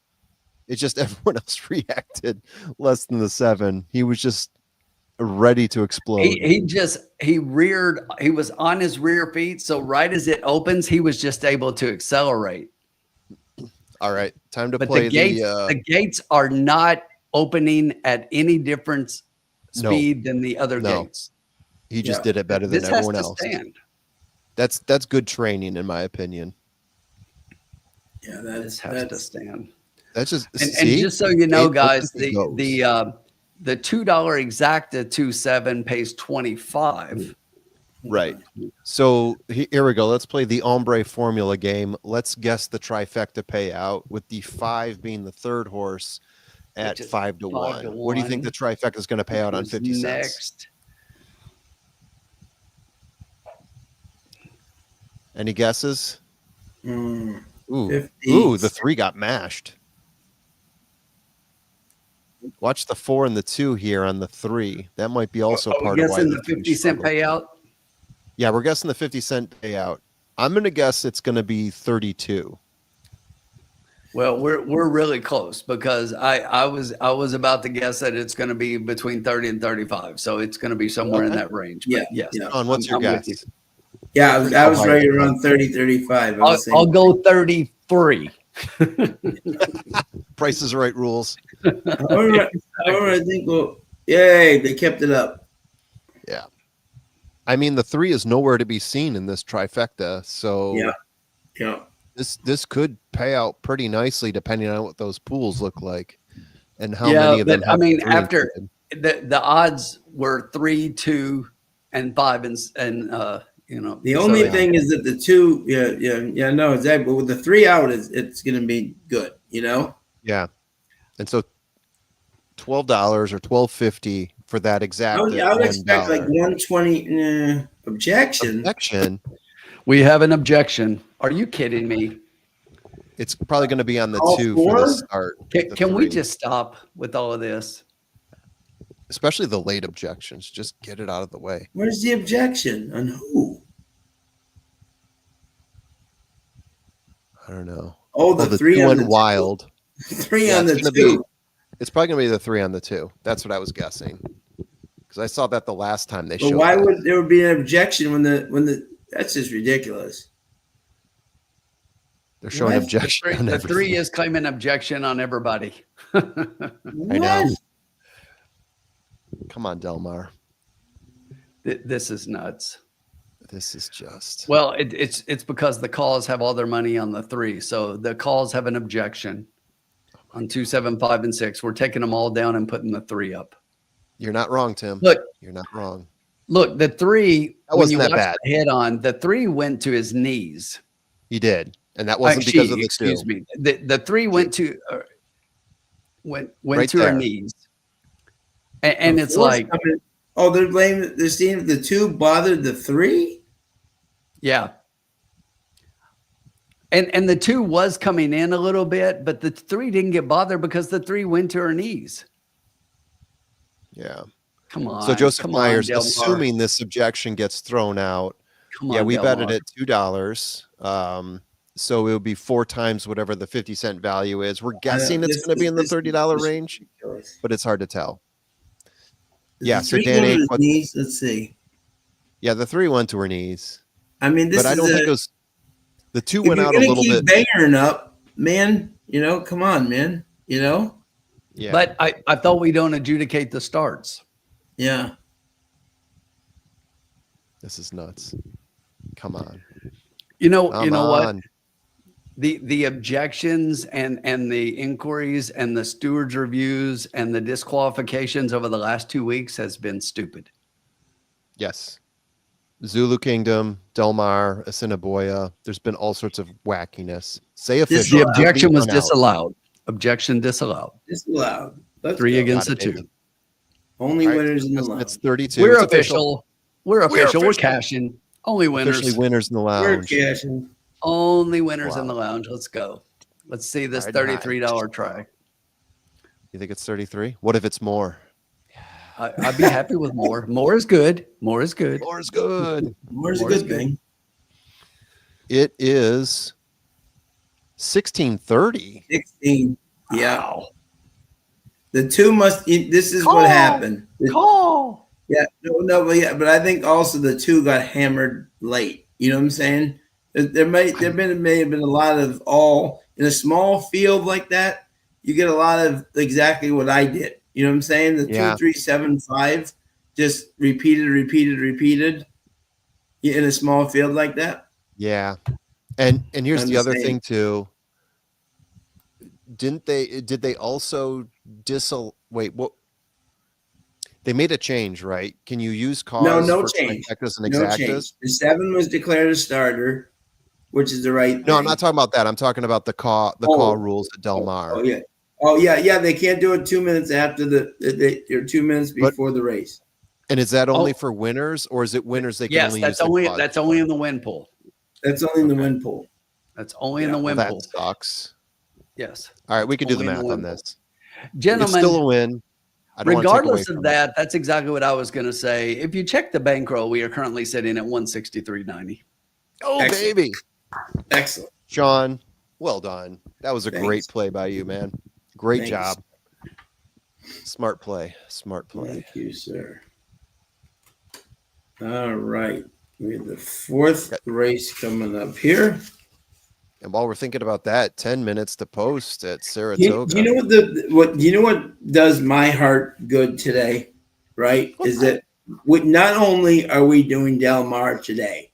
A: It's just everyone else reacted less than the 7. He was just ready to explode.
B: He was on his rear feet. So right as it opens, he was just able to accelerate.
A: All right, time to
B: But
A: play
B: the gates are not opening at any different speed than the other gates.
A: He just did it better than everyone else.
B: Stand.
A: That's good training, in my opinion.
B: Yeah, this has to stand.
A: That's just
B: and just so you know, guys, the $2 exacta 2.7 pays 25.
A: Right. So here we go. Let's play the ombre formula game. Let's guess the trifecta payout, with the 5 being the third horse at 5 to 1. What do you think the trifecta is going to pay out on 50 cents?
B: Next.
A: Any guesses? Ooh,
D: 50.
A: ooh, the 3 got mashed. Watch the 4 and the 2 here on the 3. That might be also part of why
B: the 50-cent payout.
A: Yeah, we're guessing the 50-cent payout. I'm going to guess it's going to be 32.
B: Well, we're really close, because I was about to guess that it's going to be between 30 and 35. So it's going to be somewhere in that range.
D: Yeah.
B: Yes.
A: John, what's your guess?
D: Yeah, I was right around 30, 35.
B: I'll go 33.
A: Price is Right rules.
D: However, I think, yay, they kept it up.
A: Yeah. I mean, the 3 is nowhere to be seen in this trifecta. So
D: yeah.
A: This could pay out pretty nicely, depending on what those pools look like and how many of them have.
B: I mean, after the odds were 3, 2, and 5, and you know.
D: The only thing is that the 2, no, exactly. But with the 3 out, it's going to be good, you know.
A: Yeah, and so $12 or $12.50 for that exact.
D: I would expect like 120. Objection.
B: We have an objection. Are you kidding me?
A: It's probably going to be on the 2
D: 4?
A: for the start.
B: Can we just stop with all of this?
A: Especially the late objections. Just get it out of the way.
D: Where's the objection? On who?
A: I don't know.
D: Oh, the 3 on
A: went wild.
D: 3 on the 2.
A: It's probably going to be the 3 on the 2. That's what I was guessing. Because I saw that the last time they showed.
D: But why would there be an objection when the that's just ridiculous.
A: They're showing objection.
B: The 3 is claiming objection on everybody.
A: I know. Come on, Delmar.
B: This is nuts.
A: This is just.
B: Well, it's because the calls have all their money on the 3. So the calls have an objection on 2, 7, 5, and 6. We're taking them all down and putting the 3 up.
A: You're not wrong, Tim.
B: Look,
A: you're not wrong.
B: Look, the 3,
A: that wasn't that bad.
B: Head on, the 3 went to his knees.
A: He did, and that wasn't because of the 2.
B: Excuse me. The 3 went to went
A: right
B: to
A: there.
B: her knees, and it's like,
D: they're seeing the 2 bothered the 3.
B: Yeah. And the 2 was coming in a little bit, but the 3 didn't get bothered because the 3 went to her knees.
A: Yeah.
B: Come on.
A: So Joseph Myers, assuming this objection gets thrown out, we betted at $2. So it would be 4 times whatever the 50-cent value is. We're guessing it's going to be in the $30 range, but it's hard to tell. Yeah. So Danny,
D: let's see.
A: Yeah, the 3 went to her knees.
D: I mean,
A: but I don't think it was. The 2 went out a little bit.
D: Bangering up, man. You know, come on, man. You know.
B: Yeah. But I thought we don't adjudicate the starts.
D: Yeah.
A: This is nuts. Come on.
B: You know what? The objections and the inquiries and the stewards reviews and the disqualifications over the last 2 weeks has been stupid.
A: Yes. Zulu Kingdom, Delmar, Assiniboia. There's been all sorts of wackiness. Say official.
B: The objection was disallowed. Objection disallowed.
D: Disallowed.
B: 3 against the 2.
D: Only winners in the lounge.
A: It's 32.
B: We're official. We're official. We're cashing. Only winners.
A: Officially winners in the lounge.
D: We're cashing.
B: Only winners in the lounge. Let's go. Let's see this $33 try.
A: You think it's 33? What if it's more?
B: I'd be happy with more. More is good. More is good.
A: More is good.
D: More is a good thing.
A: It is 1630.
D: 16. Yeah. Wow. The 2 must. This is what happened. Yeah, but I think also the 2 got hammered late. You know what I'm saying? May have been a lot of all in a small field like that. You get a lot of exactly what I did. You know what I'm saying? The
A: Yeah.
D: 2, 3, 7, 5 just repeated in a small field like that.
A: Yeah. And here's
D: I'm
A: the
D: just
A: other
D: saying.
A: thing too. Did they also wait, what they made a change, right? Can you use cause
D: No
A: for
D: change.
A: trifectas and
D: No change.
A: exactas?
D: The 7 was declared a starter, which is the right
A: No, I'm not
D: thing.
A: talking about that. I'm talking about the call rules at Del Mar.
D: Yeah. Oh yeah. They can't do it 2 minutes after or 2 minutes
A: But
D: before the race.
A: and is that only
B: Oh,
A: for winners, or is it winners they can
B: yes,
A: only use the cause
B: that's
A: for?
B: only in the win pool.
D: That's only in the
A: Okay.
D: win pool.
B: That's only in the
A: Well,
B: win
A: that
B: pool.
A: sucks.
B: Yes.
A: All right, we can do the
B: Only in the
A: math
B: win
A: on
B: pool.
A: this. It's
B: Gentlemen,
A: still a win. I don't want to take away
B: regardless of
A: from it.
B: that, that's exactly what I was going to say. If you check the bankroll, we are currently sitting at 163.90.
A: Oh,
D: Excellent.
A: baby.
D: Excellent.
A: Sean, well done. That was a
D: Thanks.
A: great play by you, man. Great
D: Thanks.
A: job. Smart play. Smart play.
D: Thank you, sir. All right. We have the 4th race coming up here.
A: And while we're thinking about that, 10 minutes to post at Saratoga.
D: Do you know what does my heart good today? Right? Is that not only are we doing Del Mar today,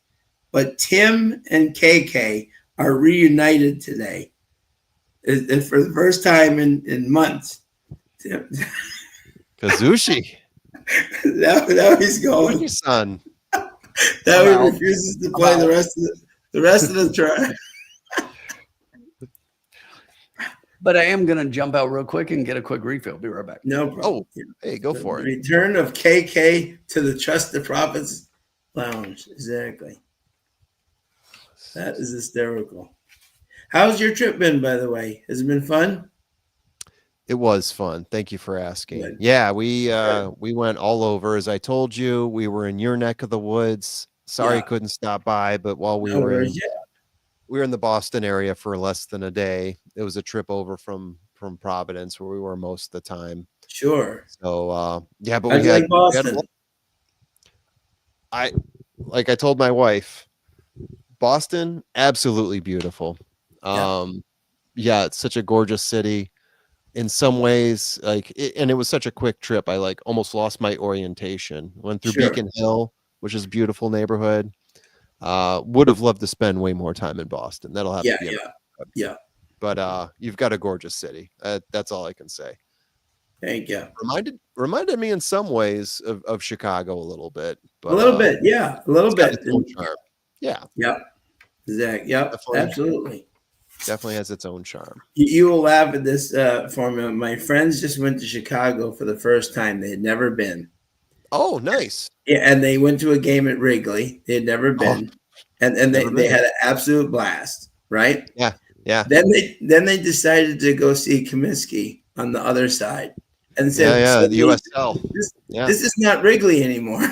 D: but Tim and KK are reunited today. It's for the first time in months.
A: Kazushi.
D: Now he's going.
A: Son.
D: Now he refuses to play the rest of the track.
B: But I am going to jump out real quick and get a quick refill. Be right back.
D: No problem.
A: Oh, hey, go for it.
D: Return of KK to the Trust the Profits Lounge. Exactly. That is hysterical. How's your trip been, by the way? Has it been fun?
A: It was fun. Thank you for asking.
D: Good.
A: Yeah, we went all over. As I told you, we were in your neck of the woods. Sorry couldn't stop by, but while we were in the Boston area for less than a day. It was a trip over from Providence where we were most of the time.
D: Sure.
A: So yeah, but
D: we had Boston.
A: Like I told my wife, Boston, absolutely beautiful. Yeah, it's such a gorgeous city. In some ways, and it was such a quick trip. I almost lost my orientation. Went through Beacon Hill, which is a beautiful neighborhood. Would have loved to spend way more time in Boston. That'll have to be
D: yeah.
A: But you've got a gorgeous city. That's all I can say.
D: Thank you.
A: Reminded me in some ways of Chicago a little bit. But,
D: a little bit. Yeah, a little bit.
A: Charm. Yeah.
D: Yep. Exactly. Yep. Absolutely.
A: Definitely has its own charm.
D: You will laugh at this formula. My friends just went to Chicago for the first time. They had never been.
A: Oh, nice.
D: Yeah, and they went to a game at Wrigley. They had never been. And they had an absolute blast, right?
A: Yeah. Yeah.
D: Then they decided to go see Comiskey on the other side. And said,
A: the USL.
D: This is not Wrigley anymore.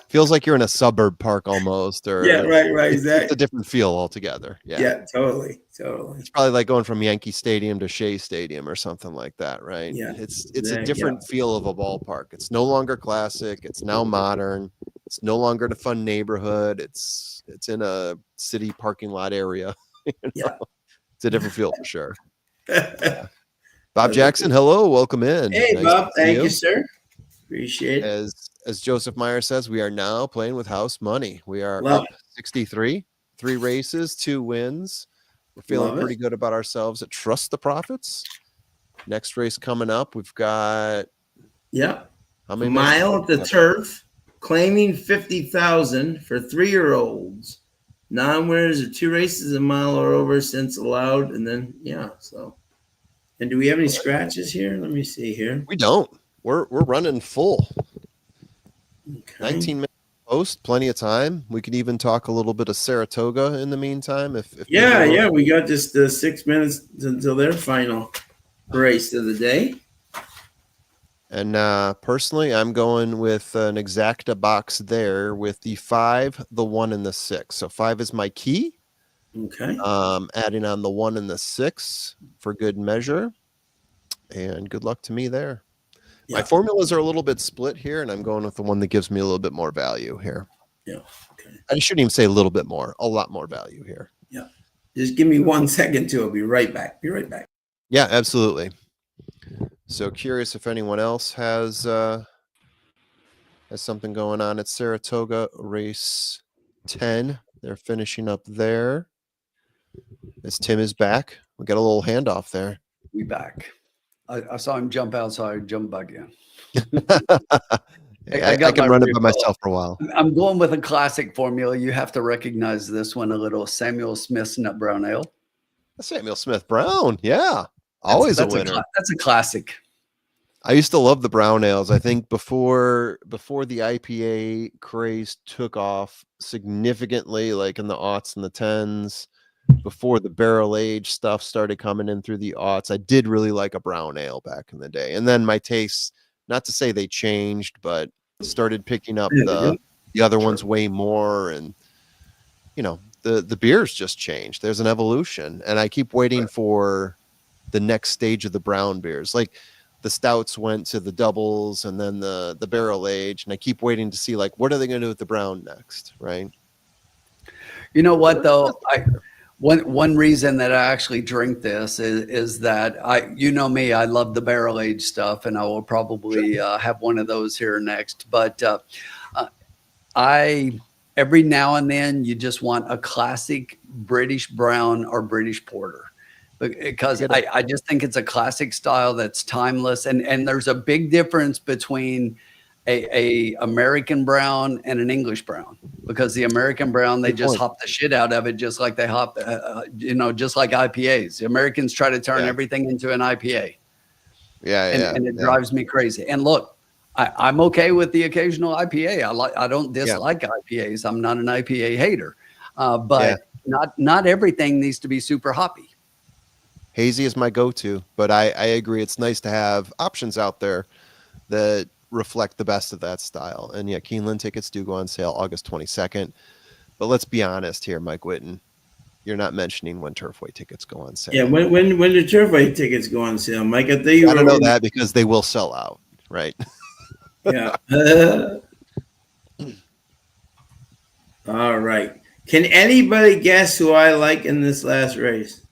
A: Feels like you're in a suburb park almost, or
D: right, exactly.
A: It's a different feel altogether.
D: Yeah, totally.
A: It's probably like going from Yankee Stadium to Shea Stadium or something like that, right?
D: Yeah,
A: it's a different feel of a ballpark. It's no longer classic. It's now modern. It's no longer in a fun neighborhood. It's in a city parking lot area. It's a different feel for sure. Bob Jackson, hello, welcome in.
D: Hey, nice Bob, thank you, sir. Appreciate it.
A: As Joseph Meyer says, we are now playing with house money. We are up 63, 3 races, 2 wins. We're feeling pretty good about ourselves at Trust the Profits. Next race coming up, we've got
D: how many Mile at the Turf, claiming 50,000 for 3-year-olds. Non-winners of 2 races a mile or over since allowed, and then And do we have any scratches here? Let me see here.
A: We don't. We're running full.
D: Okay.
A: 19 minutes post, plenty of time. We could even talk a little bit of Saratoga in the meantime. If
D: we got just 6 minutes until their final race of the day.
A: And personally, I'm going with an exacta box there with the 5, the 1, and the 6. So 5 is my key.
D: Okay.
A: Adding on the 1 and the 6 for good measure. And good luck to me there. My formulas are a little bit split here, and I'm going with the one that gives me a little bit more value here.
D: Yeah. Okay.
A: I shouldn't even say a little bit more, a lot more value here.
D: Yeah. Just give me 1 second too. I'll be right back. Be right back.
A: Yeah, absolutely. So curious if anyone else has something going on at Saratoga race 10. They're finishing up there. As Tim is back, we got a little handoff there.
B: We back. I saw him jump out, so I jumped back in.
A: I can run it by myself for a while.
B: I'm going with a classic formula. You have to recognize this one a little. Samuel Smith's Nut Brown Ale.
A: Samuel Smith Brown, yeah, always a winner.
B: That's a classic.
A: I used to love the brown ales. I think before the IPA craze took off significantly, like in the aughts and the tens, before the barrel age stuff started coming in through the aughts, I did really like a brown ale back in the day. And then my tastes, not to say they changed, but started picking up the other ones way more. And, you know, the beers just changed. There's an evolution. And I keep waiting for the next stage of the brown beers. Like, the stouts went to the doubles and then the barrel age. And I keep waiting to see, like, what are they going to do with the brown next? Right.
B: You know what, though? One reason that I actually drink this is that you know me, I love the barrel age stuff, and I will probably have one of those here next. But every now and then you just want a classic British brown or British porter. Because I just think it's a classic style that's timeless. And there's a big difference between a American brown and an English brown, because the American brown, they just hop the shit out of it, just like they hop, just like IPAs. The Americans try to turn everything into an IPA. And it drives me crazy. And look, I'm okay with the occasional IPA. I don't dislike IPAs. I'm not an IPA hater, but not everything needs to be super hoppy.
A: Hazy is my go-to, but I agree. It's nice to have options out there that reflect the best of that style. And yeah, Keeneland tickets do go on sale August 22nd. But let's be honest here, Mike Whitten, you're not mentioning when Turfway tickets go on sale.
D: Yeah, when do Turfway tickets go on sale, Mike? I
A: don't know that because they will sell out, right?
D: Yeah. All right. Can anybody guess who I like in this last race?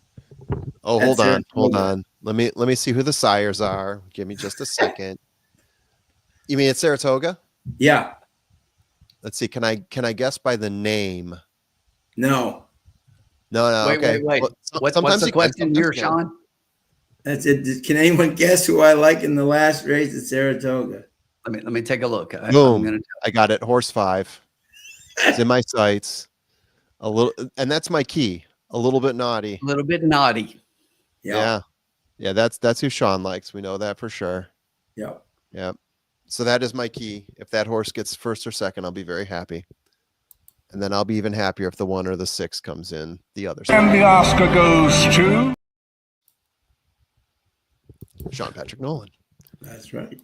A: Oh, hold on. Let me see who the sires are. Give me just a second. You mean at Saratoga?
D: Yeah.
A: Let's see. Can I guess by the name?
D: No.
B: Wait,
A: okay.
B: Wait. What's the question here, Sean?
D: That's it. Can anyone guess who I like in the last race at Saratoga?
B: Let me take a look.
A: Boom. I got it. Horse 5. It's in my sights. A little, and that's my key. A little bit naughty.
B: A little bit naughty.
A: Yeah. That's who Sean likes. We know that for sure. Yeah. So that is my key. If that horse gets first or second, I'll be very happy. And then I'll be even happier if the 1 or the 6 comes in the other side.
E: And the Oscar goes to
A: Sean Patrick Nolan.
D: That's right.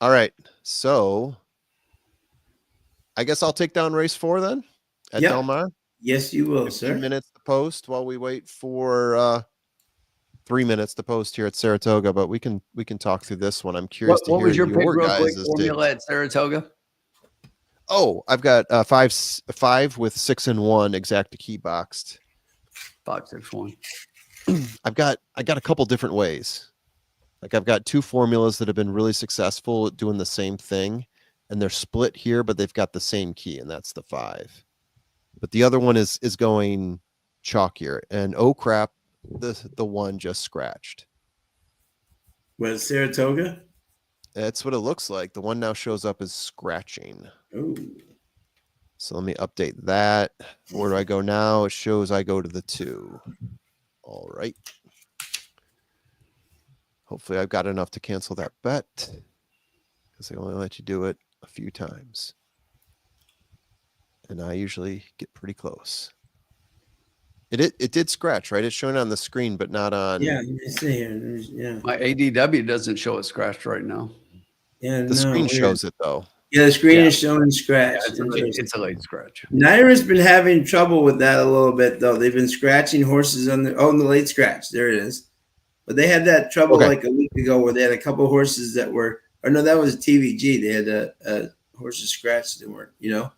A: All right. So I guess I'll take down race 4 then at Del Mar.
D: Yes, you will, sir.
A: 15 minutes to post while we wait for 3 minutes to post here at Saratoga, but we can talk through this one. I'm curious to hear
B: was your pick real quick
A: guys'
B: formula at Saratoga?
A: Oh, I've got 5 with 6 and 1 exact key boxed.
B: 5, 6, 1.
A: I got a couple different ways. Like I've got 2 formulas that have been really successful at doing the same thing, and they're split here, but they've got the same key, and that's the 5. But the other one is going chalkier, and oh crap, the 1 just scratched.
D: Was Saratoga?
A: That's what it looks like. The 1 now shows up as scratching.
D: Ooh.
A: So let me update that. Where do I go now? It shows I go to the 2. All right. Hopefully I've got enough to cancel that bet, because they only let you do it a few times. And I usually get pretty close. It did scratch, right? It's showing on the screen, but not on.
D: Yeah, you can see here. Yeah.
B: My ADW doesn't show it scratched right now.
D: Yeah,
A: the screen shows it though.
D: Yeah, the screen is showing scratch.
B: Yeah, it's a late scratch.
D: Naira's been having trouble with that a little bit, though. They've been scratching horses on the late scratch. There it is. But they had that trouble
A: Okay.
D: like a week ago where they had a couple of horses that were, or no, that was TVG. They had a horses scratched and weren't,
A: Yeah,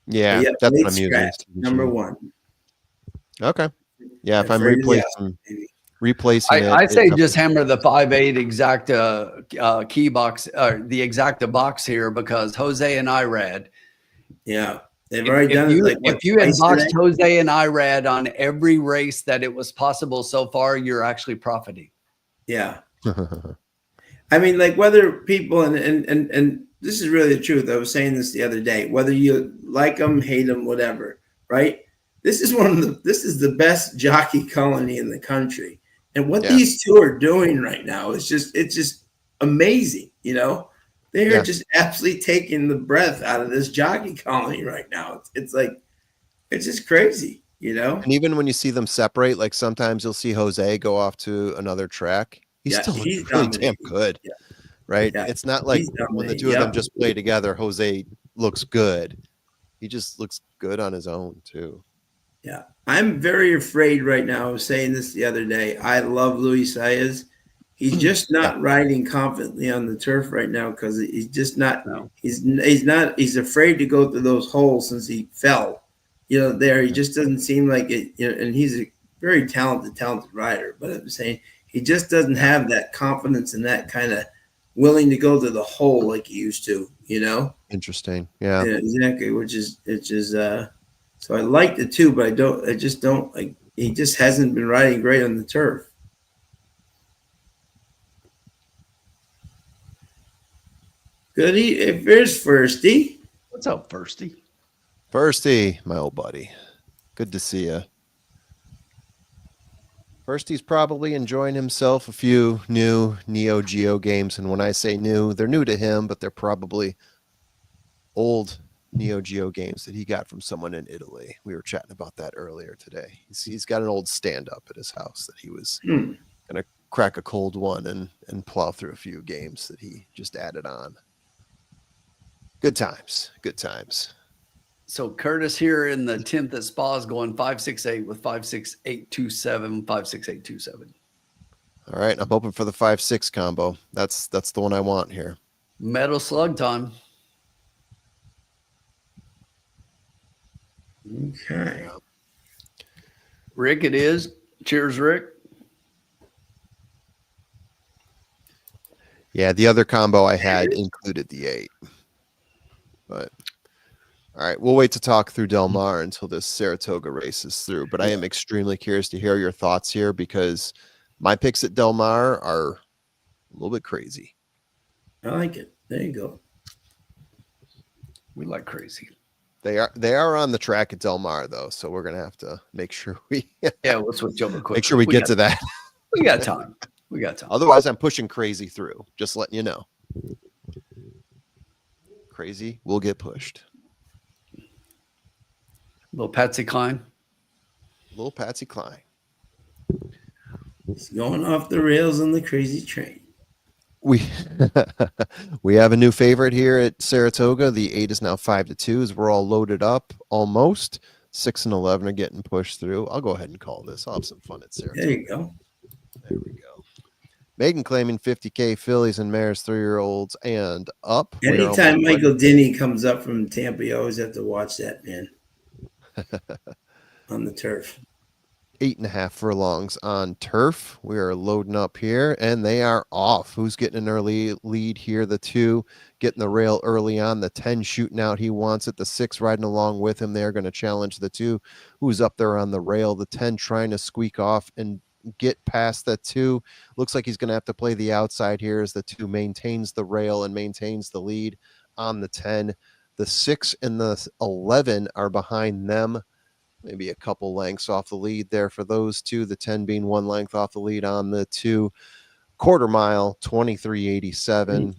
D: yeah,
A: that's
D: late
A: what I'm using.
D: scratch, number one.
A: Okay. Yeah, if I'm
D: Afraid of the
A: replacing it,
B: I say just hammer the 5.8 exacta key box, or the exacta box here, because Jose and Irad.
D: Yeah, they've already done it. Like
B: if you had boxed Jose and Irad on every race that it was possible so far, you're actually profiting.
D: Yeah. I mean, like whether people and this is really the truth. I was saying this the other day. Whether you like them, hate them, whatever, right? This is the best jockey colony in the country, and what these two are doing right now is it's just amazing. They are just absolutely taking the breath out of this jockey colony right now. It's just crazy,
A: And even when you see them separate, like sometimes you'll see Jose go off to another track. He's still really damn good, right?
D: Yeah.
A: It's not like when the two of them just play together, Jose looks good. He just looks good on his own too.
D: Yeah, I'm very afraid right now. I was saying this the other day. I love Luis Saez. He's just not riding confidently on the turf right now because he's just not. No. He's afraid to go through those holes since he fell. There he just doesn't seem like it. And he's a very talented rider. But I'm saying he just doesn't have that confidence and that kind of willing to go to the hole like he used to.
A: Interesting. Yeah.
D: Exactly. So I like the two, but I just don't like. He just hasn't been riding great on the turf. Goody, if there's Firsty.
B: What's up, Firsty?
A: Firsty, my old buddy. Good to see you. Firsty's probably enjoying himself a few new Neo Geo games, and when I say new, they're new to him, but they're probably old Neo Geo games that he got from someone in Italy. We were chatting about that earlier today. He's got an old stand-up at his house that he was going to crack a cold one and plow through a few games that he just added on. Good times.
B: So Curtis here in the 10th at Spa is going 5.68 with 5.6827, 5.6827.
A: All right, I'm hoping for the 5-6 combo. That's the one I want here.
B: Metal slug time.
D: Okay.
B: Rick, it is. Cheers, Rick.
A: Yeah, the other combo I had included the 8. But all right, we'll wait to talk through Del Mar until this Saratoga race is through. But I am extremely curious to hear your thoughts here because my picks at Del Mar are a little bit crazy.
D: I like it. There you go.
B: We like crazy.
A: They are on the track at Del Mar though, so we're gonna have to make sure we
B: we'll switch over quick.
A: Make sure we get to that.
B: We got time.
A: Otherwise, I'm pushing crazy through. Just letting you know. Crazy will get pushed.
B: Little Patsy Cline.
D: He's going off the rails on the crazy train.
A: We have a new favorite here at Saratoga. The 8 is now 5-2 as we're all loaded up almost. 6 and 11 are getting pushed through. I'll go ahead and call this. I'll have some fun at Saratoga.
D: There you go.
A: There we go. Megan claiming 50K fillies and mares, 3-year-olds and up.
D: Anytime Michael Denny comes up from Tampa, you always have to watch that, man. On the turf.
A: 8.5 furlongs on turf. We are loading up here, and they are off. Who's getting an early lead here? The 2 getting the rail early on. The 10 shooting out. He wants it. The 6 riding along with him. They're going to challenge the 2 who's up there on the rail. The 10 trying to squeak off and get past the 2. Looks like he's going to have to play the outside here as the 2 maintains the rail and maintains the lead on the 10. The 6 and the 11 are behind them. Maybe a couple lengths off the lead there for those 2. The 10 being 1 length off the lead on the 2. Quarter mile, 23.87.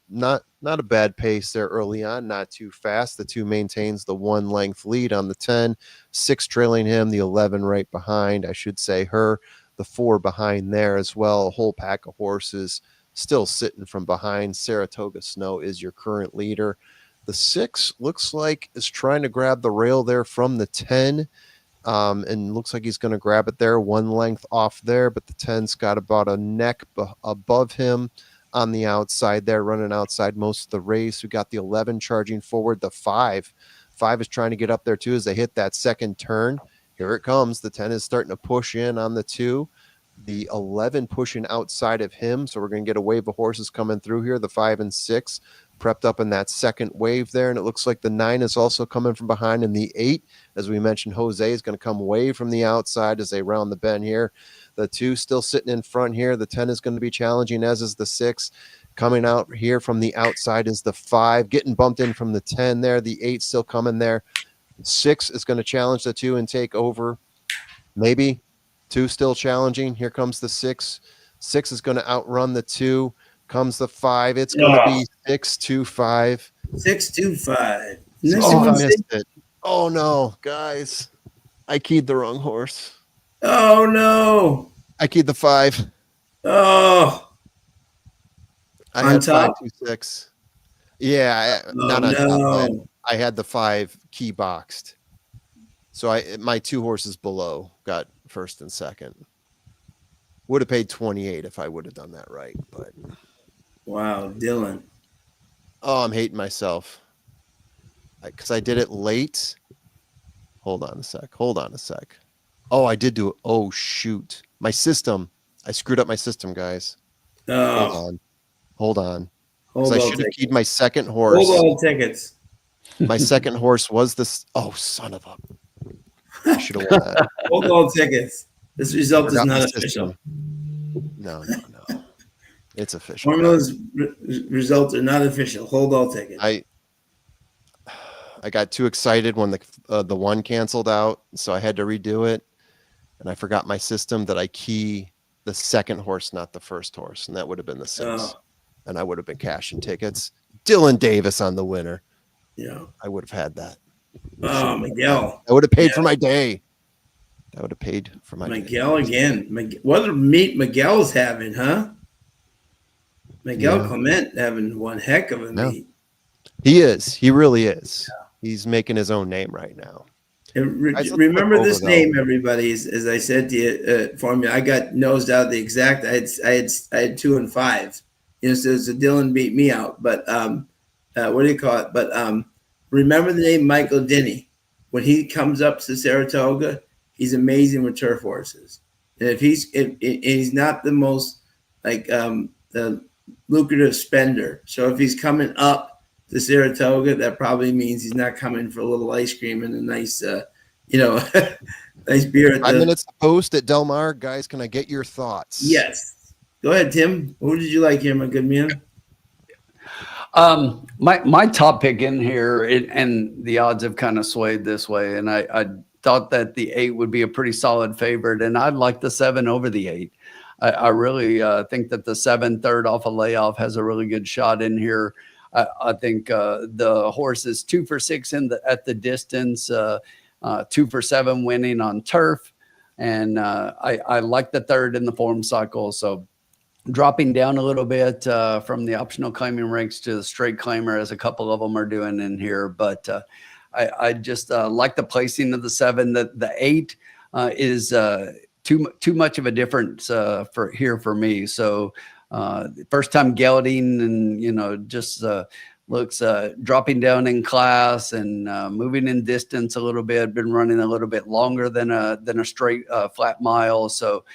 A: Not a bad pace there early on. Not too fast. The 2 maintains the 1 length lead on the 10. 6 trailing him. The 11 right behind. I should say her. The 4 behind there as well. A whole pack of horses still sitting from behind. Saratoga Snow is your current leader. The 6 looks like is trying to grab the rail there from the 10. and looks like he's going to grab it there, one length off there, but the 10's got about a neck above him on the outside there, running outside most of the race. We got the 11 charging forward. The 5 is trying to get up there too as they hit that second turn. Here it comes. The 10 is starting to push in on the 2. The 11 pushing outside of him. So we're going to get a wave of horses coming through here. The 5 and 6 prepped up in that second wave there. And it looks like the 9 is also coming from behind. And the 8, as we mentioned, Jose is going to come way from the outside as they round the bend here. The 2 still sitting in front here. The 10 is going to be challenging, as is the 6. Coming out here from the outside is the 5, getting bumped in from the 10 there. The 8 still coming there. 6 is going to challenge the 2 and take over. Maybe 2 still challenging. Here comes the 6. 6 is going to outrun the 2. Comes the 5. It's going to be 6-2-5.
D: 6-2-5.
A: Oh, I missed it. Oh no, guys! I keyed the wrong horse.
D: Oh no!
A: I keyed the 5.
D: Oh,
A: I
D: on
A: had
D: top?
A: 5-2-6. Yeah, not on top. I had the 5 key boxed. So my 2 horses below got first and second. Would have paid 28 if I would have done that right, but
D: wow, Dylan.
A: Oh, I'm hating myself. Because I did it late. Hold on a sec. Oh, I did do it. Oh, shoot. My system. I screwed up my system, guys.
D: Oh.
A: Hold on. Because I should have keyed my second horse.
D: Hold all tickets.
A: My second horse was this. Oh, son of a. I should have won that.
D: Hold all tickets. This result is not official.
A: No. It's official.
D: Formula's results are not official. Hold all tickets.
A: I got too excited when the 1 canceled out, so I had to redo it, and I forgot my system that I key the second horse, not the first horse, and that would have been the 6, and I would have been cashing tickets. Dylan Davis on the winner.
D: Yeah,
A: I would have had that.
D: Oh, Miguel.
A: I would have paid for my day. I would have paid for my
D: Miguel day. Again. What a meet Miguel's having, huh? Miguel Clement having one heck of a meet.
A: He is. He really is. Yeah. He's making his own name right now.
D: Remember this name, everybody. As I said to you, Formula, I got nosed out the exact. I had 2 and 5. So Dylan beat me out. But what do you call it? But remember the name Michael Denny. When he comes up to Saratoga, he's amazing with turf horses. And if he's not the most the lucrative spender, so if he's coming up to Saratoga, that probably means he's not coming for a little ice cream and a nice, nice beer.
A: 5 minutes to post at Del Mar. Guys, can I get your thoughts?
D: Yes. Go ahead, Tim. Who did you like here, my good man?
B: My top pick in here, and the odds have kind of swayed this way, and I thought that the 8 would be a pretty solid favorite, and I'd like the 7 over the 8. I really think that the 7 third off a layoff has a really good shot in here. I think the horse is 2 for 6 at the distance, 2 for 7 winning on turf, and I like the 3rd in the form cycle. So dropping down a little bit from the optional claiming ranks to the straight claimer, as a couple of them are doing in here, but I just like the placing of the 7. The 8 is too much of a difference for me. So first time gelding, and just looks dropping down in class and moving in distance a little bit. Been running a little bit longer than a straight flat mile. So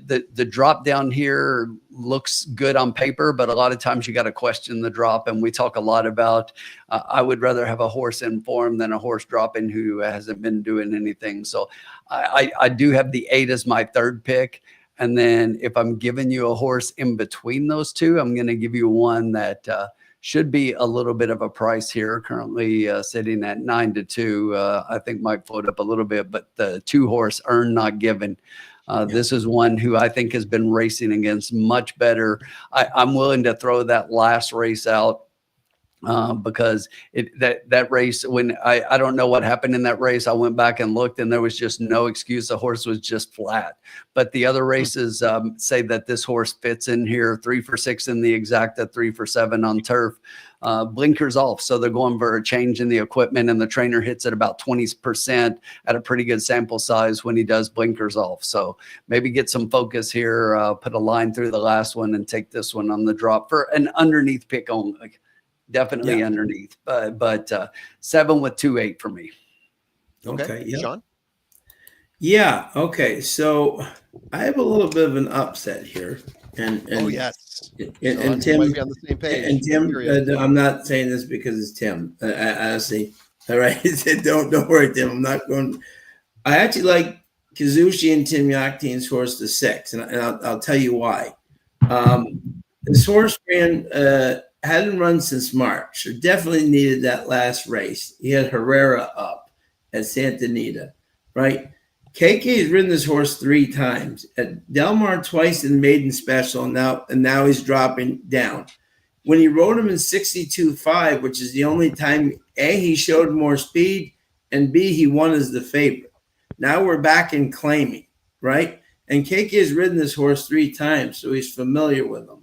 B: the drop down here looks good on paper, but a lot of times you got to question the drop. And we talk a lot about I would rather have a horse in form than a horse dropping who hasn't been doing anything. So I do have the 8 as my 3rd pick. And then if I'm giving you a horse in between those 2, I'm going to give you one that should be a little bit of a price here, currently sitting at 9-2. I think might float up a little bit, but the 2 horse Earn Not Given. This is one who I think has been racing against much better. I'm willing to throw that last race out because that race, when I don't know what happened in that race. I went back and looked, and there was just no excuse. The horse was just flat. But the other races say that this horse fits in here, 3 for 6 in the exacta, 3 for 7 on turf. blinkers off. So they're going for a change in the equipment, and the trainer hits at about 20% at a pretty good sample size when he does blinkers off. So maybe get some focus here, put a line through the last one and take this one on the drop for an underneath pick only. Definitely underneath, but 7 with 2-8 for me.
D: Okay. Yeah.
A: Sean?
D: Yeah. Okay. So I have a little bit of an upset here. And
A: yes.
D: And Tim
A: might be on the same page.
D: And Tim, I'm not saying this because it's Tim. I honestly, all right. Don't worry, Tim. I'm not going. I actually like Kazushi and Tim Yaktin's horse, the 6, and I'll tell you why. This horse hadn't run since March, so definitely needed that last race. He had Herrera up at Santa Anita, right? KK has ridden this horse 3 times at Del Mar twice in the maiden special, and now he's dropping down. When he rode him in 62.5, which is the only time A, he showed more speed, and B, he won as the favorite. Now we're back in claiming, right? And KK has ridden this horse 3 times, so he's familiar with him.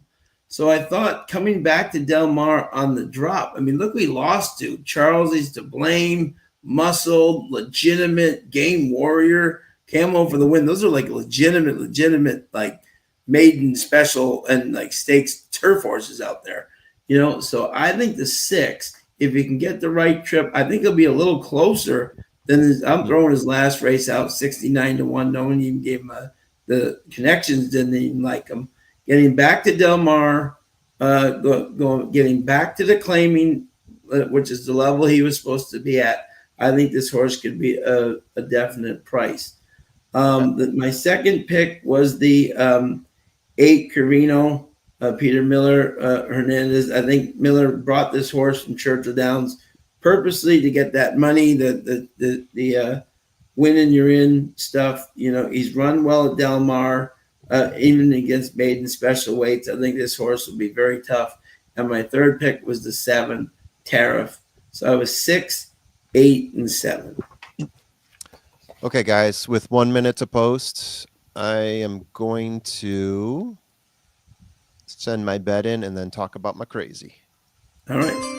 D: So I thought coming back to Del Mar on the drop, I mean, look what he lost to. Charles is to blame, Muscle, legitimate, Game Warrior, Camo for the win. Those are like legitimate, like maiden special and like stakes turf horses out there, So I think the 6, if he can get the right trip, I think he'll be a little closer than I'm throwing his last race out 69-1. No one even gave him the connections, didn't even like him. Getting back to Del Mar, getting back to the claiming, which is the level he was supposed to be at. I think this horse could be a definite price. My second pick was the 8 Carino, Peter Miller Hernandez. I think Miller brought this horse from Churchill Downs purposely to get that money, the win and you're in stuff. He's run well at Del Mar, even against maiden special weights. I think this horse will be very tough. And my third pick was the 7 Tariff. So I was 6, 8, and 7.
A: Okay, guys, with 1 minute to post, I am going to send my bet in and then talk about my crazy.
D: All right.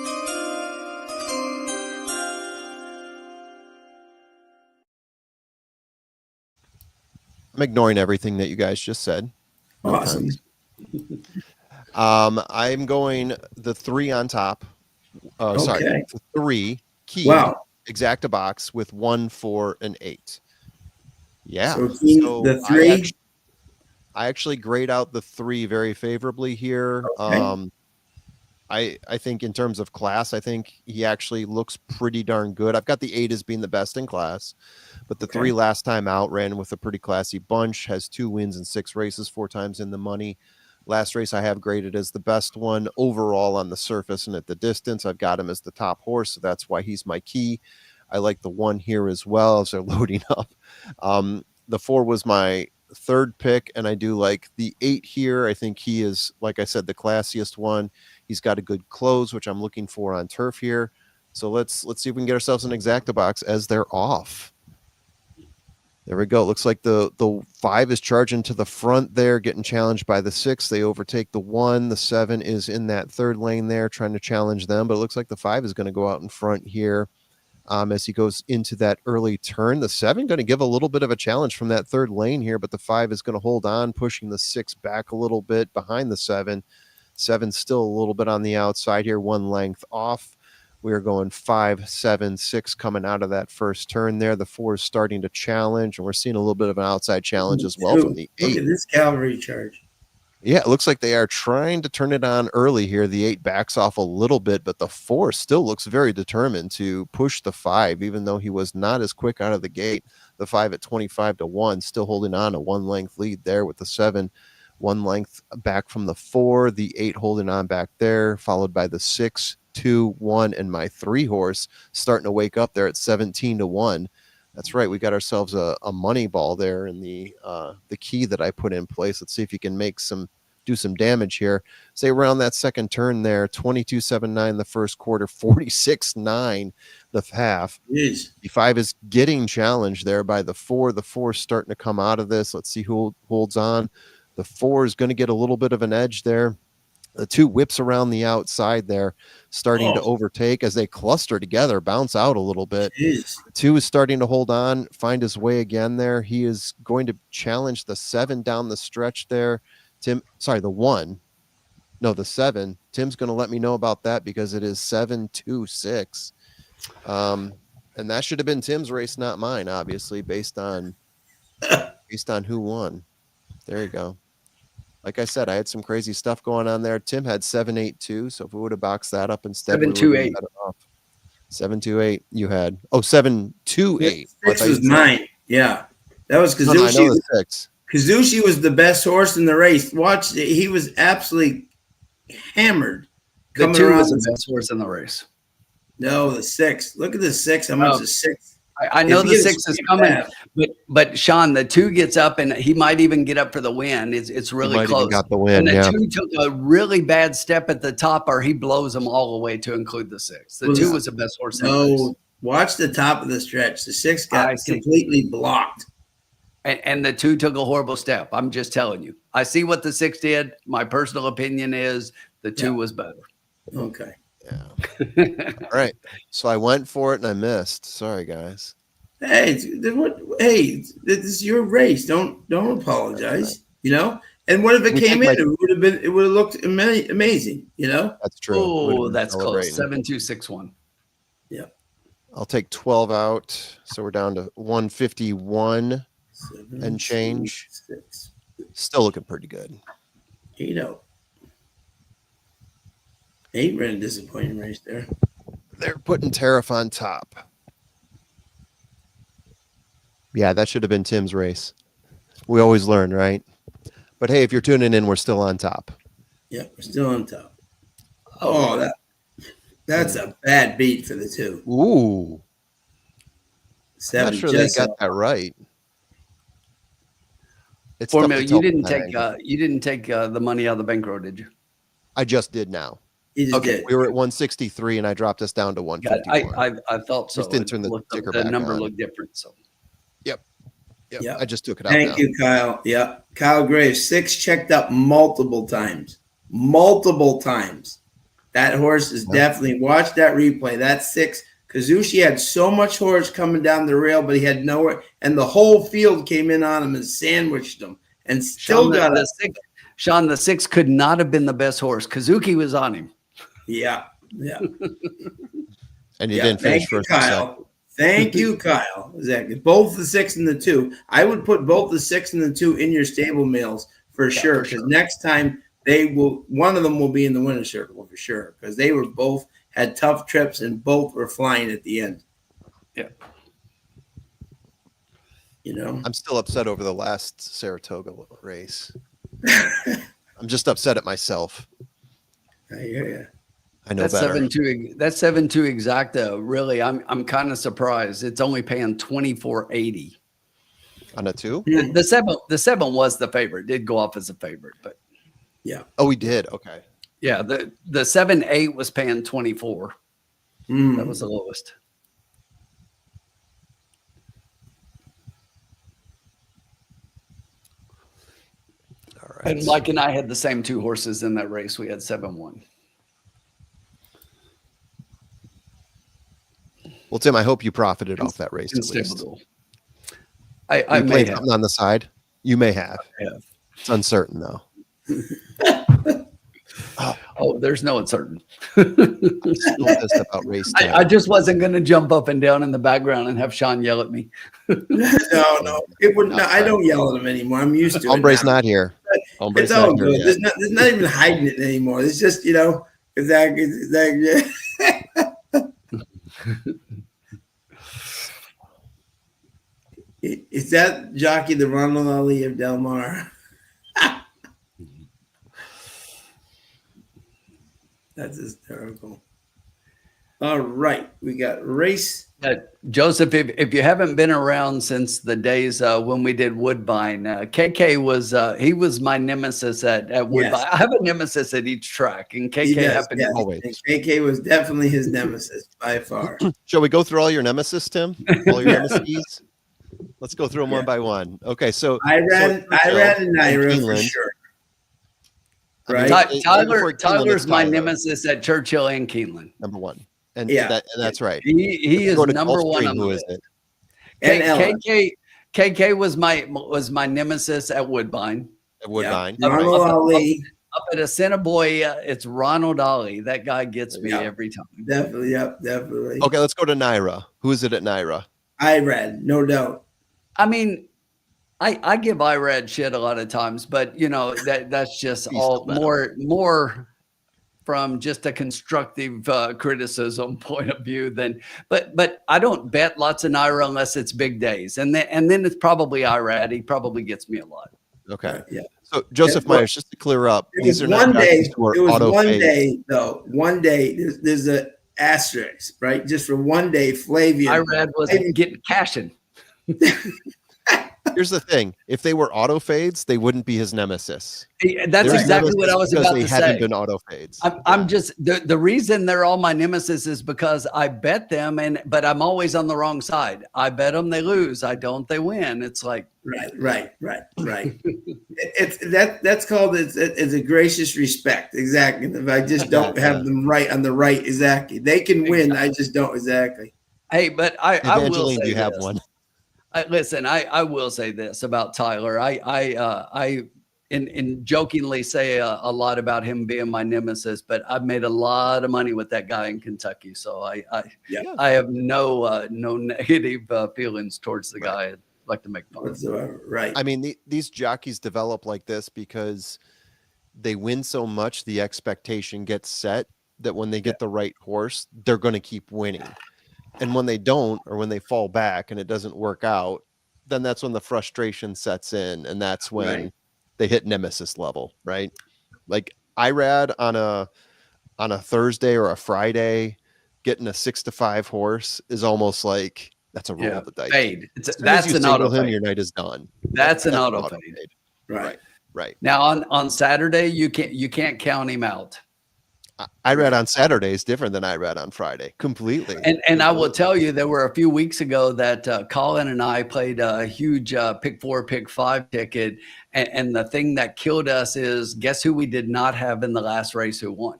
A: I'm ignoring everything that you guys just said.
D: Awesome.
A: I'm going the 3 on top. Sorry, the 3 key.
D: Wow.
A: Exacta box with 1, 4, and 8. Yeah.
D: So the 3.
A: I actually grade out the 3 very favorably here.
D: Okay.
A: I think in terms of class, I think he actually looks pretty darn good. I've got the 8 as being the best in class, but the 3 last time out ran with a pretty classy bunch, has 2 wins in 6 races, 4 times in the money. Last race I have graded as the best one overall on the surface and at the distance. I've got him as the top horse, so that's why he's my key. I like the 1 here as well as they're loading up. The 4 was my third pick, and I do like the 8 here. I think he is, like I said, the classiest one. He's got a good close, which I'm looking for on turf here. So let's see if we can get ourselves an exacta box as they're off. There we go. It looks like the 5 is charging to the front there, getting challenged by the 6. They overtake the 1. The 7 is in that 3rd lane there, trying to challenge them. But it looks like the 5 is going to go out in front here as he goes into that early turn. The 7 going to give a little bit of a challenge from that 3rd lane here, but the 5 is going to hold on, pushing the 6 back a little bit behind the 7. 7 still a little bit on the outside here, 1 length off. We are going 5, 7, 6 coming out of that first turn there. The 4 is starting to challenge, and we're seeing a little bit of an outside challenge as well from the 8.
D: Look at this cavalry charge.
A: Yeah, it looks like they are trying to turn it on early here. The 8 backs off a little bit, but the 4 still looks very determined to push the 5, even though he was not as quick out of the gate. The 5 at 25-1, still holding on a 1 length lead there with the 7. 1 length back from the 4, the 8 holding on back there, followed by the 6, 2, 1, and my 3 horse starting to wake up there at 17-1. That's right. We got ourselves a money ball there in the key that I put in place. Let's see if you can do some damage here. Say around that second turn there, 22.79 the first quarter, 46.9 the half.
D: Jeez.
A: The 5 is getting challenged there by the 4. The 4 is starting to come out of this. Let's see who holds on. The 4 is going to get a little bit of an edge there. The 2 whips around the outside there, starting to overtake as they cluster together, bounce out a little bit.
D: Jeez.
A: 2 is starting to hold on, find his way again there. He is going to challenge the 7 down the stretch there. The 1. No, the 7. Tim's going to let me know about that because it is 7-2-6. And that should have been Tim's race, not mine, obviously, based on who won. There you go. Like I said, I had some crazy stuff going on there. Tim had 7-8-2, so if we would have boxed that up instead,
B: 7-2-8.
A: 7-2-8. You had 7-2-8.
D: 6 was mine. Yeah, that was Kazushi.
A: No, I know the 6.
D: Kazushi was the best horse in the race. Watch, he was absolutely hammered.
B: The 2 was the best horse in the race.
D: No, the 6. Look at the 6. How much the 6?
B: I know the 6 is coming, but Sean, the 2 gets up and he might even get up for the win. It's really close.
A: Got the win,
B: and the 2 took a really bad step at the top, or he blows them all the way to include the 6. The 2 was the best horse.
D: No, watch the top of the stretch. The 6 got completely blocked,
B: and the 2 took a horrible step. I'm just telling you. I see what the 6 did. My personal opinion is the 2 was better.
D: Okay.
A: Yeah. All right. So I went for it and I missed. Sorry, guys.
D: Hey, this is your race. Don't apologize. You know. And what if it came in? It would have looked amazing. You know.
A: That's true.
B: Oh, that's close. 7-2-6-1.
D: Yeah.
A: I'll take 12 out. So we're down to 151 and change.
D: 6.
A: Still looking pretty good.
D: 8 out. 8 ran a disappointing race there.
A: They're putting Tariff on top. Yeah, that should have been Tim's race. We always learn, right? But hey, if you're tuning in, we're still on top.
D: Yeah, we're still on top. Oh, that's a bad beat for the 2.
A: Ooh.
D: 7.
A: I'm not sure they got that right. It's
B: $4 million. You didn't take the money out of the bankroll, did you?
A: I just did now.
D: Okay.
A: We were at 163 and I dropped us down to 151.
B: I thought so.
A: Just didn't turn the ticker back
B: on. The number
A: on.
B: Looked different. So.
A: Yep. I just took it out.
D: Thank you, Kyle. Yeah. Kyle Graves, 6 checked up multiple times. That horse is definitely, watch that replay. That 6, Kazushi had so much horse coming down the rail, but he had nowhere. And the whole field came in on him and sandwiched him and still got it.
B: Sean, the 6 could not have been the best horse. Kazuki was on him.
D: Yeah.
A: And you didn't finish first.
D: Kyle. Thank you, Kyle. Exactly. Both the 6 and the 2. I would put both the 6 and the 2 in your stable mails for sure. Because next time one of them will be in the winner's circle for sure. Because they were both had tough trips and both were flying at the end.
B: Yeah.
D: You know,
A: I'm still upset over the last Saratoga race. I'm just upset at myself.
D: I hear you.
A: I know
B: that's
A: better.
B: 7-2. That's 7-2 exacta. Really, I'm kind of surprised. It's only paying $24.80
A: on a 2.
B: The 7 was the favorite. Did go off as a favorite, but
D: yeah.
A: Oh, we did. Okay.
B: Yeah, the 7-8 was paying 24. That was the lowest.
A: All right.
B: And Mike and I had the same 2 horses in that race. We had 7-1.
A: Well, Tim, I hope you profited off that race. At least.
B: I may have
A: something on the side. You may have.
B: Yeah.
A: It's uncertain though.
B: Oh, there's no uncertain.
A: I'm still pissed about race.
B: I just wasn't going to jump up and down in the background and have Sean yell at me.
D: No, it wouldn't. No, I don't yell at him anymore. I'm used to it.
A: Hombre's not here.
D: It's all good. There's not even hiding it anymore. It's just, you know, exactly. Is that Jockey the Ronald Ali of Del Mar? That's hysterical. All right, we got race.
B: Joseph, if you haven't been around since the days when we did Woodbine, KK was my nemesis at Woodbine. Yes. I have a nemesis at each track, and KK happened
A: always.
D: And KK was definitely his nemesis by far.
A: Shall we go through all your nemesis, Tim? All your nemesis? Let's go through them one by one. Okay, so
D: I ran a Naira for sure. right?
B: Tyler's my nemesis at Churchill and Keeneland.
A: Number one. And
D: yeah,
A: that's right.
B: He is number one on the
A: who is it?
B: KK was my nemesis at Woodbine.
A: At Woodbine.
D: Yeah. Ronald Ali.
B: Up at Assiniboia, it's Ronald Ali. That guy gets me every time.
D: Definitely, definitely.
A: Okay, let's go to Naira. Who is it at Naira?
D: Irad, no doubt.
B: I mean, I give Irad shit a lot of times, but you know that's just all more from just a constructive criticism point of view than. But I don't bet lots of Naira unless it's big days, and then it's probably Irad. He probably gets me a lot.
A: Okay, yeah. So Joseph Myers, just to clear up, these are
D: one
A: not
D: day. It was
A: auto
D: one
A: fade.
D: day though. One day there's a asterisk, right? Just for one day, Flavian.
B: Irad was getting cashing.
A: Here's the thing: if they were auto fades, they wouldn't be his nemesis.
B: That's exactly what I was about to say.
A: They haven't been auto fades.
B: I'm just the reason they're all my nemesis is because I bet them, but I'm always on the wrong side. I bet them, they lose. I don't, they win. It's like
D: right. That's called it's a gracious respect. Exactly. If I just don't have them right on the right, exactly. They can win. I just don't exactly.
B: Hey, but I will say
A: do you have one?
B: Listen, I will say this about Tyler. I jokingly say a lot about him being my nemesis, but I've made a lot of money with that guy in Kentucky, so I have no negative feelings towards the guy. I'd like to make fun of him.
D: Right.
A: I mean, these jockeys develop like this because they win so much. The expectation gets set that when they get the right horse, they're going to keep winning. And when they don't, or when they fall back and it doesn't work out, then that's when the frustration sets in. And that's when they hit nemesis level, right? Like Irad on a Thursday or a Friday, getting a 6-5 horse is almost like that's a roll of the dice.
B: Fade. That's an auto fade.
A: Your night is done.
B: That's an auto fade.
D: Right.
B: Now on Saturday, you can't count him out.
A: Irad on Saturday is different than Irad on Friday, completely.
B: And I will tell you, there were a few weeks ago that Colin and I played a huge pick 4, pick 5 ticket. And the thing that killed us is, guess who we did not have in the last race who won?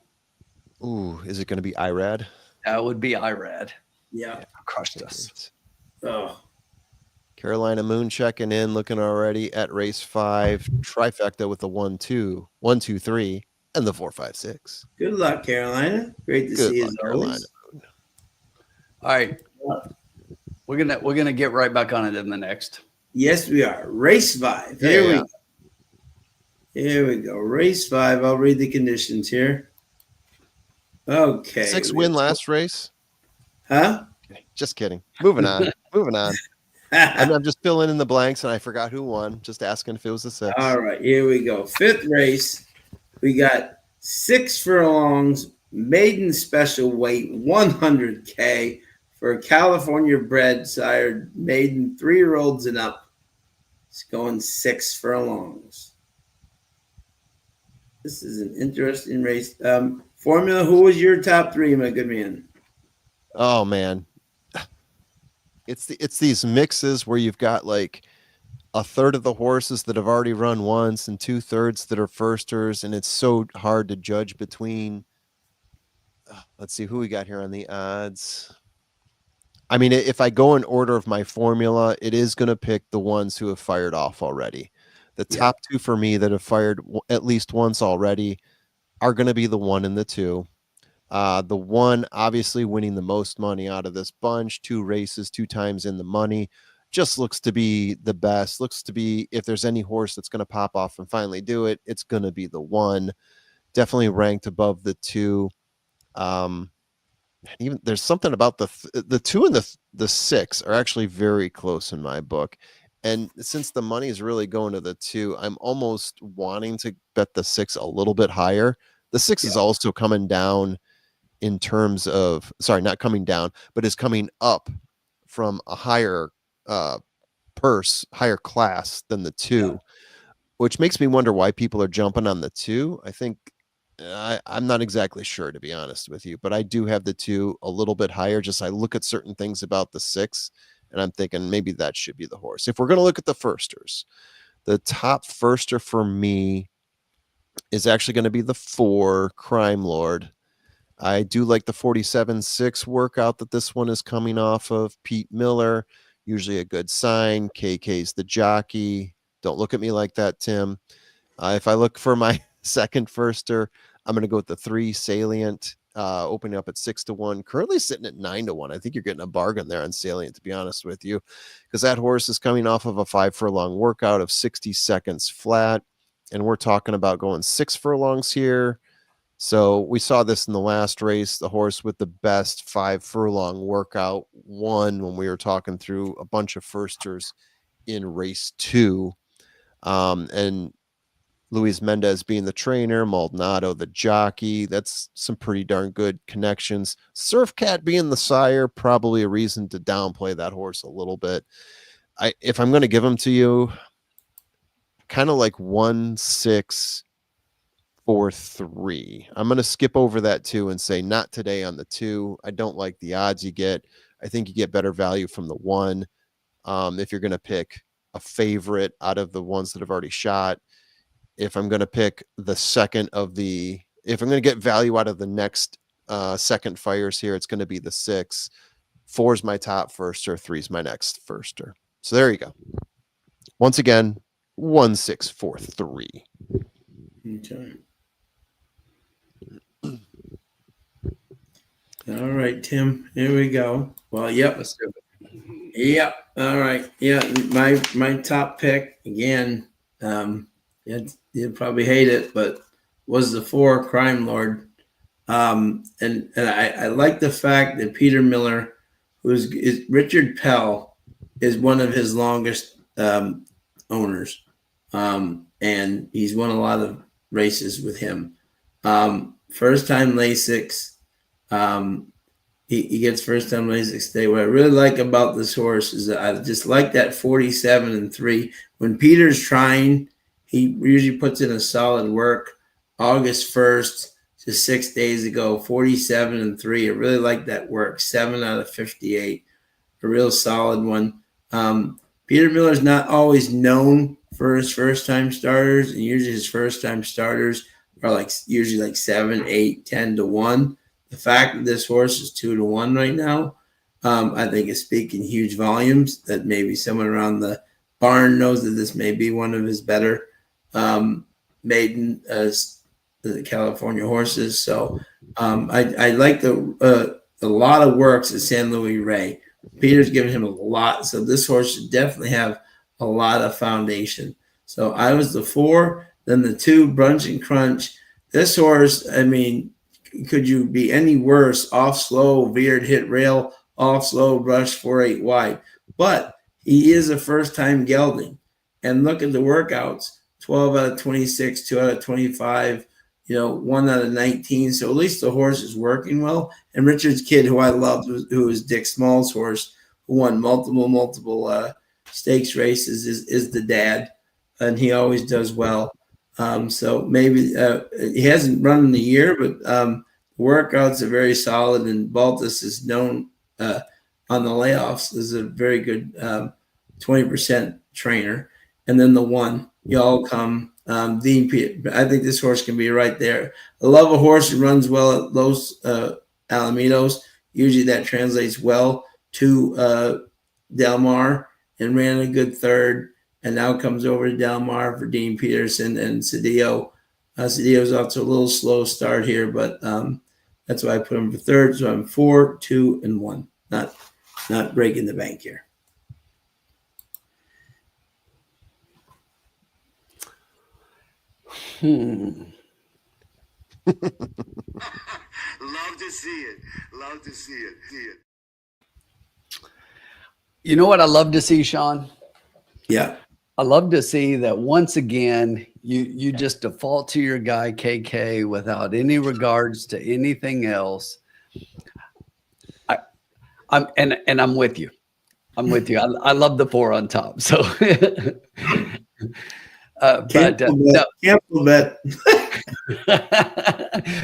A: Ooh, is it going to be Irad?
B: That would be Irad.
D: Yeah.
B: Crushed us.
D: Oh.
A: Carolina Moon checking in, looking already at race 5, trifecta with the 1, 2, 1, 2, 3. And the 4, 5, 6.
D: Good luck, Carolina. Great to see you as always.
B: All right. We're gonna get right back on it in the next.
D: Yes, we are. Race 5. Here we go. Race 5. I'll read the conditions here. Okay.
A: 6 win last race.
D: Huh?
A: Just kidding. Moving on. I'm just filling in the blanks, and I forgot who won. Just asking if it was a 6.
D: All right. Here we go. 5th race. We got 6 furlongs, maiden special weight, 100K for a California bred sired maiden 3-year-olds and up. It's going 6 furlongs. This is an interesting race. Formula, who was your top 3, my good man?
A: Oh man, it's these mixes where you've got like a third of the horses that have already run once and 2/3 that are firsters, and it's so hard to judge between. Let's see who we got here on the odds. I mean, if I go in order of my formula, it is going to pick the ones who have fired off already. The top 2 for me that have fired at least once already are going to be the 1 and the 2. The 1 obviously winning the most money out of this bunch, 2 races, 2 times in the money. Just looks to be the best. Looks to be, if there's any horse that's going to pop off and finally do it, it's going to be the 1. Definitely ranked above the 2. Even there's something about the 2 and the 6 are actually very close in my book. And since the money is really going to the 2, I'm almost wanting to bet the 6 a little bit higher. The 6 is also coming down in terms of, sorry, not coming down, but is coming up from a higher higher class than the 2, which makes me wonder why people are jumping on the 2. I think I'm not exactly sure, to be honest with you, but I do have the 2 a little bit higher. Just I look at certain things about the 6 and I'm thinking maybe that should be the horse. If we're going to look at the firsters, the top firster for me is actually going to be the 4 Crime Lord. I do like the 47.6 workout that this one is coming off of. Pete Miller, usually a good sign. KK's the jockey. Don't look at me like that, Tim. If I look for my second firster, I'm going to go with the 3 Salient, opening up at 6-1, currently sitting at 9-1. I think you're getting a bargain there on Salient, to be honest with you, because that horse is coming off of a 5 furlong workout of 60 seconds flat. And we're talking about going 6 furlongs here. So we saw this in the last race. The horse with the best 5 furlong workout won when we were talking through a bunch of firsters in race 2. And Luis Mendez being the trainer, Maldonado the jockey. That's some pretty darn good connections. Surf Cat being the sire, probably a reason to downplay that horse a little bit. If I'm going to give him to you, kind of like 1-6-4-3. I'm going to skip over that 2 and say not today on the 2. I don't like the odds you get. I think you get better value from the 1. If you're going to pick a favorite out of the ones that have already shot. If I'm going to pick the second of if I'm going to get value out of the next second fires here, it's going to be the 6. 4 is my top firster. 3 is my next firster. So there you go. Once again, 1-6-4-3.
D: Okay. All right, Tim. Here we go. Well, yep.
B: Let's do it.
D: Yep. All right. Yeah. My top pick again. You'd probably hate it, but was the 4 Crime Lord. And I like the fact that Peter Miller, is Richard Pell, is one of his longest owners. And he's won a lot of races with him. First time Lasix. He gets first time Lasix today. What I really like about this horse is that I just like that 47-3. When Peter's trying, he usually puts in a solid work. August 1st, just 6 days ago, 47-3. I really like that work. 7 out of 58. A real solid one. Peter Miller's not always known for his first-time starters, and usually his first-time starters are usually like 7, 8, 10-1. The fact that this horse is 2-1 right now, I think is speaking huge volumes. That maybe someone around the barn knows that this may be one of his better maiden the California horses. So I like a lot of works at San Luis Rey. Peter's given him a lot, so this horse should definitely have a lot of foundation. So I was the 4, then the 2 Brunch and Crunch. This horse, I mean, could you be any worse? Off slow, veered, hit rail, off slow, rush 4-8 wide. But he is a first-time gelding. And look at the workouts. 12 out of 26, 2 out of 25, 1 out of 19. So at least the horse is working well. And Richard's kid, who I loved, who was Dick Small's horse, who won multiple stakes races, is the dad. And he always does well. So maybe he hasn't run in the year, but workouts are very solid. And Baltus is known on the layoffs as a very good 20% trainer. And then the 1, y'all come. Dean Peter. I think this horse can be right there. I love a horse who runs well at Los Alamitos. Usually that translates well to Del Mar, and ran a good 3rd. And now comes over to Del Mar for Dean Peterson and Cedillo. Cedillo's off to a little slow start here, but that's why I put him for 3rd. So I'm 4, 2, and 1. Not breaking the bank here.
C: Love to see it. Love to see it.
B: You know what I love to see, Sean?
D: Yeah.
B: I love to see that once again, you just default to your guy KK without any regards to anything else. I'm with you. I'm with you. I love the 4 on top. So,
D: Cancel bet.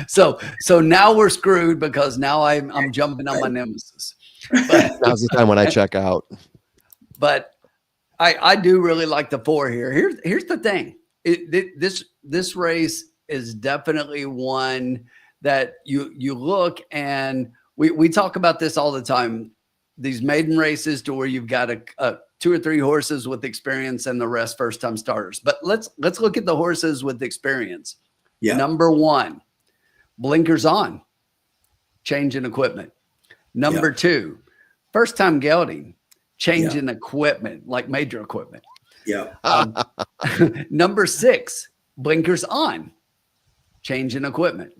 B: So now we're screwed because now I'm jumping on my nemesis. But,
A: now's the time when I check out.
B: But I do really like the 4 here. Here's the thing. This race is definitely one that you look, and we talk about this all the time. These maiden races to where you've got a 2 or 3 horses with experience and the rest first time starters. But let's look at the horses with experience. Yeah. Number 1, blinkers on, change in equipment. Number 2, first time gelding, change in equipment, like major equipment.
D: Yeah.
B: Number 6, blinkers on, change in equipment.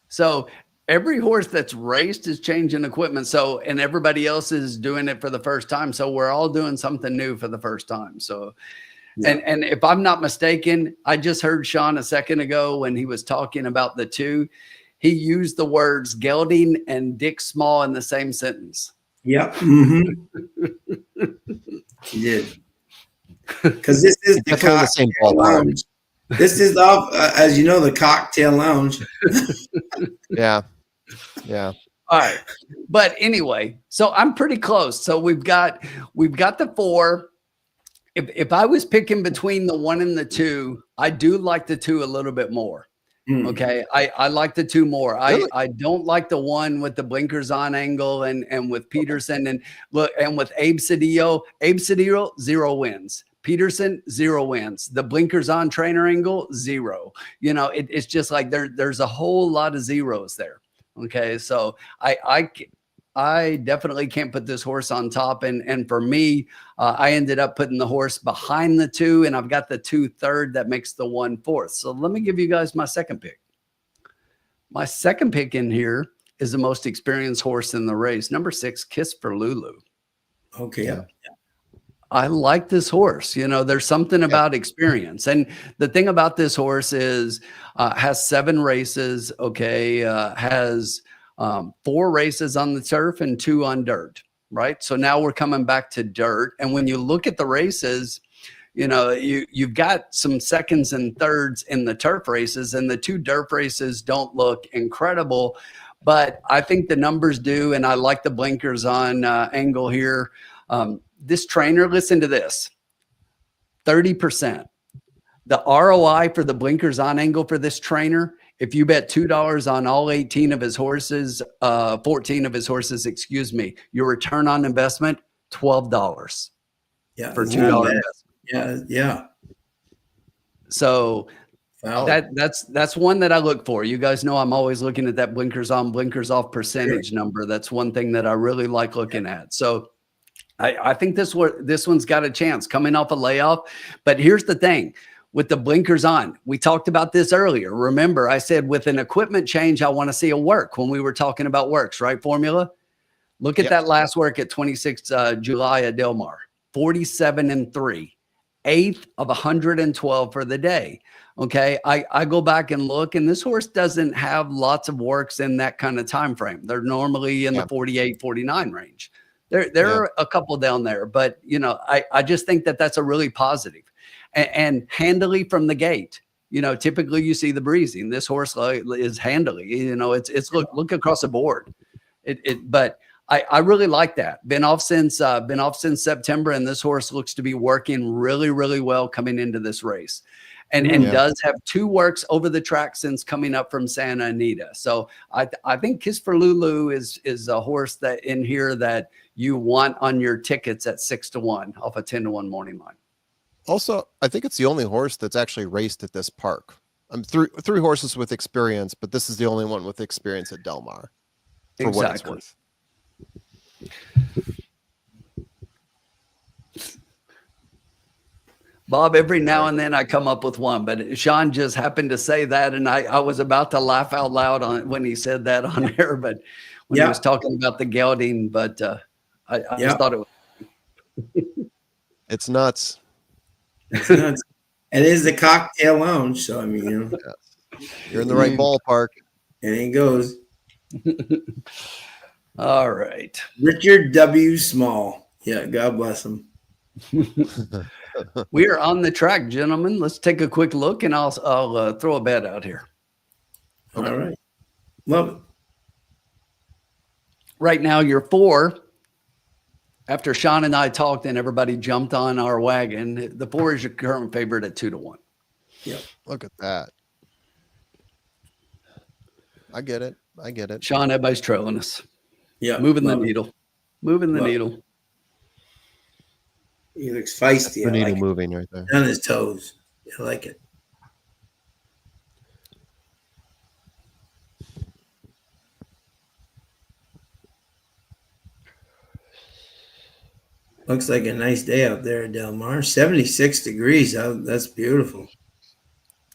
B: So every horse that's raced is changing equipment. So, and everybody else is doing it for the first time. So we're all doing something new for the first time. So, and if I'm not mistaken, I just heard Sean a second ago when he was talking about the 2, he used the words gelding and Dick Small in the same sentence.
D: Yep. Mm-hmm. He did. Because this is the cocktail lounge. This is off, as you know, the cocktail lounge.
A: Yeah.
B: All right. But anyway, so I'm pretty close. So we've got the 4. If I was picking between the 1 and the 2, I do like the 2 a little bit more. Okay. I like the 2 more. Really? I don't like the 1 with the blinkers on angle and with Peterson and look, and with Abe Cedillo, 0 wins. Peterson, 0 wins. The blinkers on trainer angle, 0. You know, it's just like there's a whole lot of zeros there. Okay. So I definitely can't put this horse on top. And for me, I ended up putting the horse behind the 2, and I've got the 2 third that makes the 1 fourth. So let me give you guys my second pick. My second pick in here is the most experienced horse in the race. Number 6, Kiss for Lulu.
D: Okay. Yeah.
B: I like this horse. You know, there's something about experience. And the thing about this horse is has 7 races. Okay. Has 4 races on the turf and 2 on dirt. Right. So now we're coming back to dirt. And when you look at the races, you know, you've got some seconds and thirds in the turf races, and the 2 dirt races don't look incredible, but I think the numbers do. And I like the blinkers on angle here. This trainer, listen to this, 30%. The ROI for the blinkers on angle for this trainer, if you bet $2 on all 18 of his horses, 14 of his horses, excuse me, your return on investment, $12.
D: Yeah,
B: for $2
D: investment. Yeah.
B: So that's one that I look for. You guys know I'm always looking at that blinkers on, blinkers off percentage number. That's one thing that I really like looking at. So I think this one's got a chance coming off a layoff. But here's the thing with the blinkers on. We talked about this earlier. Remember, I said with an equipment change, I want to see a work when we were talking about works, right? Formula. Look at that last work at 26 July at Del Mar, 47-3, 8th of 112 for the day. Okay. I go back and look, and this horse doesn't have lots of works in that kind of time frame. They're normally in the 48, 49 range. There are a couple down there, but you know, I just think that that's a really positive and handily from the gate. You know, typically you see the breezing. This horse is handily. You know, it's look across the board. But I really like that. Been off since September, and this horse looks to be working really, really well coming into this race. And does have 2 works over the track since coming up from Santa Anita. So I think Kiss for Lulu is a horse that in here that you want on your tickets at 6-1 off a 10-1 morning line.
A: Also, I think it's the only horse that's actually raced at this park. Three horses with experience, but this is the only one with experience at Del Mar. For what it's worth.
B: Bob, every now and then I come up with one, but Sean just happened to say that, and I was about to laugh out loud when he said that on air, but when he was talking about the gelding, but I just thought it was.
A: It's nuts.
D: It's nuts. It is the cocktail lounge, so I mean, you know,
A: you're in the right ballpark.
D: And it goes.
B: All right,
D: Richard W. Small. Yeah, God bless him.
B: We are on the track, gentlemen. Let's take a quick look, and I'll throw a bet out here.
D: Okay. All right. Love it.
B: Right now, you're 4. After Sean and I talked and everybody jumped on our wagon, the 4 is your current favorite at 2-1.
D: Yeah.
A: Look at that. I get it. I get it.
B: Sean, everybody's trailing us.
D: Yeah.
B: Moving the needle. Moving the needle.
D: He looks feisty.
A: The
D: I
A: needle
D: like
A: moving right there.
D: it. On his toes. I like it. Looks like a nice day out there at Del Mar. 76 degrees. That's beautiful.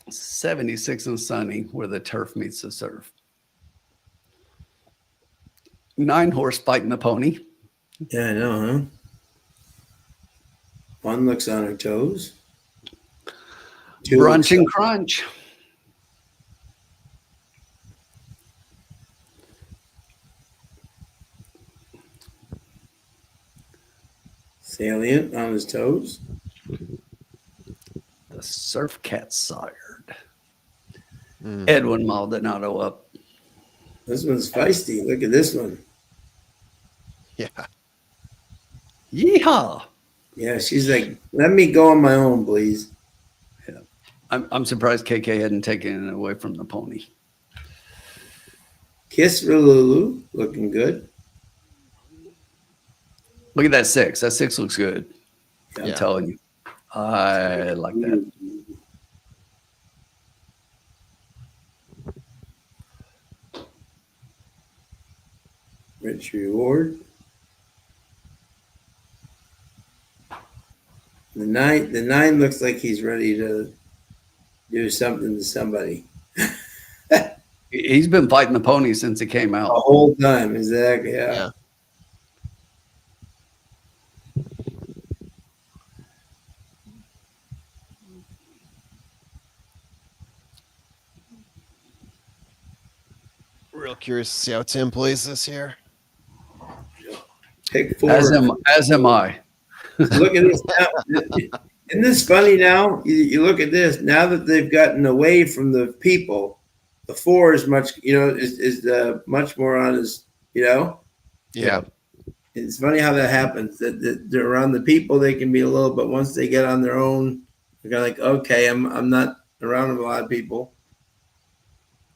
B: 76 and sunny where the turf meets the surf. 9-horse fighting the pony.
D: Yeah, I know, huh? One looks on her toes. Two
B: Brunch and
D: looks up.
B: crunch.
D: Salient on his toes.
B: The surf cat sired. Edwin Maldonado up.
D: This one's feisty. Look at this one.
A: Yeah.
B: Yeehaw.
D: Yeah, she's like, let me go on my own, please.
B: Yeah. I'm surprised KK hadn't taken it away from the pony.
D: Kiss for Lulu. Looking good.
B: Look at that 6. That 6 looks good. I'm
A: Yeah.
B: telling you. I like that.
D: Rich reward. The nine looks like he's ready to do something to somebody.
B: He's been fighting the pony since it came
D: The
B: out.
D: whole time. Exactly. Yeah.
A: Yeah. Real curious to see how Tim plays this year.
D: Pick 4.
B: As am I.
D: Look at this now. Isn't this funny now? You look at this. Now that they've gotten away from the people, the 4 is much, is much more on his,
A: Yeah.
D: It's funny how that happens. That they're around the people, they can be a little, but once they get on their own, they're kind of like, okay, I'm not around a lot of people.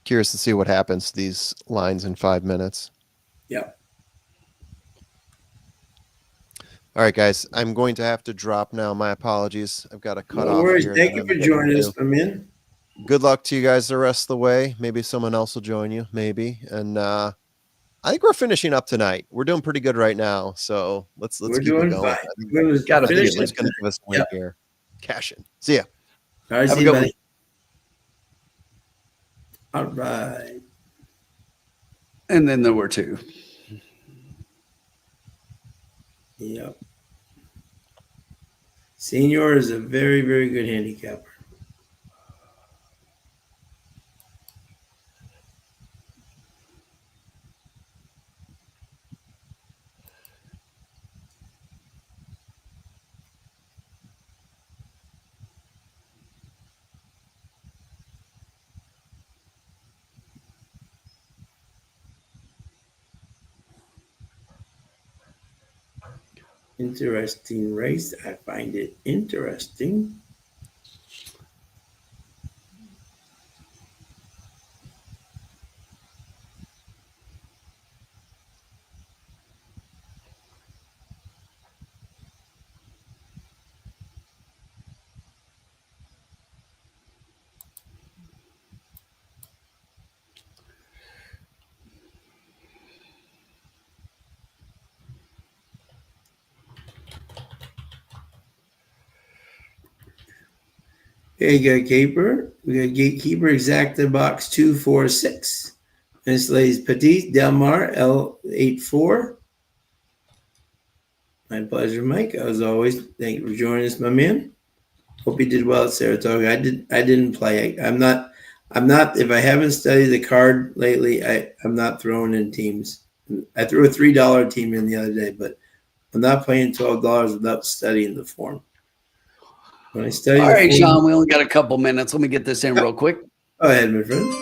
A: Curious to see what happens to these lines in 5 minutes.
D: Yeah.
A: All right, guys. I'm going to have to drop now. My apologies. I've got to cut off.
D: No worries.
A: Here
D: Thank you for joining us, my man.
A: Good luck to you guys the rest of the way. Maybe someone else will join you. Maybe. And I think we're finishing up tonight. We're doing pretty good right now. So let's keep it going.
D: Fine.
A: It's
B: Gotta
A: going
B: finish
A: to give us a win here. Cash in. See ya.
D: All right,
B: Have a
D: see
B: good
D: you,
B: one.
D: buddy. All right.
B: And then there were 2.
D: Yep. Senior is a very, very good handicapper. Interesting race. I find it interesting. Here you go, Keeper. We got Gatekeeper Exacta Box 246. Miss Lays Petit Del Mar L84. My pleasure, Mike. As always, thank you for joining us, my man. Hope you did well at Saratoga. I didn't play. I'm not. If I haven't studied the card lately, I'm not throwing in teams. I threw a $3 team in the other day, but I'm not playing $12 without studying the form. When I study,
B: All right, Sean, we only got a couple minutes. Let me get this in real quick.
D: Go ahead, my friend.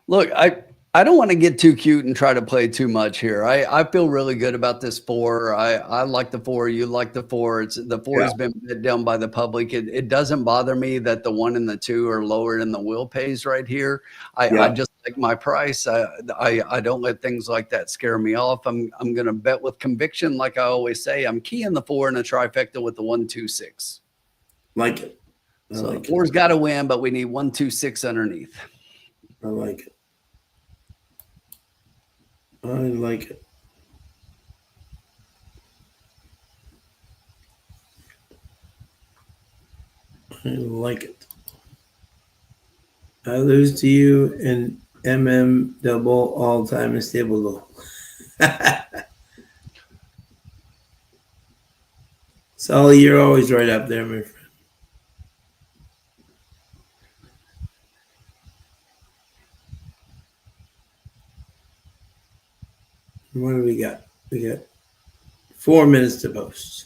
B: Look, I I don't want to get too cute and try to play too much here. I feel really good about this 4. I like the 4. You like the 4. The 4 has been bid down by the public. It doesn't bother me that the 1 and the 2 are lower in the will pays right here. I just like my price. I don't let things like that scare me off. I'm going to bet with conviction, like I always say. I'm keying the 4 in a trifecta with the 1, 2, 6.
D: Like it.
B: So the 4's got to win, but we need 1, 2, 6 underneath.
D: I like it. I like it. I like it. I lose to you in double all time and stable goal. Sully, you're always right up there, my friend. What do we got? We got 4 minutes to post.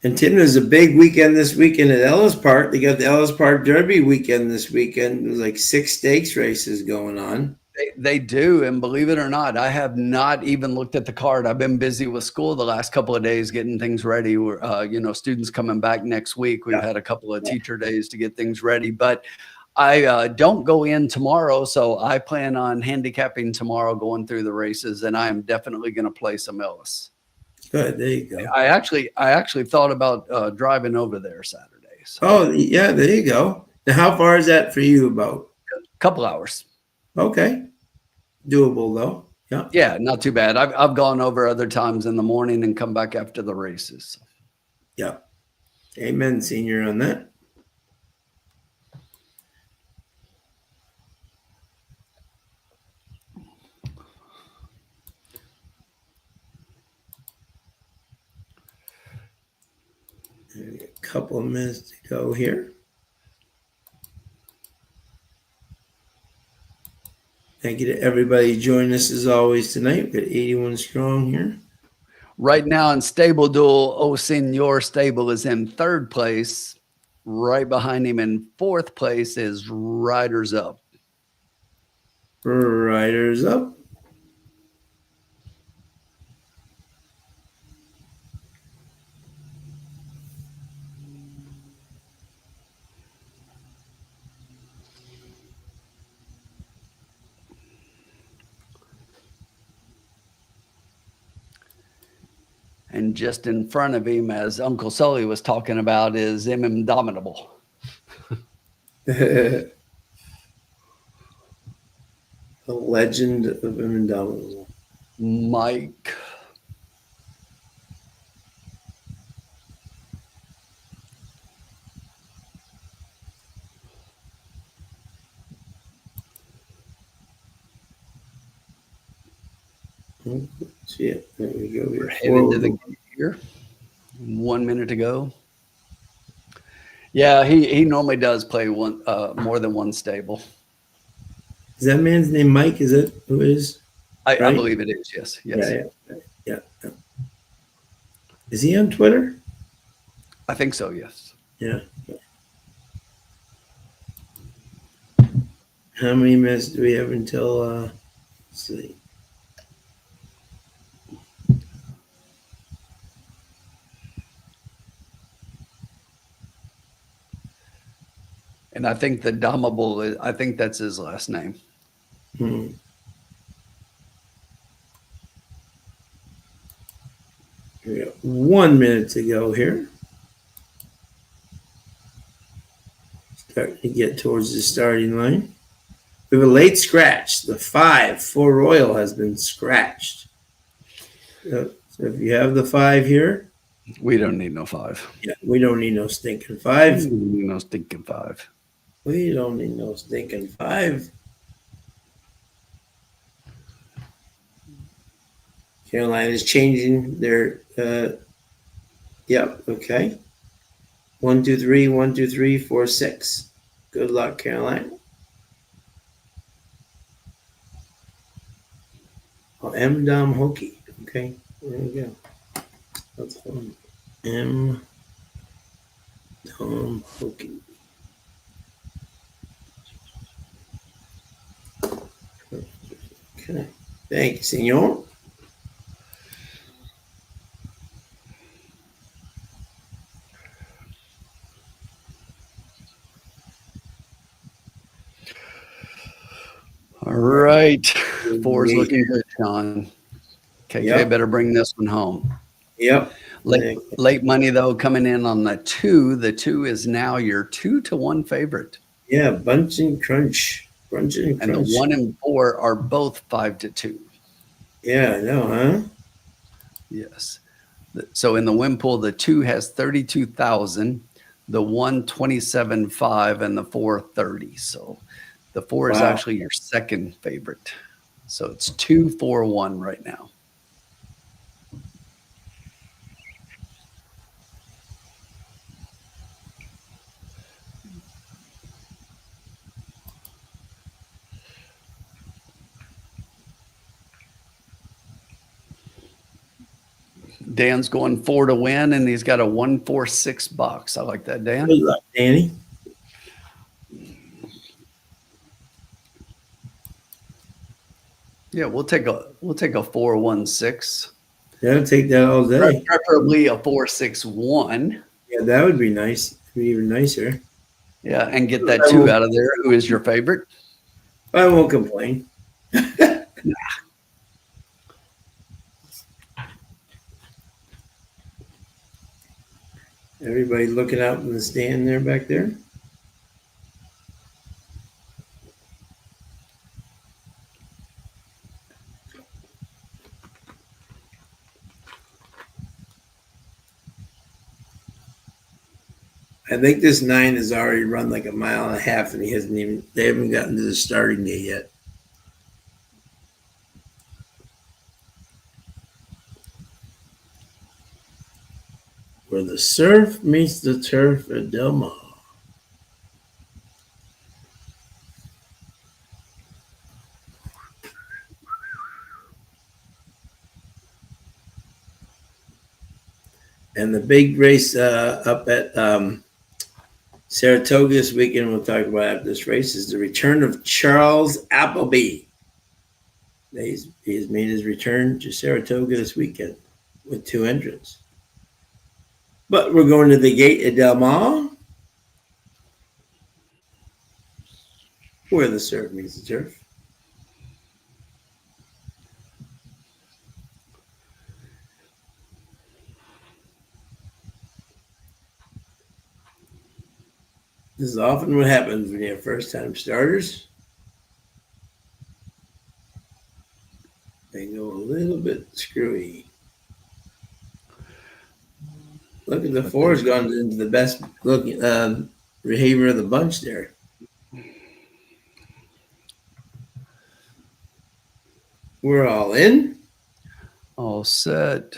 D: And Tim, there's a big weekend this weekend at Ellis Park. They got the Ellis Park Derby weekend this weekend. There's like 6 stakes races going on.
B: They do, and believe it or not, I have not even looked at the card. I've been busy with school the last couple of days getting things ready. Students coming back next week. We've had a couple of teacher days to get things ready, but I don't go in tomorrow, so I plan on handicapping tomorrow, going through the races, and I am definitely going to play some Ellis.
D: Good, there you go.
B: I actually thought about driving over there Saturday. So.
D: Oh yeah, there you go. Now, how far is that for you? About
B: a couple hours.
D: Okay, doable though.
B: Yeah, not too bad. I've gone over other times in the morning and come back after the races.
D: Yeah, amen, senior, on that. A couple of minutes to go here. Thank you to everybody joining us as always tonight. We've got 81 strong here.
B: Right now in Stable Duel, O Senor Stable is in 3rd place. Right behind him in 4th place is Riders Up.
D: Riders Up.
B: And just in front of him, as Uncle Sully was talking about, is Indomitable.
D: The legend of Indomitable.
B: Mike.
D: Yeah, there we go.
B: We're heading to the gate here. 1 minute to go. Yeah, he normally does play more than one stable.
D: Is that man's name Mike? Is it who it is?
B: I believe it is. Yes.
D: Yeah. Is he on Twitter?
B: I think so. Yes.
D: Yeah. How many minutes do we have until? Let's see.
B: And I think the Domable, I think that's his last name.
D: We got 1 minute to go here. Starting to get towards the starting line. We have a late scratch. The 5 for Royal has been scratched. So if you have the 5 here.
B: We don't need no 5.
D: Yeah, we don't need no stinking 5.
B: We don't need no stinking 5.
D: We don't need no stinking 5. Carolina is changing their, okay. 1, 2, 3, 1, 2, 3, 4, 6. Good luck, Carolina. Oh, M. Dom Hokey. Okay, there we go. That's fun. M. Dom Hokey. Okay. Thank you, senor.
B: All right. 4's looking good, Sean. KK better bring this one home.
D: Yep.
B: Late money, though, coming in on the 2. The 2 is now your 2-1 favorite.
D: Yeah, Bunch and Crunch.
B: And the 1 and 4 are both 5-2.
D: Yeah, I know, huh?
B: Yes. So in the win pool, the 2 has 32,000, the 1 27.5, and the 4 30. So the 4 is actually your second favorite. So it's 2-4-1 right now. Dan's going 4 to win, and he's got a 146 box. I like that, Dan.
D: Good luck, Danny.
B: Yeah, we'll take a 416.
D: Yeah, I'll take that all day.
B: Preferably a 461.
D: Yeah, that would be nice. Be even nicer.
B: Yeah, and get that 2 out of there. Who is your favorite?
D: I won't complain. Everybody looking out in the stand there back there. I think this 9 has already run like a mile and a half, and they haven't gotten to the starting gate yet. Where the surf meets the turf at Del Mar. And the big race up at Saratoga this weekend, we'll talk about after this race, is the return of Charles Appleby. He's made his return to Saratoga this weekend with 2 entrants. But we're going to the gate at Del Mar, where the surf meets the turf. This is often what happens when you have first-time starters. They go a little bit screwy. Look at the 4's gone into the best looking behavior of the bunch there. We're all in.
B: All set.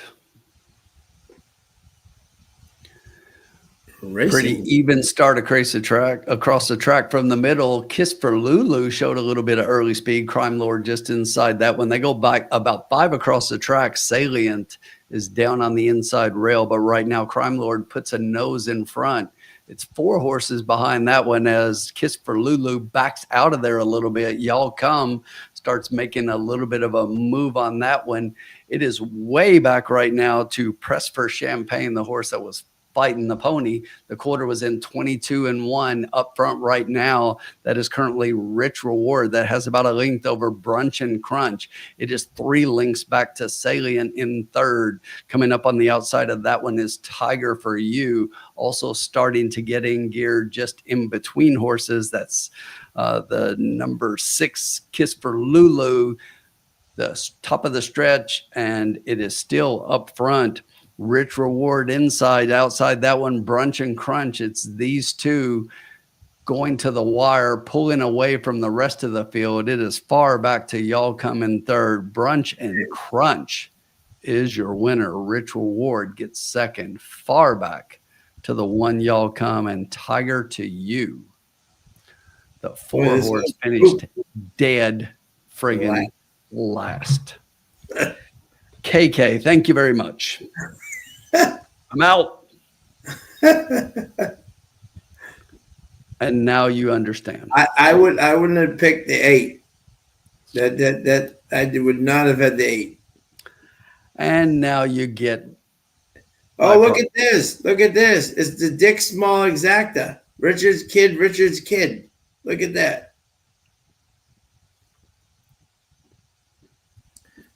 D: Racing.
B: Pretty even start across the track from the middle. Kiss for Lulu showed a little bit of early speed. Crime Lord just inside that one. They go by about 5 across the track. Salient is down on the inside rail, but right now Crime Lord puts a nose in front. It's 4 horses behind that one as Kiss for Lulu backs out of there a little bit. Y'all Come starts making a little bit of a move on that one. It is way back right now to Press for Champagne, the horse that was fighting the pony. The quarter was in 22-1 up front right now. That is currently Rich Reward. That has about a length over Brunch and Crunch. It is 3 lengths back to Salient in third. Coming up on the outside of that one is Tiger for You. Also starting to get in gear just in between horses. That's the number 6 Kiss for Lulu, the top of the stretch, and it is still up front. Rich Reward inside, outside that one, Brunch and Crunch. It's these 2 going to the wire, pulling away from the rest of the field. It is far back to Y'all Come in third. Brunch and Crunch is your winner. Rich Reward gets second, far back to the 1 Y'all Come, and Tiger to You. The 4 horse finished dead friggin' last. KK, thank you very much. I'm out. And now you understand.
D: I wouldn't have picked the 8. That I would not have had the 8.
B: And now you get.
D: Oh, look at this. Look at this. It's the Dick Small Exacta. Richard's kid. Look at that.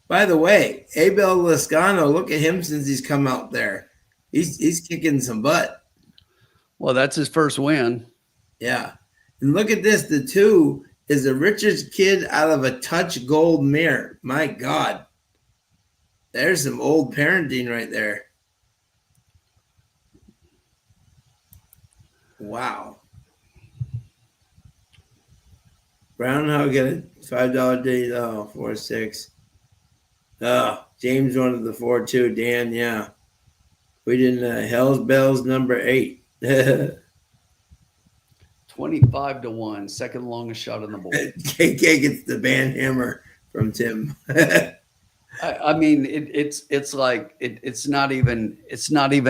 D: By the way, Abel Lascano, look at him since he's come out there. He's kicking some butt.
B: Well, that's his first win.
D: Yeah. And look at this. The 2 is a Richard's kid out of a touch gold mirror. My God. There's some old parenting right there. Wow. Brown, how get a $5 day? Oh, 4-6. Oh, James wanted the 4-2. Dan, yeah. We didn't. Hell's Bells number 8.
B: 25-1, second longest shot on the board.
D: KK gets the band hammer from Tim.
B: I mean, it's like it's not even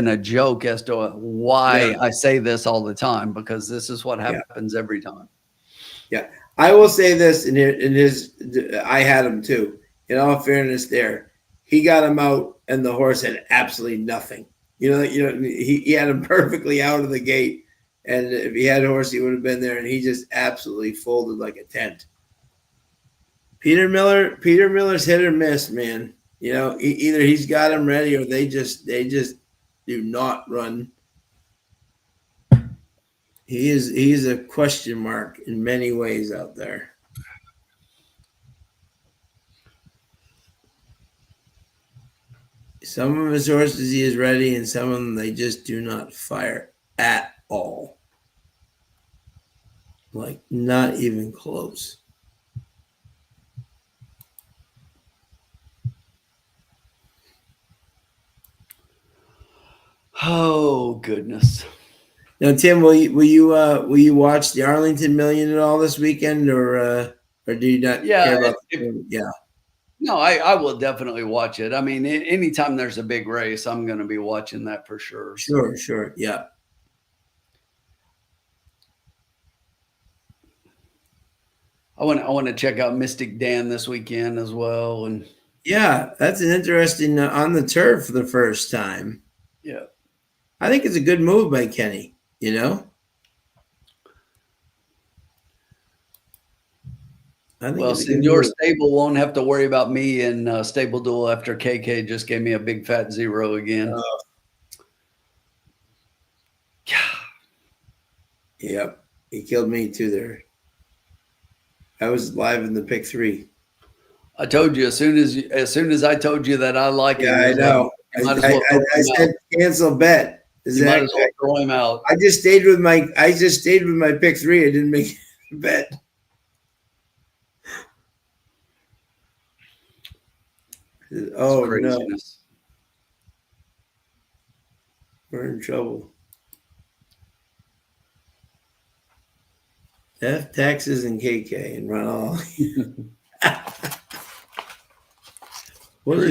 B: a joke as to why I say this all the time, because this is what happens every time.
D: Yeah, I will say this in his. I had him too. In all fairness, there he got him out, and the horse had absolutely nothing. He had him perfectly out of the gate, and if he had a horse, he would have been there, and he just absolutely folded like a tent. Peter Miller's hit or miss, man. Either he's got him ready or they just do not run. He's a question mark in many ways out there. Some of his horses he is ready, and some of them they just do not fire at all. Like not even close.
B: Oh goodness!
D: Now, Tim, will you watch the Arlington Million at all this weekend, or do you not care about? Yeah.
B: No, I will definitely watch it. I mean, anytime there's a big race, I'm going to be watching that for sure.
D: Sure, yeah.
B: I want to check out Mystic Dan this weekend as well, and
D: yeah, that's an interesting on the turf for the first time.
B: Yeah.
D: I think it's a good move by Kenny,
B: Well, Senor Stable won't have to worry about me in Stable Duel after KK just gave me a big fat 0 again.
D: Yep. He killed me too there. I was live in the pick 3.
B: I told you as soon as I told you that I like him.
D: I know. I said cancel bet.
B: You might as well throw him out.
D: I just stayed with my pick 3. I didn't make a bet. Oh no. We're in trouble. F taxes and KK and run all. We'll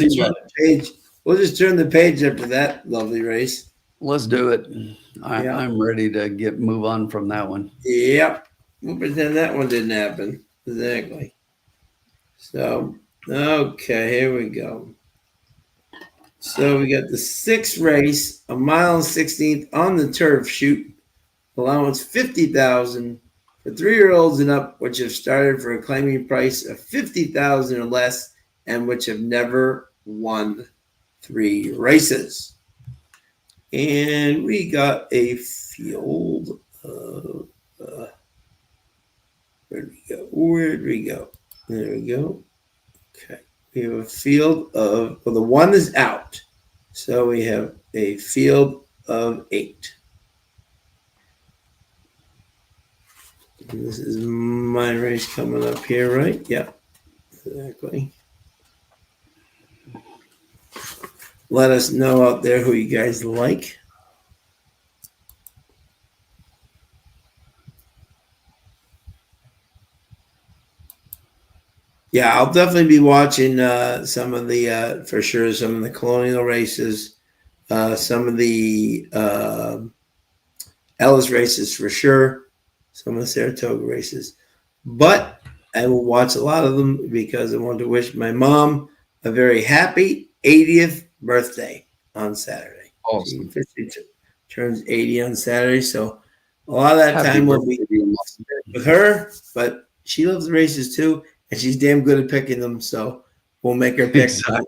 D: just turn the page after that lovely race.
B: Let's do it. I'm ready to move on from that one.
D: Yep. We'll pretend that one didn't happen. Exactly. So, okay, here we go. So we got the 6th race, a mile and 16th on the turf shoot. Allowance 50,000 for 3-year-olds and up, which have started for a claiming price of 50,000 or less, and which have never won 3 races. And we got a field of where'd we go? There we go. Okay. We have a field of, the 1 is out. So we have a field of 8. And this is my race coming up here, right? Yeah, exactly. Let us know out there who you guys like. Yeah, I'll definitely be watching some of the, for sure, some of the Colonial races, some of the Ellis races for sure, some of the Saratoga races. But I will watch a lot of them because I want to wish my mom a very happy 80th birthday on Saturday.
B: Awesome.
D: She officially turns 80 on Saturday, so a lot of that time will be with her, but she loves races too, and she's damn good at picking them, so we'll make her pick.
B: Exactly.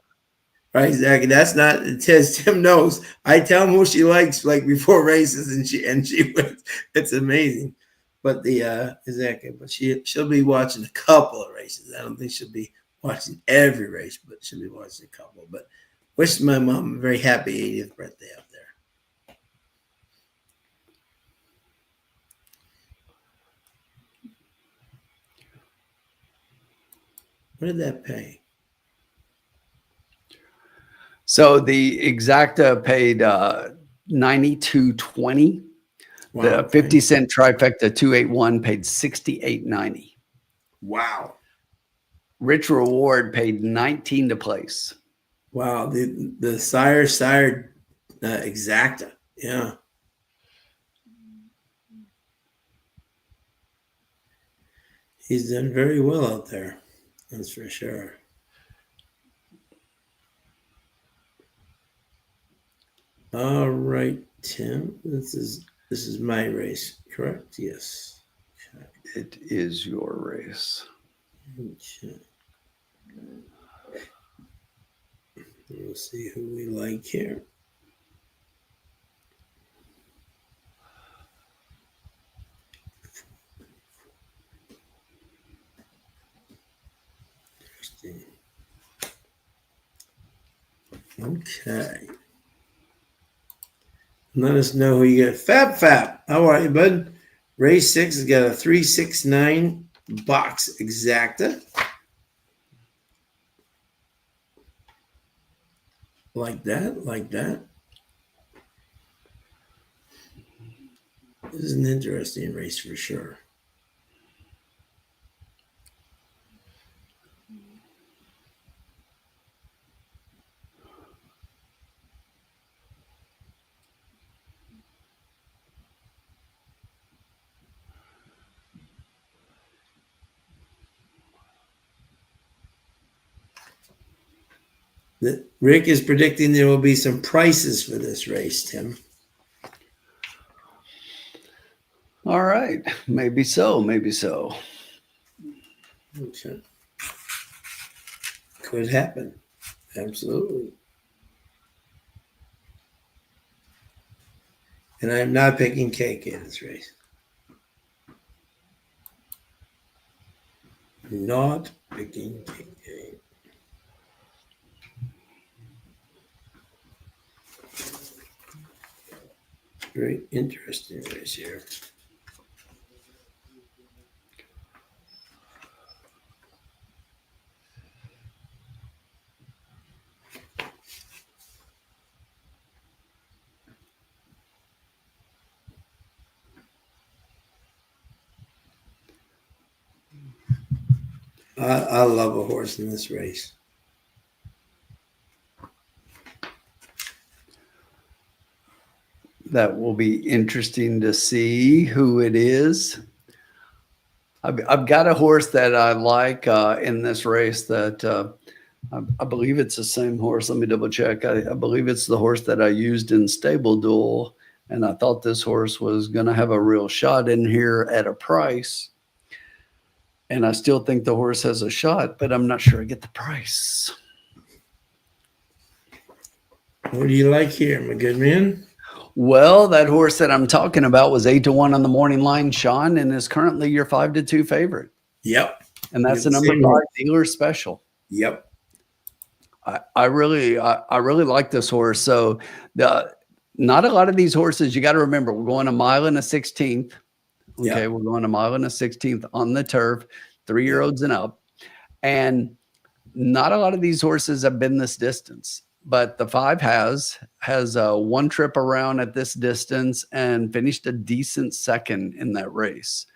D: Right, exactly. That's not Tim knows. I tell him who she likes like before races, and she wins. It's amazing. But exactly. But she'll be watching a couple of races. I don't think she'll be watching every race, but she'll be watching a couple. But wish my mom a very happy 80th birthday up there. What did that pay?
B: So the Exacta paid $92.20.
D: Wow,
B: The 50-cent trifecta 281 paid $68.90.
D: Wow.
B: Rich Reward paid $19 to place.
D: Wow. The sire Exacta. Yeah. He's done very well out there. That's for sure. All right, Tim. This is my race, correct? Yes.
B: Okay. It is your race.
D: Okay. We'll see who we like here. Okay. Let us know who you get. Fab. How are you, bud? Race 6 has got a 369 box Exacta. Like that. This is an interesting race for sure. Rick is predicting there will be some prices for this race, Tim.
B: All right. Maybe so.
D: Okay. Could happen. Absolutely. And I'm not picking KK in this race. Not picking KK. Very interesting race here. I love a horse in this race.
B: That will be interesting to see who it is. I've got a horse that I like in this race that I believe it's the same horse. Let me double check. I believe it's the horse that I used in Stable Duel. And I thought this horse was going to have a real shot in here at a price. And I still think the horse has a shot, but I'm not sure I get the price.
D: What do you like here, my good man?
B: Well, that horse that I'm talking about was 8-1 on the morning line, Sean, and is currently your 5-2 favorite.
D: Yep.
B: And that's the number 5 dealer special.
D: Yep.
B: I really like this horse. So not a lot of these horses, you got to remember, we're going a mile and a 16th. Okay, yep. We're going a mile and a 16th on the turf, 3-year-olds and up. And not a lot of these horses have been this distance. But the 5 has one trip around at this distance and finished a decent second in that race.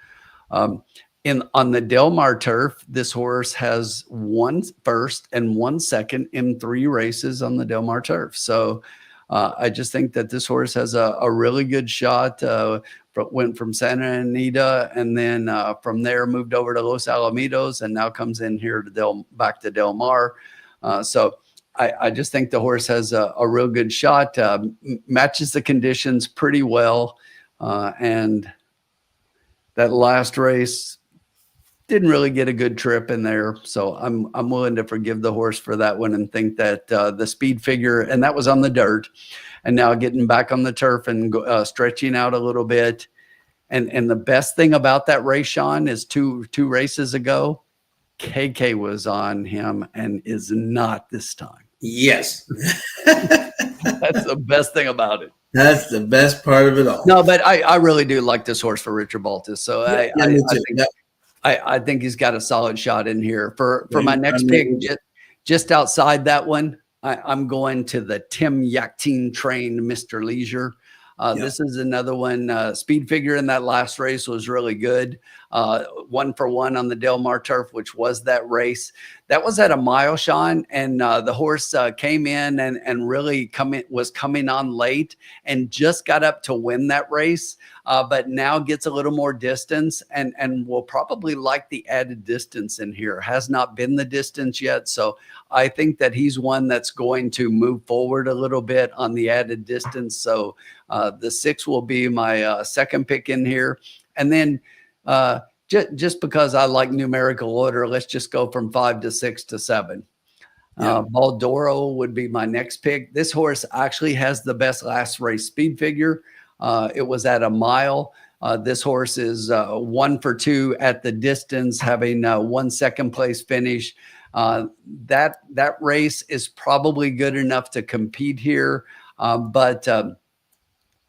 B: On the Del Mar turf, this horse has 1 first and 1 second in 3 races on the Del Mar turf. So I just think that this horse has a really good shot. Went from Santa Anita, and then from there moved over to Los Alamitos, and now comes in here to back to Del Mar. So I just think the horse has a real good shot, matches the conditions pretty well. And that last race didn't really get a good trip in there. So I'm willing to forgive the horse for that one and think that the speed figure, and that was on the dirt, and now getting back on the turf and stretching out a little bit. And the best thing about that race, Sean, is two races ago, KK was on him and is not this time.
D: Yes.
B: That's the best thing about it.
D: That's the best part of it all.
B: No, but I really do like this horse for Richard Baltus. So I think he's got a solid shot in here. For my next pick, just outside that one, I'm going to the Tim Yakteen trained Mr. Leisure. This is another one. Speed figure in that last race was really good. 1 for 1 on the Del Mar turf, which was that race. That was at a mile, Sean, and the horse came in and really was coming on late and just got up to win that race, but now gets a little more distance and will probably like the added distance in here. Has not been the distance yet, so I think that he's one that's going to move forward a little bit on the added distance. So the 6 will be my second pick in here. And then just because I like numerical order, let's just go from 5 to 6 to 7. Baldoro would be my next pick. This horse actually has the best last race speed figure. It was at a mile. This horse is 1 for 2 at the distance, having 1 second place finish. That race is probably good enough to compete here. But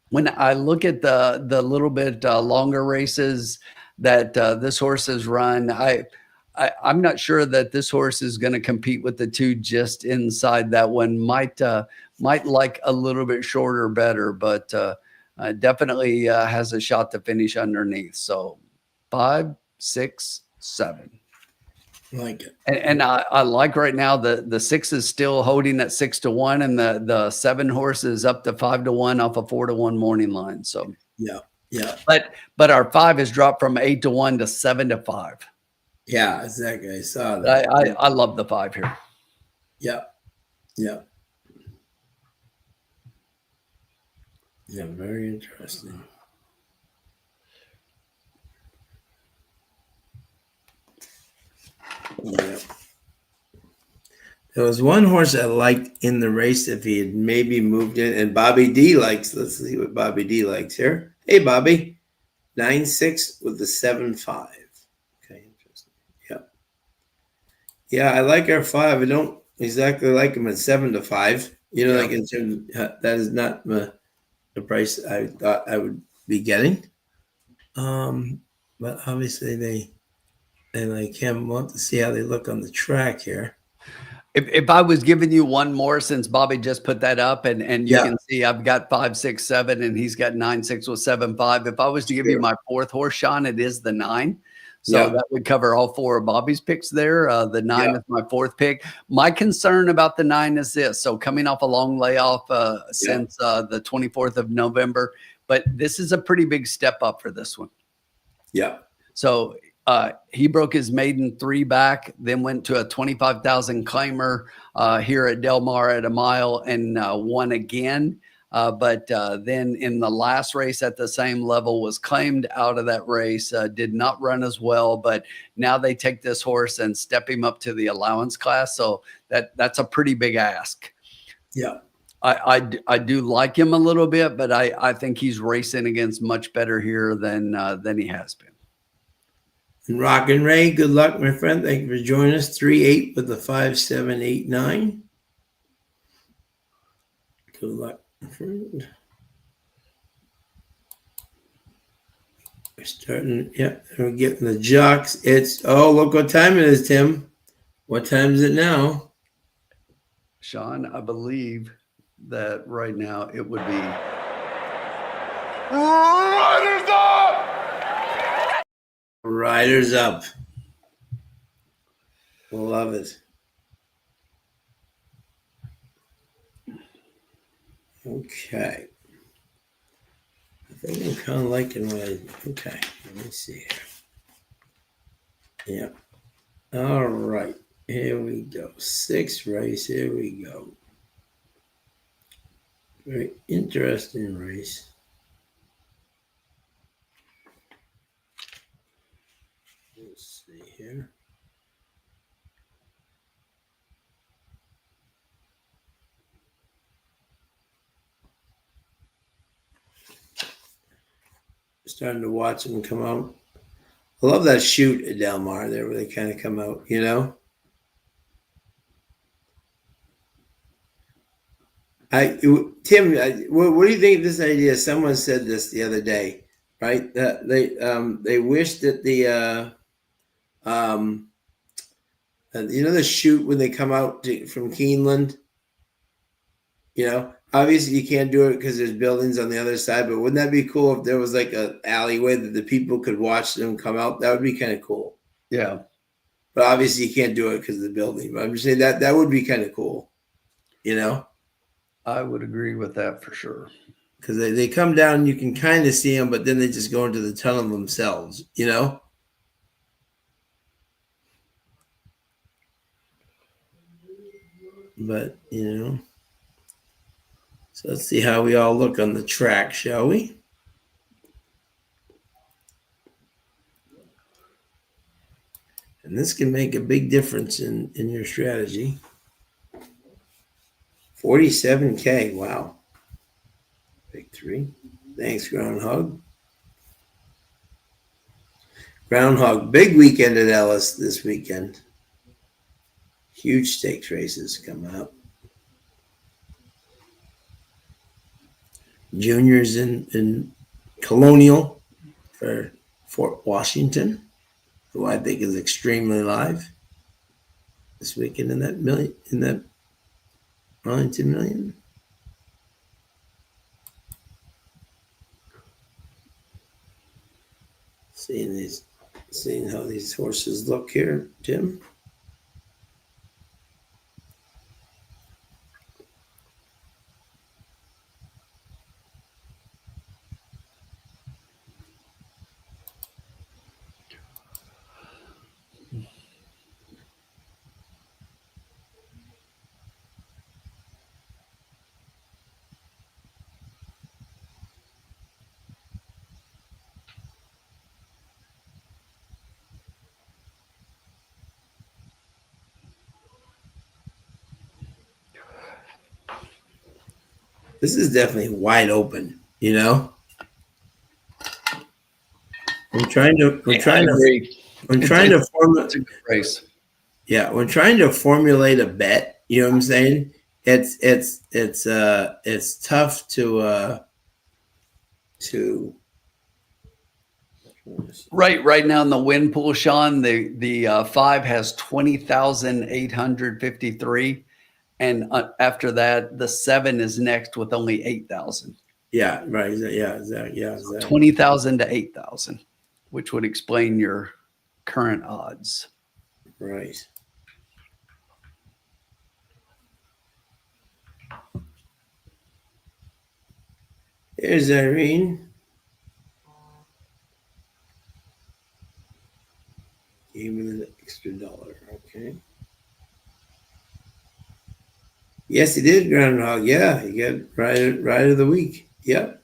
B: when I look at the little bit longer races that this horse has run, I'm not sure that this horse is going to compete with the 2 just inside that one. Might like a little bit shorter better, but definitely has a shot to finish underneath. So 5, 6, 7.
D: Like it.
B: And I like right now the 6 is still holding at 6 to 1, and the 7 horse is up to 5 to 1 off a 4 to 1 morning line. So
D: yeah.
B: But our 5 has dropped from 8 to 1 to 7 to 5.
D: Yeah, exactly. I saw that.
B: I love the 5 here.
D: Yeah. Very interesting. Yeah. There was one horse I liked in the race if he had maybe moved in, and Bobby D likes. Let's see what Bobby D likes here. Hey, Bobby, 9-6 with the 7-5. Okay, interesting. Yeah, I like our 5. I don't exactly like him at 7 to 5. You know, like in terms that is not the price I thought I would be getting. But obviously they like him. Want to see how they look on the track here.
B: If I was giving you one more, since Bobby just put that up, and you can see I've got 5, 6, 7, and he's got 9, 6 with 7, 5. If I was to give you my 4th horse, Sean, it is the 9. So that would cover all 4 of Bobby's picks there. The 9 is my 4th pick. My concern about the 9 is this. So coming off a long layoff since the 24th of November, but this is a pretty big step up for this one.
D: Yeah.
B: So he broke his maiden 3 back, then went to a 25,000 claimer here at Del Mar at a mile and won again. But then in the last race at the same level was claimed out of that race, did not run as well. But now they take this horse and step him up to the allowance class. So that's a pretty big ask.
D: Yeah.
B: I do like him a little bit, but I think he's racing against much better here than he has been.
D: And Rock and Ray, good luck, my friend. Thank you for joining us. 3-8 with the 5, 7, 8, 9. Good luck, my friend. We're starting. Yeah, we're getting the jocks. Look what time it is, Tim. What time is it now?
B: Sean, I believe that right now it would be
C: Riders up!
D: Riders up. Love it. Okay. I think I'm kind of liking what okay, let me see here. Yeah. All right. Here we go. 6th race. Here we go. Very interesting race. Let's see here. Starting to watch them come out. I love that shoot at Del Mar there where they kind of come out, you know? Tim, what do you think of this idea? Someone said this the other day, right? That they wish that the you know the shoot when they come out from Keeneland. You know, obviously you can't do it because there's buildings on the other side. But wouldn't that be cool if there was like a alleyway that the people could watch them come out? That would be kind of cool.
B: Yeah,
D: but obviously you can't do it because of the building. But I'm just saying that would be kind of cool. You know.
B: I would agree with that for sure.
D: Because they come down, you can kind of see them, but then they just go into the tunnel themselves, you know? But, you know. So let's see how we all look on the track, shall we? And this can make a big difference in your strategy. 47K, wow. Big 3. Thanks, Groundhog. Groundhog, big weekend at Ellis this weekend. Huge stakes races coming up. Juniors in Colonial for Fort Washington, who I think is extremely live this weekend in that Arlington Million. Seeing how these horses look here, Tim. This is definitely wide open, you know. We're trying to
B: It's a good race.
D: Yeah, we're trying to formulate a bet. You know what I'm saying? It's tough to
B: right now in the win pool, Sean, the 5 has 20,853. And after that, the 7 is next with only 8,000.
D: Yeah, right. Yeah, exactly.
B: 20,000 to 8,000, which would explain your current odds.
D: Right. Here's Irene. Gave me an extra $1. Okay. Yes, he did, Groundhog. Yeah, he got ride of the week. Yep.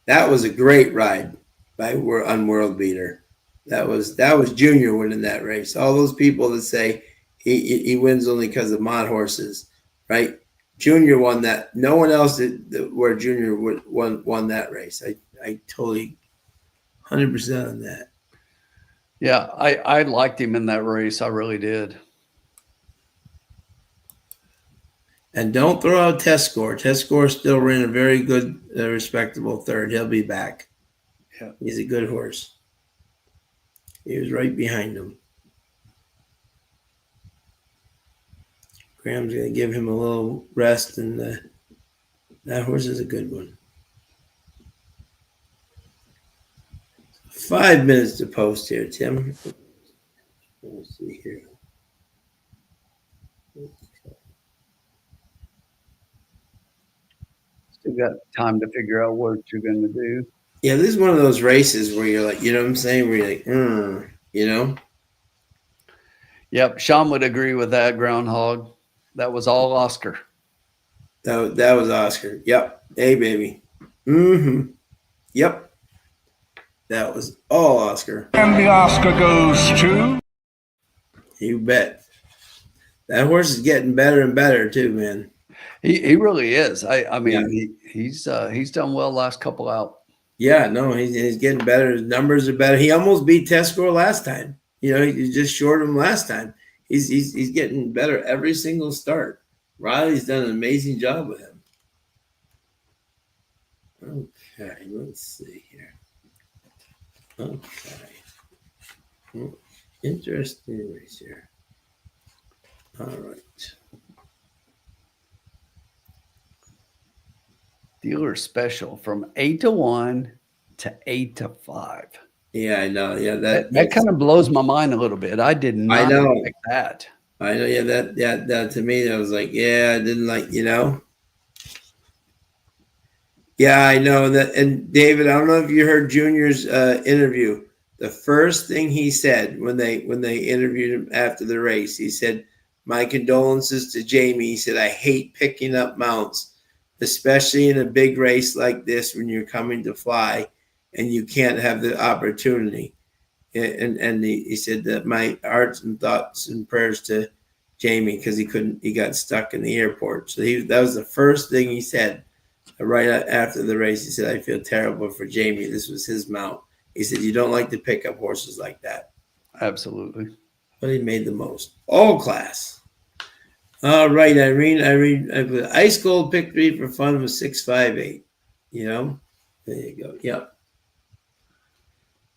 D: That was a great ride by World Beater. That was Junior winning that race. All those people that say he wins only because of mod horses, right? Junior won that. No one else did where Junior won that race. I totally 100% on that.
B: Yeah, I liked him in that race. I really did.
D: And don't throw out Test Score. Test Score still ran a very good, respectable 3rd. He'll be back.
B: Yeah,
D: he's a good horse. He was right behind him. Graham's going to give him a little rest, and that horse is a good one. 5 minutes to post here, Tim. Let's see here.
B: still got time to figure out what you're going to do.
D: Yeah, this is one of those races where you're like, you know what I'm saying? Where you're like, you know?
B: Yep. Sean would agree with that, Groundhog. That was all Oscar.
D: That was Oscar. Yep. Hey, baby. Mm-hmm. Yep. That was all Oscar.
E: And the Oscar goes to...
D: You bet. That horse is getting better and better too, man.
B: He really is. I mean, he's done well last couple out.
D: Yeah, no, he's getting better. His numbers are better. He almost beat Tescore last time. You know, he just shorted him last time. He's getting better every single start. Riley's done an amazing job with him. Okay, let's see here. Okay. Interesting race here. All right.
B: Dealer special from 8-1 to 8-5.
D: Yeah, I know. Yeah,
B: that kind of blows my mind a little bit. I did not expect that.
D: I know. Yeah, that to me, I was like, yeah, I didn't like, you know. Yeah, I know that. And David, I don't know if you heard Junior's interview. The first thing he said when they interviewed him after the race, he said, "My condolences to Jamie." He said, "I hate picking up mounts, especially in a big race like this when you're coming to fly and you can't have the opportunity." And he said that my hearts and thoughts and prayers to Jamie because he got stuck in the airport. So that was the first thing he said right after the race. He said, "I feel terrible for Jamie. This was his mount." He said, "You don't like to pick up horses like that."
B: Absolutely.
D: But he made the most. All class. All right, Irene. I put ice cold pick 3 for fun was 658. You know? There you go. Yep.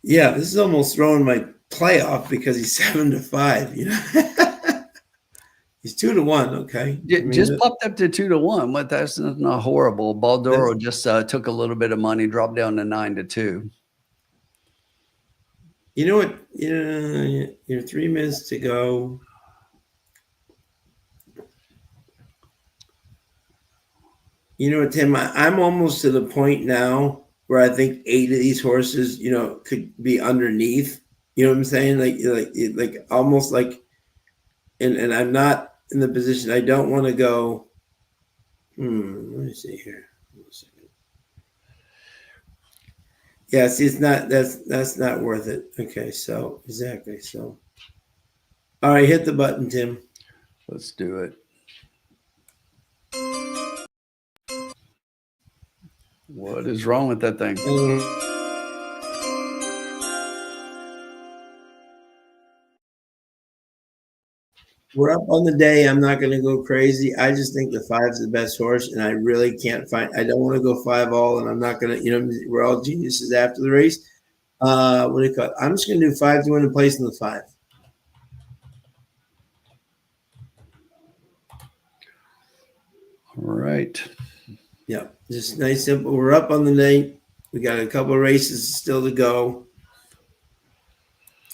D: Yeah, this is almost throwing my playoff because he's 7-5, you know. He's 2-1, okay.
B: Just popped up to 2-1, but that's not horrible. Baldoro just took a little bit of money, dropped down to 9-2.
D: You know what? You're 3 minutes to go. You know what, Tim? I'm almost to the point now where I think 8 of these horses, you know, could be underneath. You know what I'm saying? Like almost like, and I'm not in the position. I don't want to go. Let me see here. Yeah, see, it's not. That's not worth it. Okay, so exactly. So, all right, hit the button, Tim.
B: Let's do it. What is wrong with that thing?
D: We're up on the day. I'm not going to go crazy. I just think the 5's the best horse, and I really can't find. I don't want to go 5 all, and I'm not going to. You know, we're all geniuses after the race. What do you call it? I'm just going to do 5 to win a place in the 5.
B: All right.
D: Yeah, just nice, simple. We're up on the night. We got a couple of races still to go.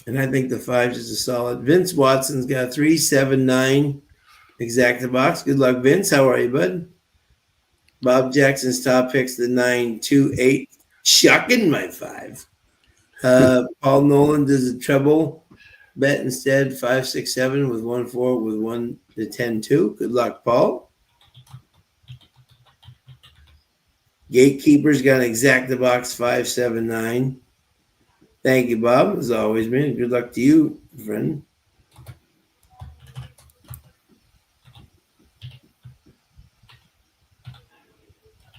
D: And I think the 5's is a solid. Vince Watson's got 3-7-9 exacta box. Good luck, Vince. How are you, bud? Bob Jackson's top picks the 9-2-8. Chucking my 5. Paul Nolan does a treble bet instead, 5-6-7 with 1-4 with 1-10-2. Good luck, Paul. Gatekeeper's got an exacta box 5-7-9. Thank you, Bob, as always, man. Good luck to you, friend.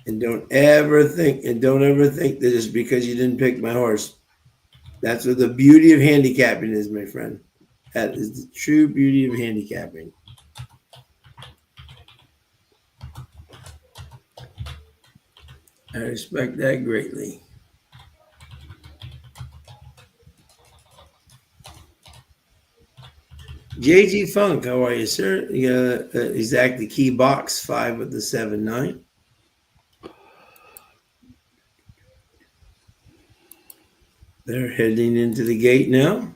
D: And don't ever think that it's because you didn't pick my horse. That's what the beauty of handicapping is, my friend. That is the true beauty of handicapping. I respect that greatly. JG Funk, how are you, sir? You got exactly key box 5 with the 7-9. They're heading into the gate now.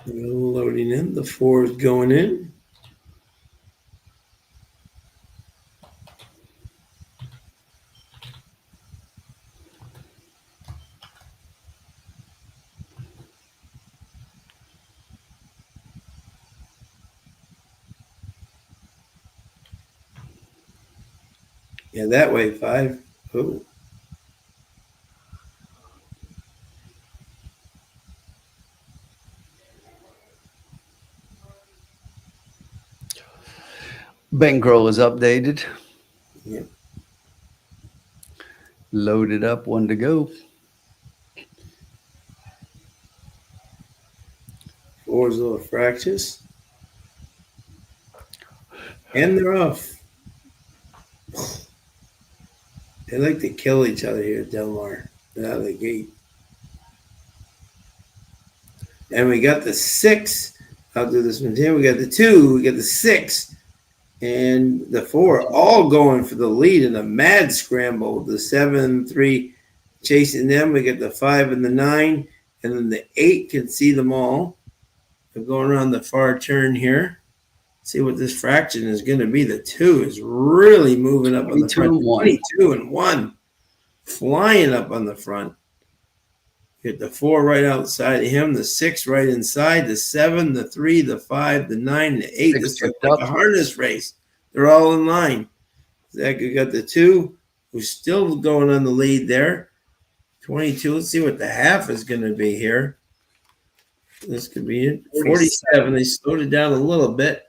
D: Loading in. The 4 is going in. Yeah, that way, 5. Oh.
B: Bankroll is updated.
D: Yep.
B: Loaded up, one to go.
D: 4's a little fractious. And they're off. They like to kill each other here at Del Mar out of the gate. And we got the 6. I'll do this one here. We got the 2. We got the 6. And the 4 all going for the lead in a mad scramble. The 7, 3 chasing them. We got the 5 and the 9. And then the 8 can see them all. They're going around the far turn here. See what this fraction is going to be. The 2 is really moving up on the front. 22 and 1 flying up on the front. Get the 4 right outside of him, the 6 right inside, the 7, the 3, the 5, the 9, and the 8. This looks like a harness race. They're all in line. Zach, you got the 2, who's still going on the lead there. 22. Let's see what the half is going to be here. This could be it. 47. They slowed it down a little bit.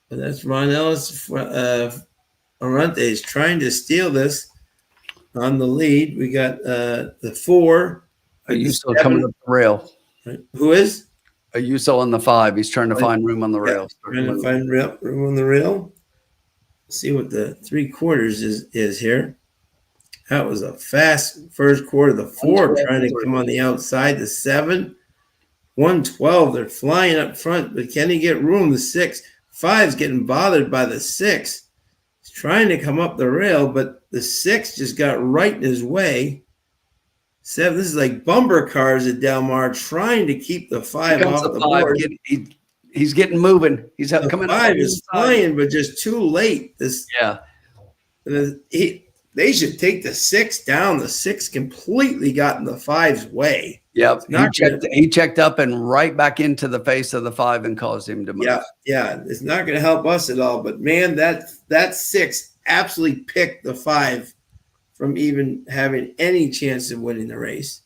D: But that's Ron Ellis. Arante is trying to steal this on the lead. We got the 4.
B: Ayuso coming up the rail.
D: Right. Who is?
B: Ayuso on the 5. He's trying to find room on the rail.
D: Trying to find room on the rail. See what the 3/4 is here. That was a fast first quarter. The 4 trying to come on the outside. The 7, 112. They're flying up front, but can he get room? The 6, 5's getting bothered by the 6. He's trying to come up the rail, but the 6 just got right in his way. 7. This is like bumper cars at Del Mar trying to keep the 5 off the board.
B: He's getting moving. He's coming.
D: 5 is flying, but just too late. They should take the 6 down. The 6 completely got in the 5's way.
B: Yep. He checked up and right back into the face of the 5 and caused him to move.
D: Yeah. It's not going to help us at all. But man, that 6 absolutely picked the 5 from even having any chance of winning the race.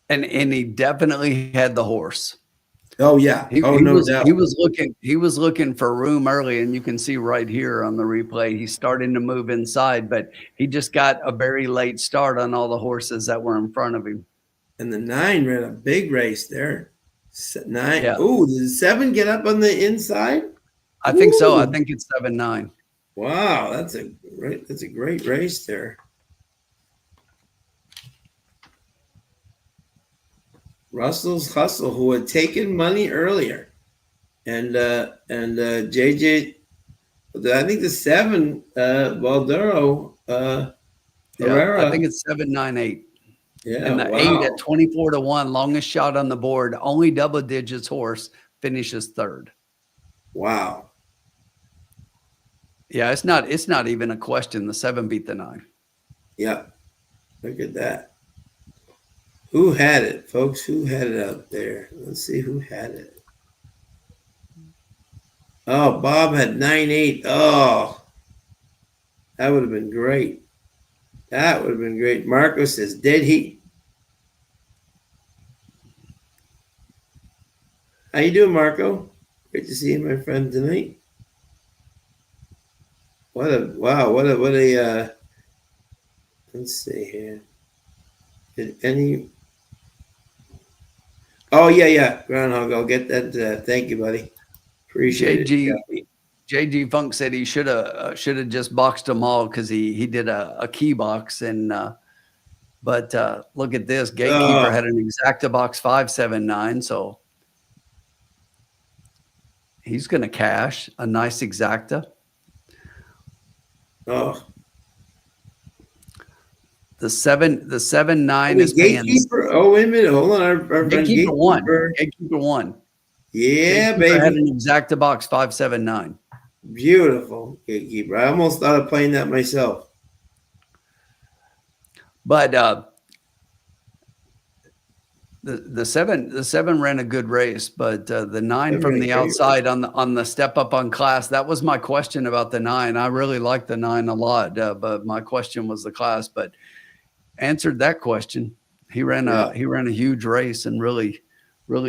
B: And he definitely had the horse.
D: Oh yeah. No doubt.
B: He was looking for room early, and you can see right here on the replay, he's starting to move inside, but he just got a very late start on all the horses that were in front of him.
D: And the 9 ran a big race there. 9.
B: Yeah.
D: Oh, did the 7 get up on the inside?
B: I think so. I think it's 7-9.
D: Wow, that's a great race there. Russell's Hustle, who had taken money earlier, and JJ, I think the 7, Valdero, Herrera.
B: I think it's 7-9-8.
D: Yeah,
B: and the 8 at 24-1, longest shot on the board, only double digits horse, finishes 3rd.
D: Wow.
B: Yeah, it's not even a question. The 7 beat the 9.
D: Yeah, look at that. Who had it, folks? Who had it out there? Let's see who had it. Oh, Bob had 9-8. Oh, that would have been great. That would have been great. Marco says, dead heat. How you doing, Marco? Great to see you, my friend, tonight. What a let's see here. Did any... Oh, yeah. Groundhog, I'll get that. Thank you, buddy. Appreciate it.
B: JG Funk said he should have just boxed them all because he did a key box. But look at this. Gatekeeper had an exacta box 579. So he's going to cash a nice exacta.
D: Oh.
B: The 7-9 is
D: Gatekeeper. Oh, wait a minute. Hold on. Our
B: Gatekeeper 1. Gatekeeper 1.
D: Yeah,
B: Gatekeeper
D: baby.
B: had an exacta box 579.
D: Beautiful, Gatekeeper. I almost thought of playing that myself.
B: But the seven ran a good race, but the 9 from the outside on the step up on class, that was my question about the 9. I really like the 9 a lot, but my question was the class. But answered that question. He ran a huge race and really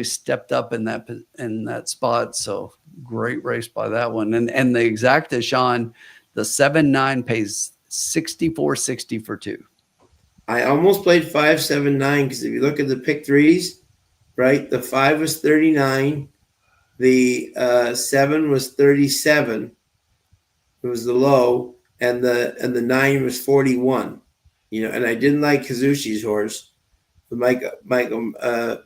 B: stepped up in that spot. So great race by that one. And the exacta, Sean, the 7-9 pays 64.60 for 2.
D: I almost played 579 because if you look at the pick threes, right, the 5 was 39, the 7 was 37. It was the low, and the 9 was 41. And I didn't like Kazuchi's horse, Michael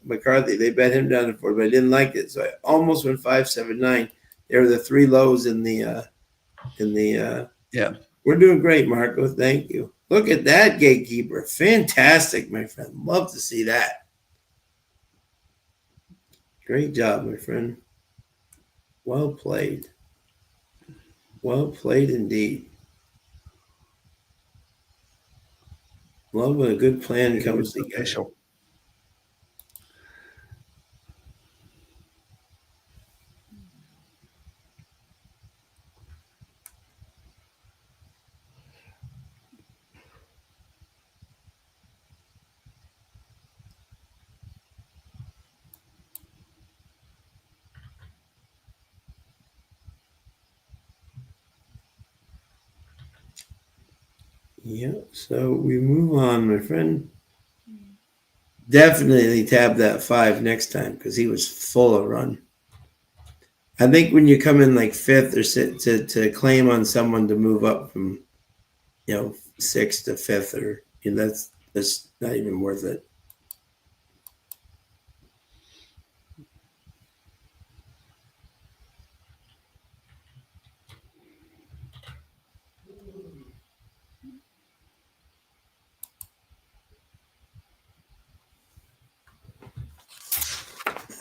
D: McCarthy. They bet him down to 4, but I didn't like it, so I almost went 579. There were the 3 lows in the
B: yeah.
D: We're doing great, Marco. Thank you. Look at that, Gatekeeper. Fantastic, my friend. Love to see that. Great job, my friend. Well played. Well played indeed. Love when a good plan comes together. Yeah, so we move on, my friend. Definitely tab that 5 next time because he was full of run. I think when you come in like 5th or to claim on someone to move up from 6th to 5th, or that's not even worth it.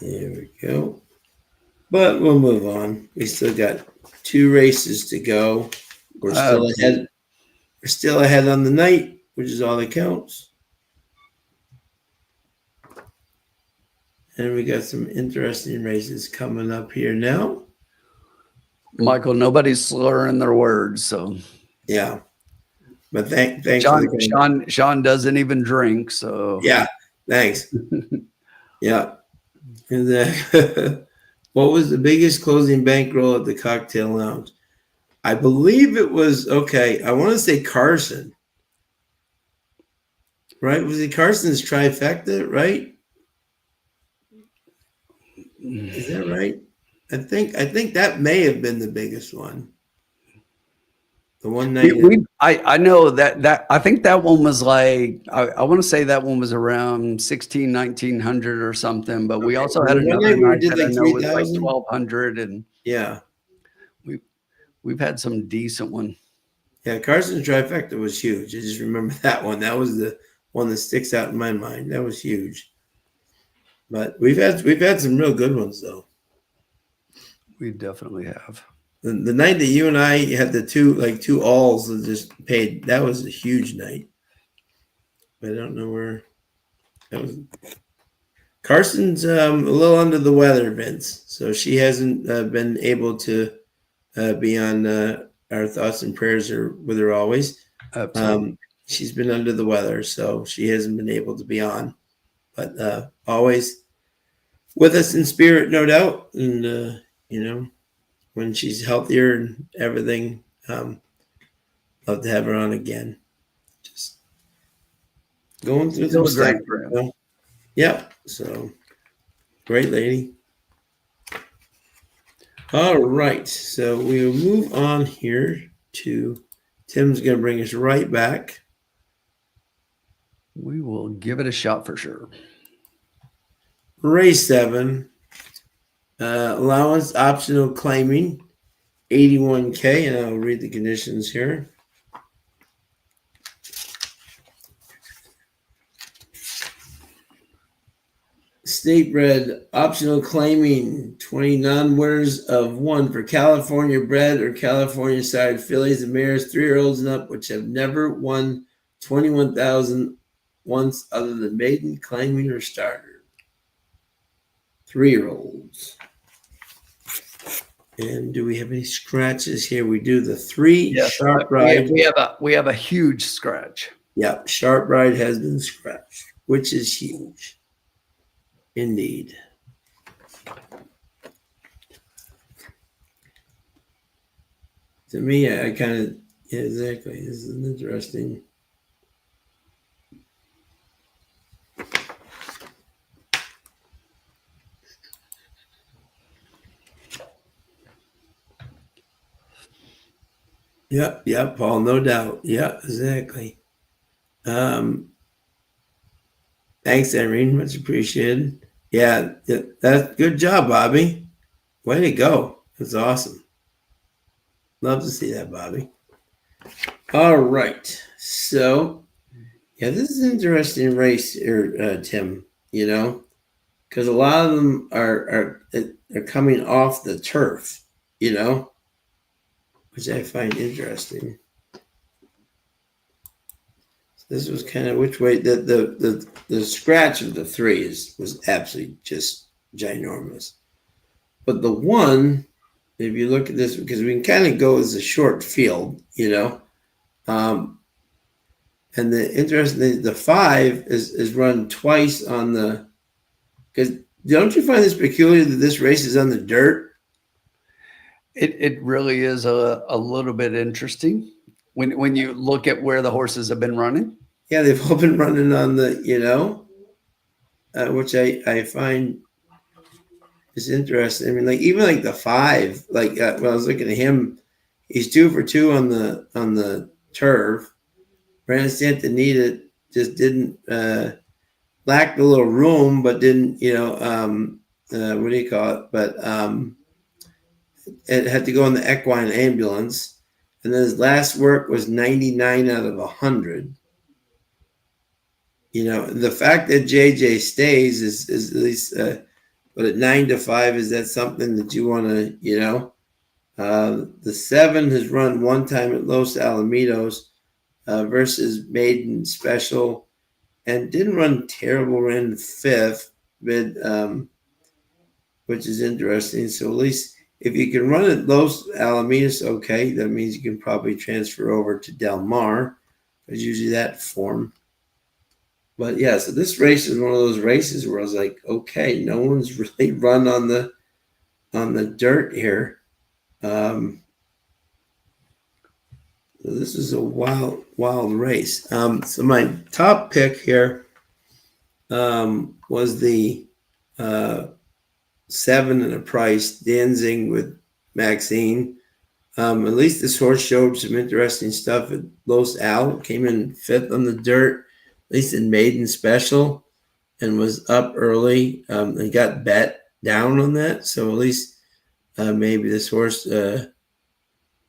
D: There we go. But we'll move on. We still got 2 races to go. We're still ahead. We're still ahead on the night, which is all that counts. And we got some interesting races coming up here now.
B: Michael, nobody's slurring their words, so
D: yeah. But thanks.
B: Sean doesn't even drink, so
D: yeah. Thanks. yeah. And what was the biggest closing bankroll at the cocktail lounge? I believe it was I want to say Carson. Right? Was it Carson's trifecta, right? Is that right? I think that may have been the biggest one. The one night.
B: I know that I think that one was like I want to say that one was around 1900 or something. But we also had another night that I know was like 1200, and
D: yeah,
B: we've had some decent one.
D: Yeah, Carson's trifecta was huge. I just remember that one. That was the one that sticks out in my mind. That was huge. But we've had some real good ones though.
B: We definitely have.
D: The night that you and I had the two alls that just paid, that was a huge night. I don't know where that was. Carson's a little under the weather, Vince, so she hasn't been able to be on our thoughts and prayers are with her always. She's been under the weather, so she hasn't been able to be on, but always with us in spirit, no doubt. And when she's healthier and everything, love to have her on again. Just going through some stuff. Yep. So great lady. All right. So we'll move on here to Tim's going to bring us right back.
B: We will give it a shot for sure.
D: Race 7. Allowance optional claiming 81K, and I'll read the conditions here. State bred optional claiming 20 non-winners of 1 for California bred or California side fillies and mares, 3-year-olds and up, which have never won 21,000 once other than maiden, claiming, or starter. 3-year-olds. And do we have any scratches here? We do the 3 Sharp Ride.
B: We have a huge scratch.
D: Yeah, Sharp Ride has been scratched, which is huge. Indeed. To me, I kind of, yeah, exactly. This is interesting. Yep, Paul, no doubt. Yeah, exactly. Thanks, Irene. Much appreciated. Yeah, that's good job, Bobby. Way to go. That's awesome. Love to see that, Bobby. All right. So, yeah, this is an interesting race here, Tim, you know, because a lot of them are coming off the turf, you know, which I find interesting. This was kind of which way the scratch of the 3 was absolutely just ginormous. But the 1, if you look at this, because we can kind of go as a short field, you know, and the interesting, the 5 is run twice on the, because don't you find this peculiar that this race is on the dirt?
B: It really is a little bit interesting when you look at where the horses have been running.
D: Yeah, they've all been running on the, you know, which I find is interesting. I mean, like even like the 5, like when I was looking at him, he's 2 for 2 on the turf. Brandon Santanita just didn't lacked a little room, but didn't, you know, what do you call it? But it had to go in the equine ambulance, and then his last work was 99 out of 100. You know, the fact that JJ stays is at least, but at 9-5, is that something that you want to, you know? The 7 has run 1 time at Los Alamitos versus Maiden Special, and didn't run terrible, ran 5th, mid, which is interesting. So at least if you can run at Los Alamitos, okay, that means you can probably transfer over to Del Mar. There's usually that form. But yeah, so this race is one of those races where I was like, okay, no one's really run on the dirt here. So this is a wild race. So my top pick here was the 7 and a price, Danzig with Maxine. At least this horse showed some interesting stuff at Los Al. Came in 5th on the dirt, at least in Maiden Special, and was up early. And got bet down on that. So at least maybe this horse ran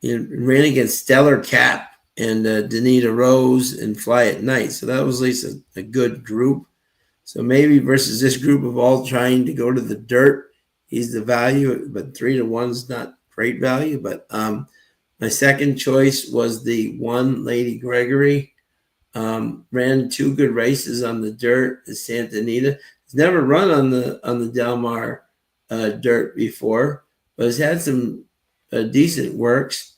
D: against Stellar Cap and Danita Rose and Fly at Night. So that was at least a good group. So maybe versus this group of all trying to go to the dirt, he's the value, but 3-1 is not great value. But my second choice was the 1 Lady Gregory. Ran 2 good races on the dirt at Santa Anita. He's never run on the Del Mar dirt before, but has had some decent works.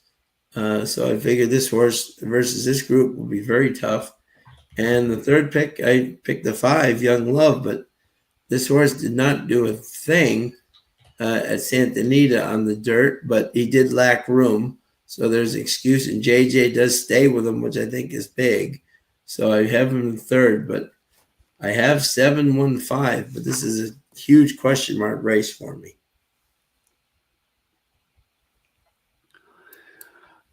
D: So I figured this horse versus this group will be very tough. And the third pick, I picked the 5, Young Love, but this horse did not do a thing at Santa Anita on the dirt, but he did lack room. So there's an excuse, and JJ does stay with him, which I think is big. So I have him in 3rd, but I have 7-1-5, but this is a huge question mark race for me.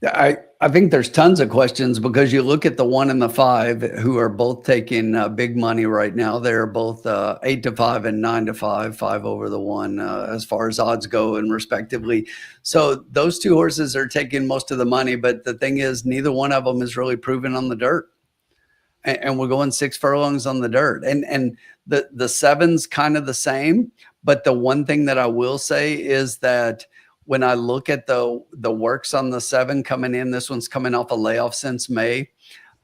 B: I think there's tons of questions because you look at the 1 and the 5 who are both taking big money right now. They're both 8-5 and 9-5, 5 over the 1 as far as odds go and respectively. So those 2 horses are taking most of the money, but the thing is neither one of them is really proven on the dirt. and we're going 6 furlongs on the dirt. And the 7's kind of the same. But the one thing that I will say is that when I look at the works on the 7 coming in, this one's coming off a layoff since May.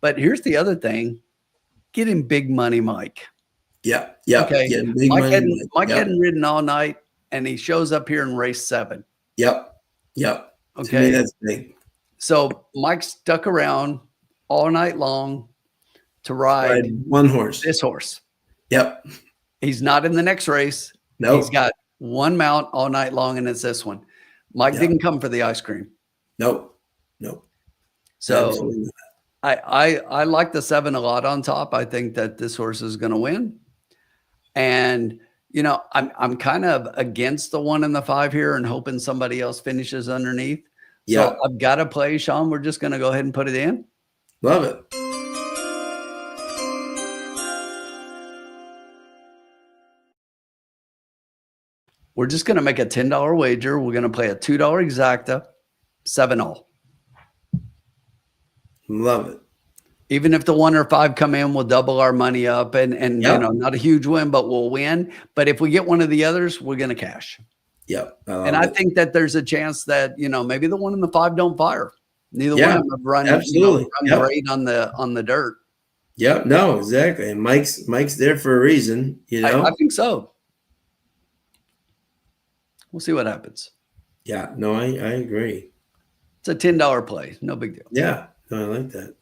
B: But here's the other thing: getting big money, Mike.
D: Yeah.
B: Okay. Mike hadn't ridden all night, and he shows up here in race 7.
D: Yep.
B: Okay.
D: To me, that's big.
B: So Mike stuck around all night long to ride
D: one horse.
B: This horse.
D: Yep.
B: He's not in the next race.
D: No.
B: He's got one mount all night long, and it's this one. Mike didn't come for the ice cream.
D: Nope.
B: So I like the 7 a lot on top. I think that this horse is going to win. And I'm kind of against the 1 and the 5 here and hoping somebody else finishes underneath.
D: Yeah.
B: So I've got to play, Sean. We're just going to go ahead and put it in.
D: Love it.
B: We're just going to make a $10 wager. We're going to play a $2 exacta, 7 all.
D: Love it.
B: Even if the 1 or 5 come in, we'll double our money up and not a huge win, but we'll win. But if we get one of the others, we're going to cash.
D: Yep.
B: I think that there's a chance that, maybe the 1 and the 5 don't fire. Neither one of them have run,
D: absolutely.
B: Run great on the dirt.
D: Yep. No, exactly. And Mike's there for a reason,
B: I think so. We'll see what happens.
D: Yeah. No, I agree.
B: It's a $10 play. No big deal.
D: Yeah. No, I like that.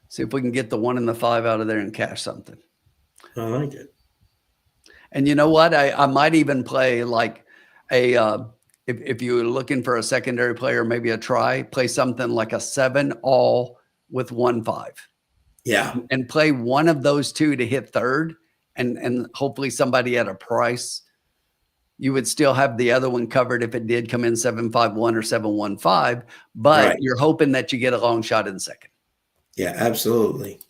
B: See if we can get the 1 and the 5 out of there and cash something.
D: I like it.
B: And you know what? I might even play like if you're looking for a secondary player, maybe a try, play something like a 7 all with 1 5.
D: Yeah.
B: And play one of those 2 to hit third. And hopefully somebody at a price, you would still have the other one covered if it did come in 7-5-1 or 7-1-5, but you're hoping that you get a long shot in second.
D: Yeah, absolutely.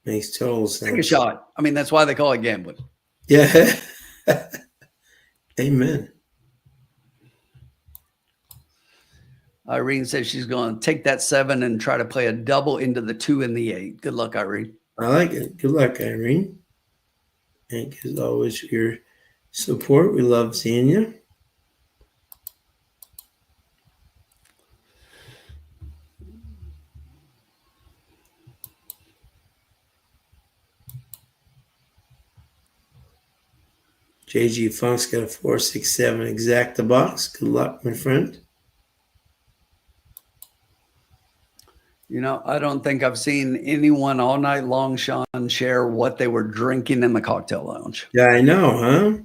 D: Makes total sense.
B: Take a shot. I mean, that's why they call it gambling.
D: Yeah. Amen.
B: Irene says she's going to take that 7 and try to play a double into the 2 and the 8. Good luck, Irene.
D: I like it. Good luck, Irene. Thank you as always for your support. We love seeing you. JG Funk's got a 467 exacta box. Good luck, my friend.
B: I don't think I've seen anyone all night long, Sean, share what they were drinking in the cocktail lounge.
D: Yeah, I know, huh?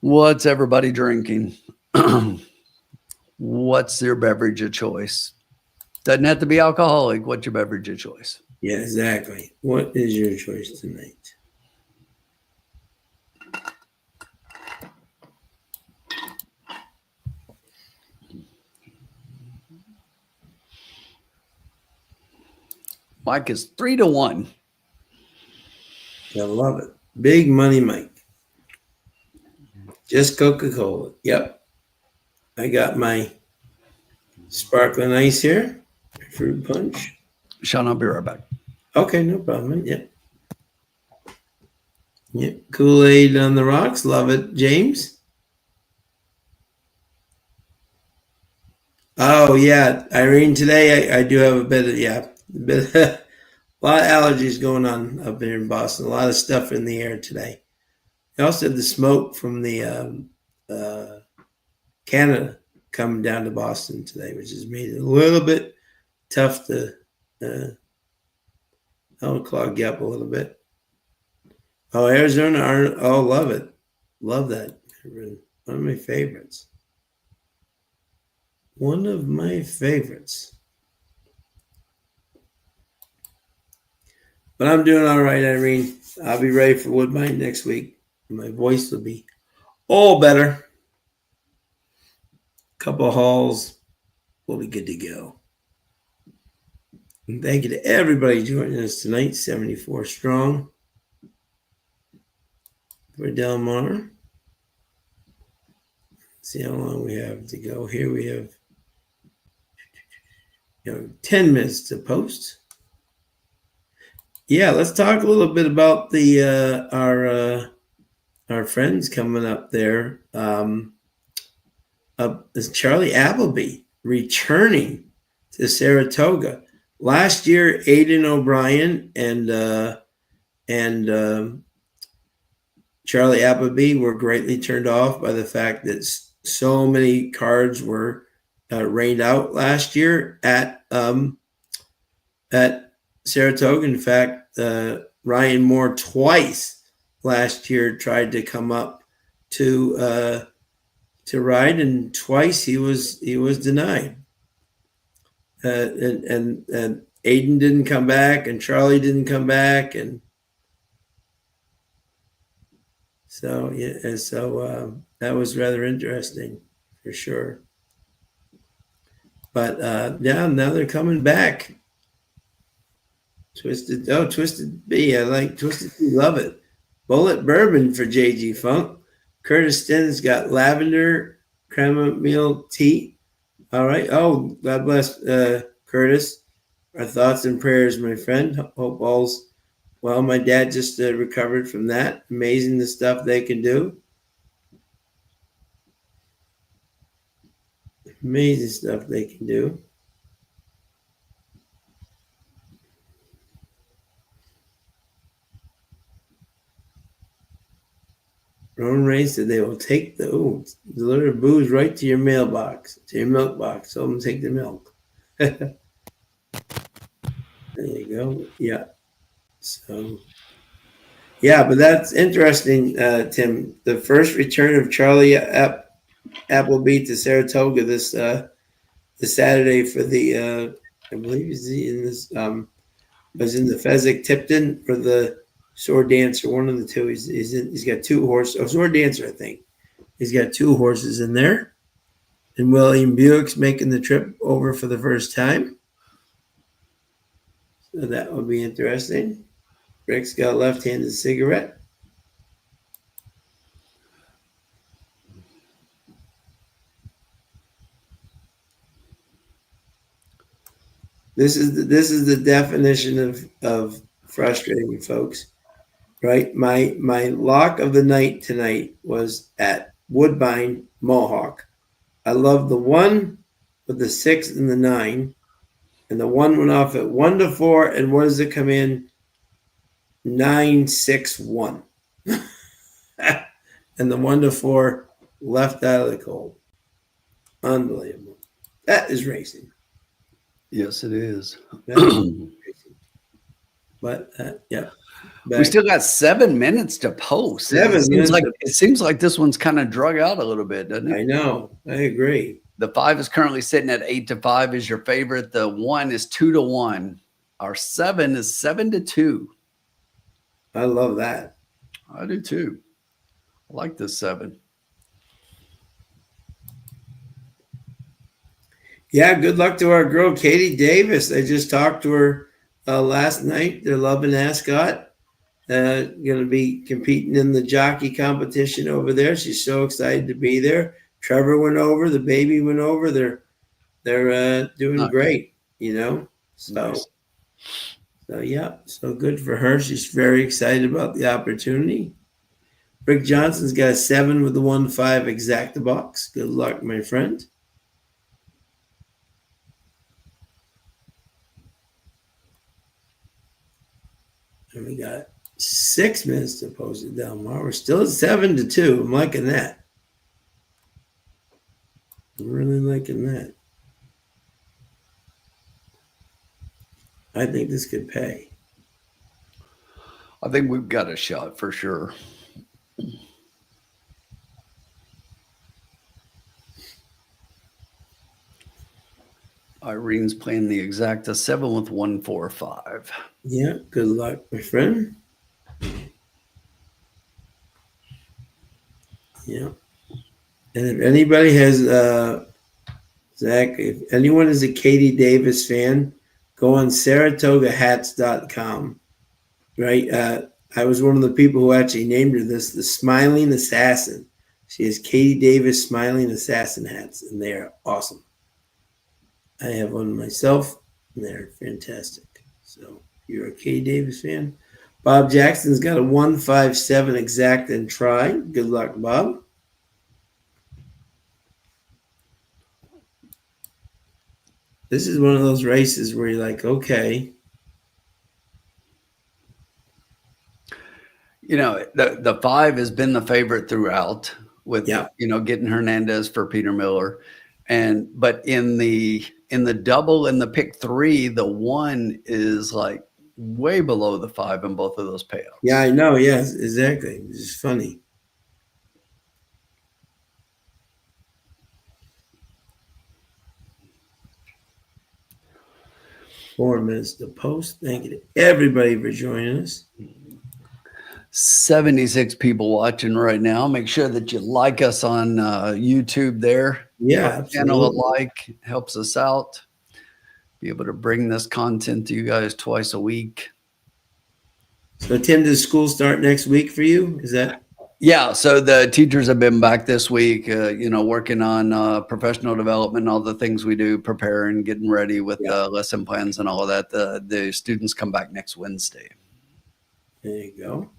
B: What's everybody drinking? What's your beverage of choice? Doesn't have to be alcoholic. What's your beverage of choice?
D: Yeah, exactly. What is your choice tonight?
B: Mike is 3-1.
D: I love it. Big money, Mike. Just Coca-Cola. Yep. I got my sparkling ice here. Fruit punch.
B: Sean, I'll be right back.
D: Okay, no problem. Yep. Yep. Kool-Aid on the rocks. Love it, James. Oh, yeah. Irene, today I do have a lot of allergies going on up here in Boston. A lot of stuff in the air today. I also had the smoke from the Canada coming down to Boston today, which has made it a little bit tough to clog you up a little bit. Oh, Arizona, love it. Love that. One of my favorites. One of my favorites. But I'm doing all right, Irene. I'll be ready for Woodbine next week. My voice will be all better. Couple of hauls. We'll be good to go. And thank you to everybody joining us tonight. 74 strong. For Del Mar. See how long we have to go. Here we have 10 minutes to post. Yeah, let's talk a little bit about the our friends coming up there. Is Charlie Appleby returning to Saratoga. Last year, Aidan O'Brien and Charlie Appleby were greatly turned off by the fact that so many cards were rained out last year at Saratoga. In fact, Ryan Moore twice last year tried to come up to ride, and twice he was denied. And Aidan didn't come back, and Charlie didn't come back, and so that was rather interesting for sure. But now they're coming back. Twisted B. I like Twisted B. Love it. Bullet Bourbon for JG Funk. Curtis Sten's got lavender chamomile tea. All right. Oh, God bless Curtis. Our thoughts and prayers, my friend. Hope all's well. My dad just recovered from that. Amazing the stuff they can do. Amazing stuff they can do. Roman Reigns said they will take deliver booze right to your mailbox, to your milk box. So I'm going to take the milk. There you go. Yeah. So, yeah, but that's interesting, Tim. The first return of Charlie Appleby to Saratoga this Saturday for the, I believe he's in this, was in the Fezzik Tipton for the Sword Dancer, one of the two. He's got two horses. Oh, Sword Dancer, I think. He's got two horses in there. And William Buick's making the trip over for the first time. So that will be interesting. Rick's got a left-handed cigarette. This is the definition of frustrating, folks. Right, my lock of the night tonight was at Woodbine Mohawk. I love the 1 with the 6 and the 9, and the 1 went off at 1-4. And what does it come in? 9-6-1, and the 1-4 left out of the cold. Unbelievable. That is racing.
B: Yes, it is.
D: But yeah.
B: We still got 7 minutes to post. It seems like this one's kind of drug out a little bit, doesn't it?
D: I know. I agree.
B: The 5 is currently sitting at 8-5 is your favorite. The 1 is 2-1. Our 7 is 7-2.
D: I love that.
B: I do too. I like this 7.
D: Yeah, good luck to our girl Katie Davis. I just talked to her last night. Their loving ascot. Going to be competing in the jockey competition over there. She's so excited to be there. Trevor went over. The baby went over. They're doing great, So,
B: nice.
D: So yeah, so good for her. She's very excited about the opportunity. Rick Johnson's got a 7 with the 1-5 exacta box. Good luck, my friend. And we got 6 minutes to post it down. Well, we're still at 7-2. I'm liking that. I'm really liking that. I think this could pay.
B: I think we've got a shot for sure. Irene's playing the exacta 7 with 1-4-5.
D: Yeah, good luck, my friend. Yeah. And if anybody has, Zach, if anyone is a Katie Davis fan, go on SaratogaHats.com. Right? I was one of the people who actually named her this, the Smiling Assassin. She has Katie Davis Smiling Assassin hats, and they are awesome. I have one myself, and they're fantastic. So you're a K Davis fan. Bob Jackson's got a 157 exact and try. Good luck, Bob. This is one of those races where you're like, okay.
B: You know, the 5 has been the favorite throughout with, getting Hernandez for Peter Miller. But in the double and the pick 3, the 1 is like way below the 5 in both of those payouts.
D: Yeah, I know. Yes, exactly. It's funny. Four minutes to post. Thank you to everybody for joining us.
B: 76 people watching right now. Make sure that you like us on YouTube there.
D: Yeah,
B: channel a like, helps us out. Be able to bring this content to you guys twice a week.
D: So Tim, does school start next week for you? Is that?
B: Yeah, so the teachers have been back this week, working on professional development, all the things we do, preparing, getting ready with lesson plans and all of that. The students come back next Wednesday.
D: There you go.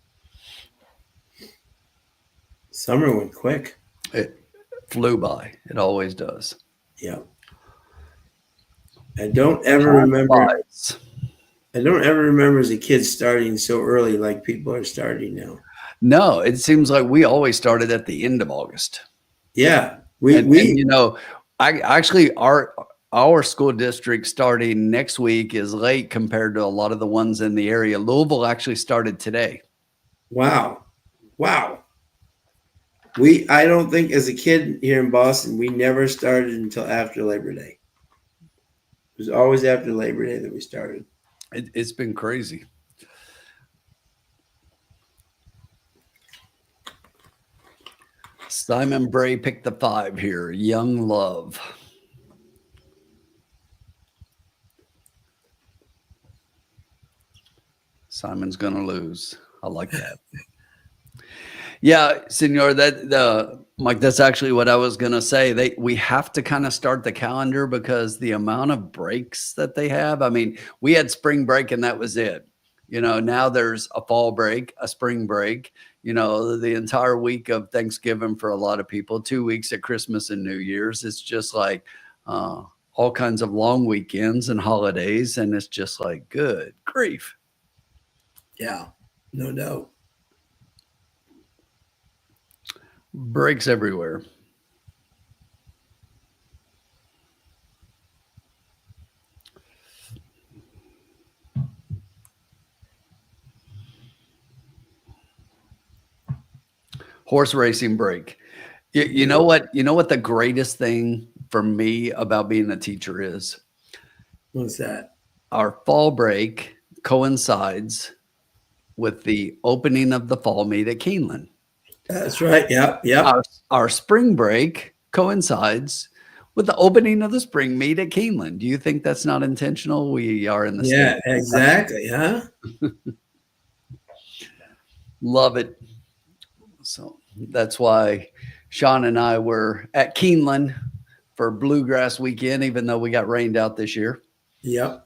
D: Summer went quick.
B: It flew by. It always does.
D: Yeah. I don't ever remember as a kid starting so early like people are starting now.
B: No, it seems like we always started at the end of August.
D: Yeah.
B: Our school district starting next week is late compared to a lot of the ones in the area. Louisville actually started today.
D: Wow. I don't think as a kid here in Boston, we never started until after Labor Day. It was always after Labor Day that we started.
B: It's been crazy. Simon Bray picked the 5 here. Young Love. Simon's gonna lose. I like that. Yeah, Senor, Mike, that's actually what I was gonna say. We have to kind of start the calendar because the amount of breaks that they have. I mean, we had spring break and that was it. Now there's a fall break, a spring break, the entire week of Thanksgiving for a lot of people, 2 weeks at Christmas and New Year's. It's just like all kinds of long weekends and holidays. And it's just like, good grief.
D: Yeah, no doubt.
B: Breaks everywhere. Horse racing break. You know what the greatest thing for me about being a teacher is?
D: What's that?
B: Our fall break coincides with the opening of the fall meet at Keeneland.
D: That's right. Yeah.
B: Our spring break coincides with the opening of the spring meet at Keeneland. Do you think that's not intentional? We are in the
D: state. Exactly. Huh?
B: Love it. So that's why Sean and I were at Keeneland for Bluegrass weekend, even though we got rained out this year.
D: Yep.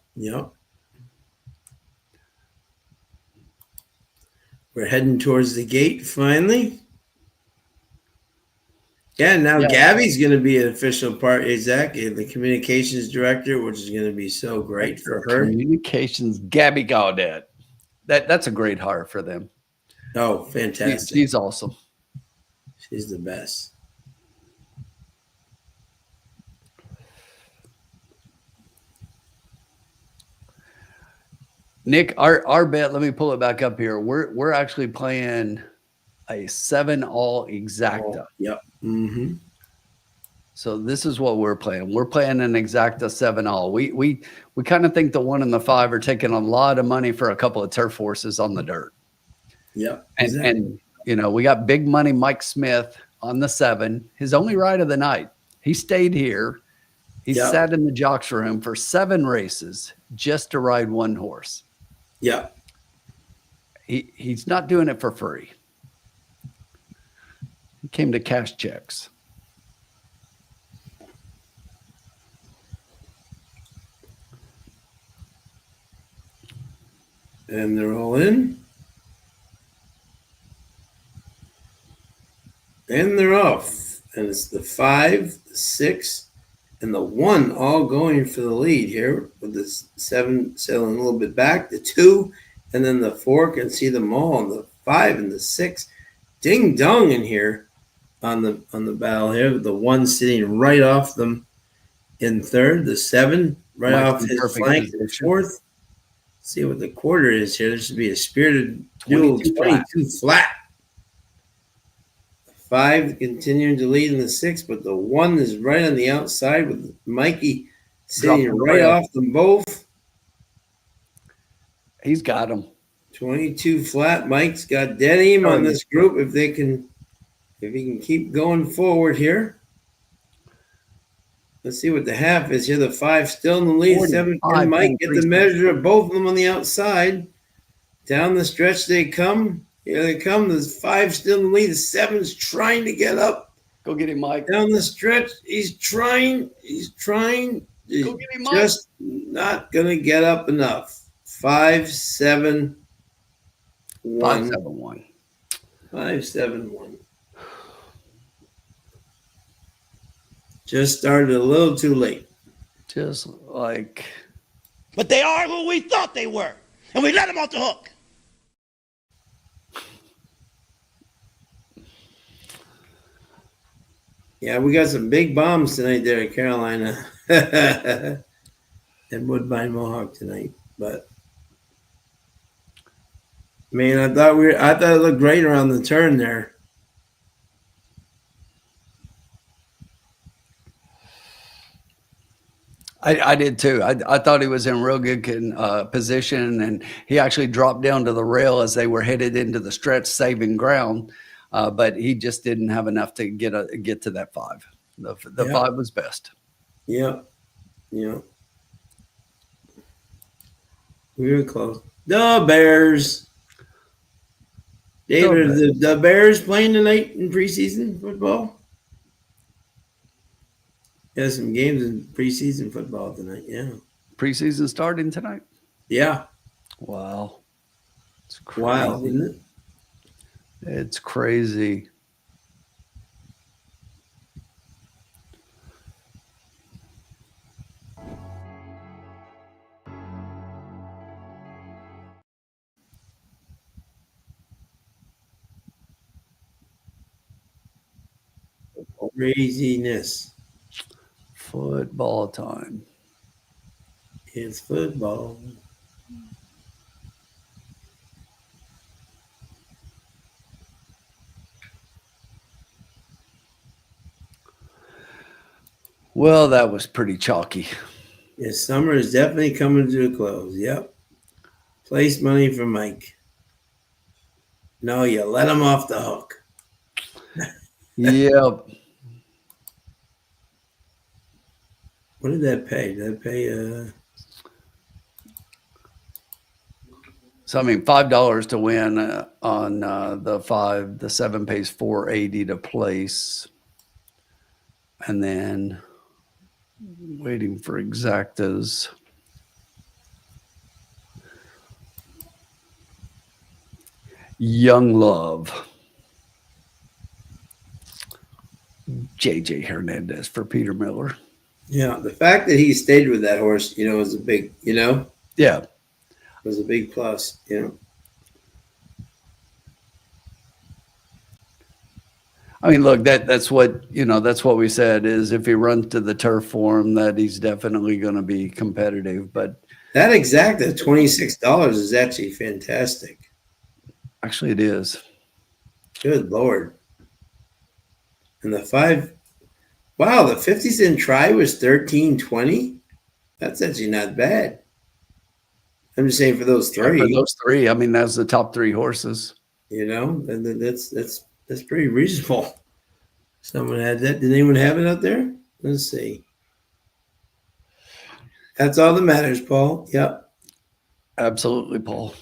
D: We're heading towards the gate finally. Yeah, now Gabby's going to be an official part, exactly, the communications director, which is going to be so great for her.
B: Communications, Gabby Gaudet. That's a great hire for them.
D: Oh, fantastic.
B: She's awesome.
D: She's the best.
B: Nick, our bet, let me pull it back up here. We're actually playing a 7-all exacta.
D: Yep. Mm-hmm.
B: So this is what we're playing. We're playing an exacta 7-all. We kind of think the 1 and the 5 are taking a lot of money for a couple of turf horses on the dirt.
D: Yep.
B: And we got big money Mike Smith on the 7, his only ride of the night. He stayed here. He sat in the jocks room for 7 races just to ride 1 horse.
D: Yeah.
B: He's not doing it for free. He came to cash checks.
D: And they're all in. And they're off. And it's the 5, the 6, and the 1 all going for the lead here, with the 7 sailing a little bit back, the 2, and then the 4 can see them all, and the 5 and the 6 ding dong in here on the battle here. The 1 sitting right off them in third, the 7 right off his flank in fourth. See what the quarter is here. There should be a spirited duel. 22 flat. 5 continuing to lead in the 6, but the 1 is right on the outside with Mikey sitting right off them both.
B: He's got them.
D: 22 flat. Mike's got dead aim on this group if he can keep going forward here. Let's see what the half is here. The 5 still in the lead. 7 can Mike get the measure of both of them on the outside. Down the stretch they come. Here they come. There's 5 still in the lead. The 7's trying to get up.
B: Go get him, Mike.
D: Down the stretch. He's trying. He's trying.
B: Go get him, Mike.
D: Just not going to get up enough. 5, 7, 1.
B: 5, 7, 1.
D: 5, 7, 1. Just started a little too late.
B: Just like.
F: But they are who we thought they were. And we let them off the hook.
D: Yeah, we got some big bombs tonight there in Carolina. And Woodbine Mohawk tonight. But man, I thought it looked great around the turn there.
B: I did too. I thought he was in real good position, and he actually dropped down to the rail as they were headed into the stretch, saving ground. But he just didn't have enough to get to that 5. The 5 was best.
D: Yeah. We were close. The Bears. David, the Bears playing tonight in preseason football? There's some games in preseason football tonight, yeah.
B: Preseason starting tonight?
D: Yeah.
B: Wow. It's crazy.
D: Wild, isn't it?
B: It's crazy.
D: Craziness.
B: Football time.
D: It's football.
B: Well, that was pretty chalky.
D: Yeah, summer is definitely coming to a close. Yep. Place money for Mike. No, you let him off the hook.
B: Yep.
D: What did that pay? Did that pay?
B: So I mean, $5 to win on the 5. The 7 pays $4.80 to place, and then waiting for exactas. Young Love. JJ Hernandez for Peter Miller.
D: Yeah, the fact that he stayed with that horse, was a big,
B: Yeah.
D: was a big plus,
B: I mean, look, that's what we said is if he runs to the turf form, that he's definitely going to be competitive. But
D: that exacta $26 is actually fantastic.
B: Actually, it is.
D: Good Lord. And the 5, wow, the 50-cent try was $13.20. That's actually not bad. I'm just saying for those 3.
B: Yeah, for those 3, I mean, that's the top 3 horses.
D: And that's pretty reasonable. Someone had that. Did anyone have it out there? Let's see. That's all that matters, Paul. Yep.
B: Absolutely, Paul.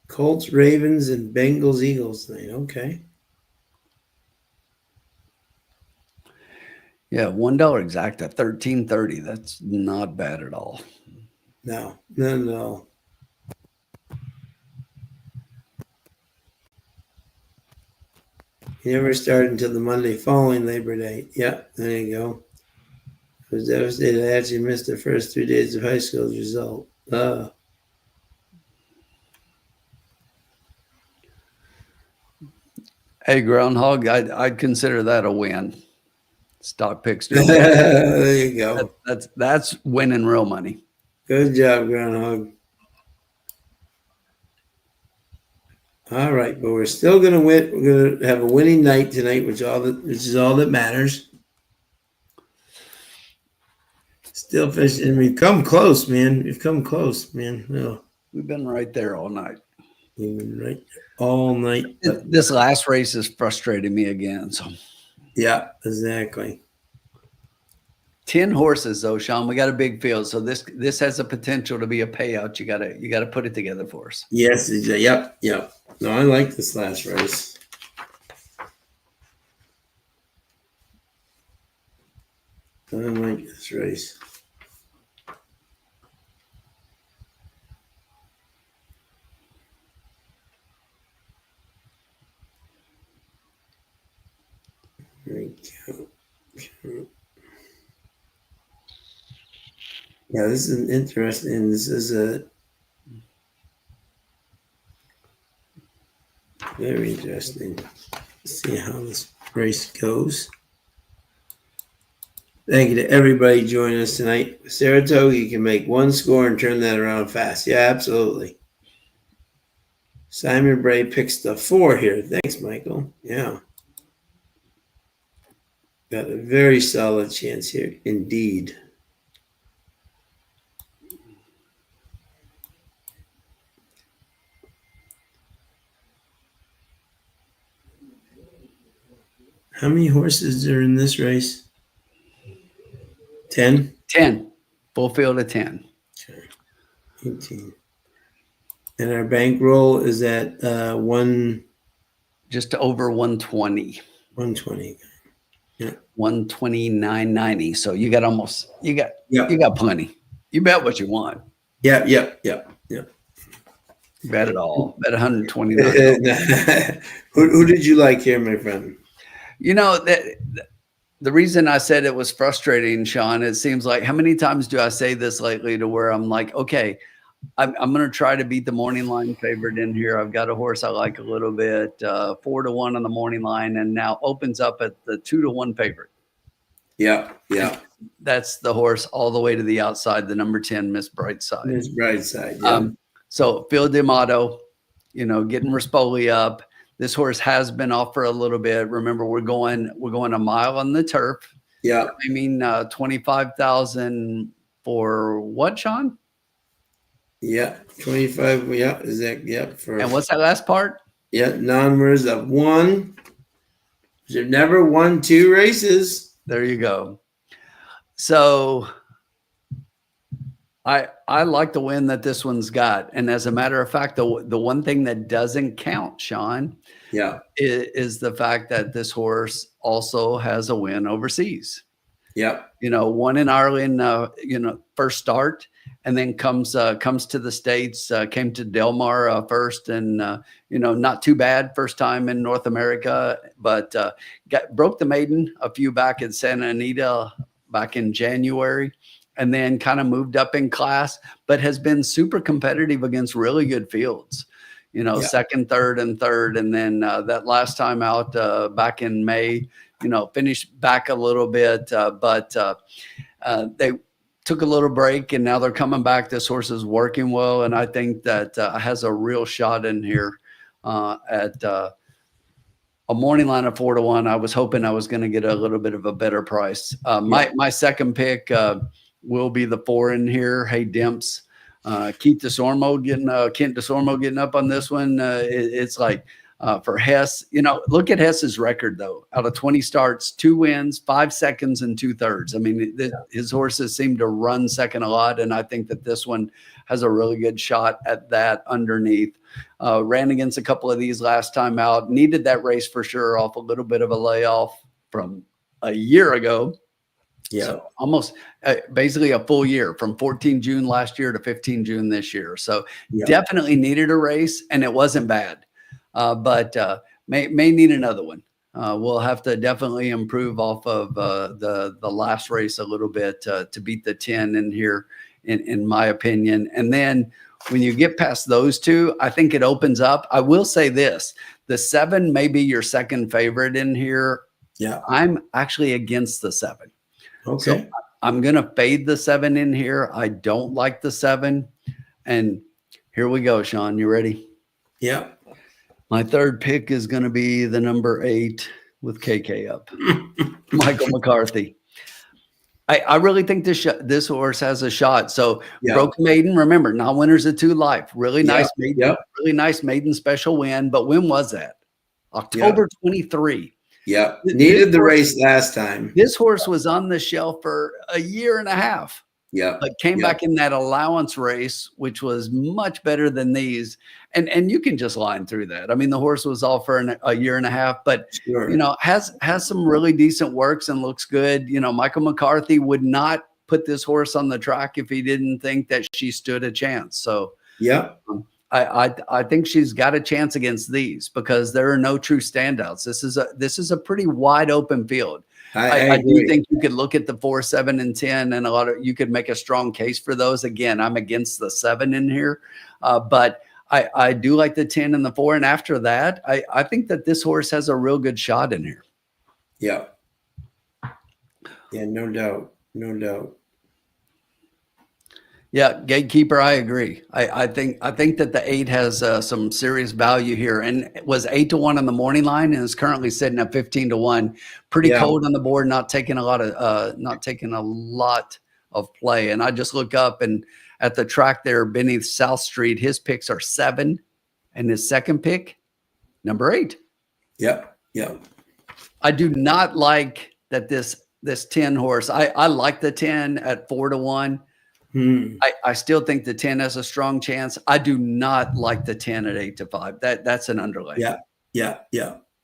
D: Colts, Ravens, and Bengals, Eagles tonight. Okay.
B: Yeah, $1 exact at $13.30. That's not bad at all.
D: No. He never started until the Monday following Labor Day. Yeah, there you go. I was devastated. I actually missed the first 3 days of high school as a result.
B: Hey, Groundhog, I'd consider that a win. Stock picks.
D: There you go.
B: That's winning real money.
D: Good job, Groundhog. All right, but we're still going to win. We're going to have a winning night tonight, which is all that matters. Still fishing. We've come close, man. We've come close, man. Oh.
B: We've been right there all night.
D: We've been right there all night.
B: This last race is frustrating me again. So,
D: yeah, exactly.
B: 10 horses though, Sean. We got a big field, so this has a potential to be a payout. You gotta put it together for us.
D: Yes, yep. No, I like this last race. I like this race. There we go. Yeah, this is interesting. This is a very interesting. Let's see how this race goes. Thank you to everybody joining us tonight. Saratoga, you can make one score and turn that around fast. Yeah, absolutely. Simon Bray picks the 4 here. Thanks, Michael. Yeah. Got a very solid chance here, indeed. How many horses are in this race? 10?
B: 10. Full field of 10.
D: Okay. 18. And our bankroll is at
B: just over 120.
D: 120. Yeah.
B: 129.90. So you got plenty. You bet what you want.
D: Yeah.
B: Bet it all. Bet 120.
D: Who did you like here, my friend?
B: You know, the reason I said it was frustrating, Sean, it seems like, how many times do I say this lately to where I'm like, okay, I'm going to try to beat the morning line favorite in here. I've got a horse I like a little bit, 4-1 on the morning line, and now opens up at the 2-1 favorite.
D: Yeah.
B: That's the horse all the way to the outside, the number 10, Miss Brightside.
D: Miss Brightside, yeah.
B: So Phil D'Amato, getting Rispoli up. This horse has been off for a little bit. Remember, we're going a mile on the turf.
D: Yeah.
B: I mean, 25,000 for what, Sean?
D: Yeah, 25. Yeah, is that
B: and what's that last part?
D: Yeah, non-winners of 1. They've never won 2 races.
B: There you go. So I like the win that this one's got. And as a matter of fact, the one thing that doesn't count, Sean, is the fact that this horse also has a win overseas.
D: Yeah.
B: One in Ireland, first start, and then comes to the States, came to Del Mar first, and not too bad first time in North America, but broke the maiden a few back at Santa Anita back in January, and then kind of moved up in class, but has been super competitive against really good fields, second, third, and third. And then that last time out back in May, finished back a little bit, but they took a little break, and now they're coming back. This horse is working well, and I think that has a real shot in here at a morning line of 4-1. I was hoping I was going to get a little bit of a better price. My second pick will be the 4 in here. Hey, Dimps. Kent DeSormo getting up on this one. It's like for Hess, look at Hess's record though. Out of 20 starts, 2 wins, 5 seconds, and 2/3. I mean, his horses seem to run second a lot, and I think that this one has a really good shot at that underneath. Ran against a couple of these last time out. Needed that race for sure off a little bit of a layoff from a year ago.
D: Yeah.
B: So almost basically a full year from 14 June last year to 15 June this year. So definitely needed a race, and it wasn't bad, but may need another one. We'll have to definitely improve off of the last race a little bit to beat the 10 in here, in my opinion. And then when you get past those two, I think it opens up. I will say this: the 7 may be your second favorite in here.
D: Yeah,
B: I'm actually against the 7.
D: okay.
B: So I'm gonna fade the 7 in here. I don't like the 7, and here we go, Sean. You ready?
D: Yeah.
B: My third pick is going to be the number 8 with KK up, Michael McCarthy. I really think this horse has a shot. So Broken Maiden, remember, non-winners of 2 Life. Really nice maiden, really nice maiden special win. But when was that? October 23.
D: Yeah, needed the race last time.
B: This horse was on the shelf for a year and a half.
D: Yeah,
B: but came back in that allowance race, which was much better than these. And you can just line through that. I mean, the horse was all for a year and a half, but you know, has some really decent works and looks good. You know, Michael McCarthy would not put this horse on the track if he didn't think that she stood a chance. So I think she's got a chance against these because there are no true standouts. This is a pretty wide open field. I do think you could look at the 4, 7, and 10, and you could make a strong case for those. Again, I'm against the 7 in here, but I do like the 10 and the 4. And after that, I think that this horse has a real good shot in here.
D: Yeah. Yeah, no doubt. No doubt.
B: Yeah, Gatekeeper, I agree. I think that the 8 has some serious value here, and it was 8 to 1 on the morning line, and is currently sitting at 15 to 1. Pretty cold on the board, not taking a lot of play. And I just look up and at the track there beneath South Street, his picks are 7, and his second pick, number 8.
D: Yep. Yep.
B: I do not like that this 10 horse. I like the 10 at 4 to 1. I still think the 10 has a strong chance. I do not like the 10 at 8 to 5. That's an underlay.
D: Yeah.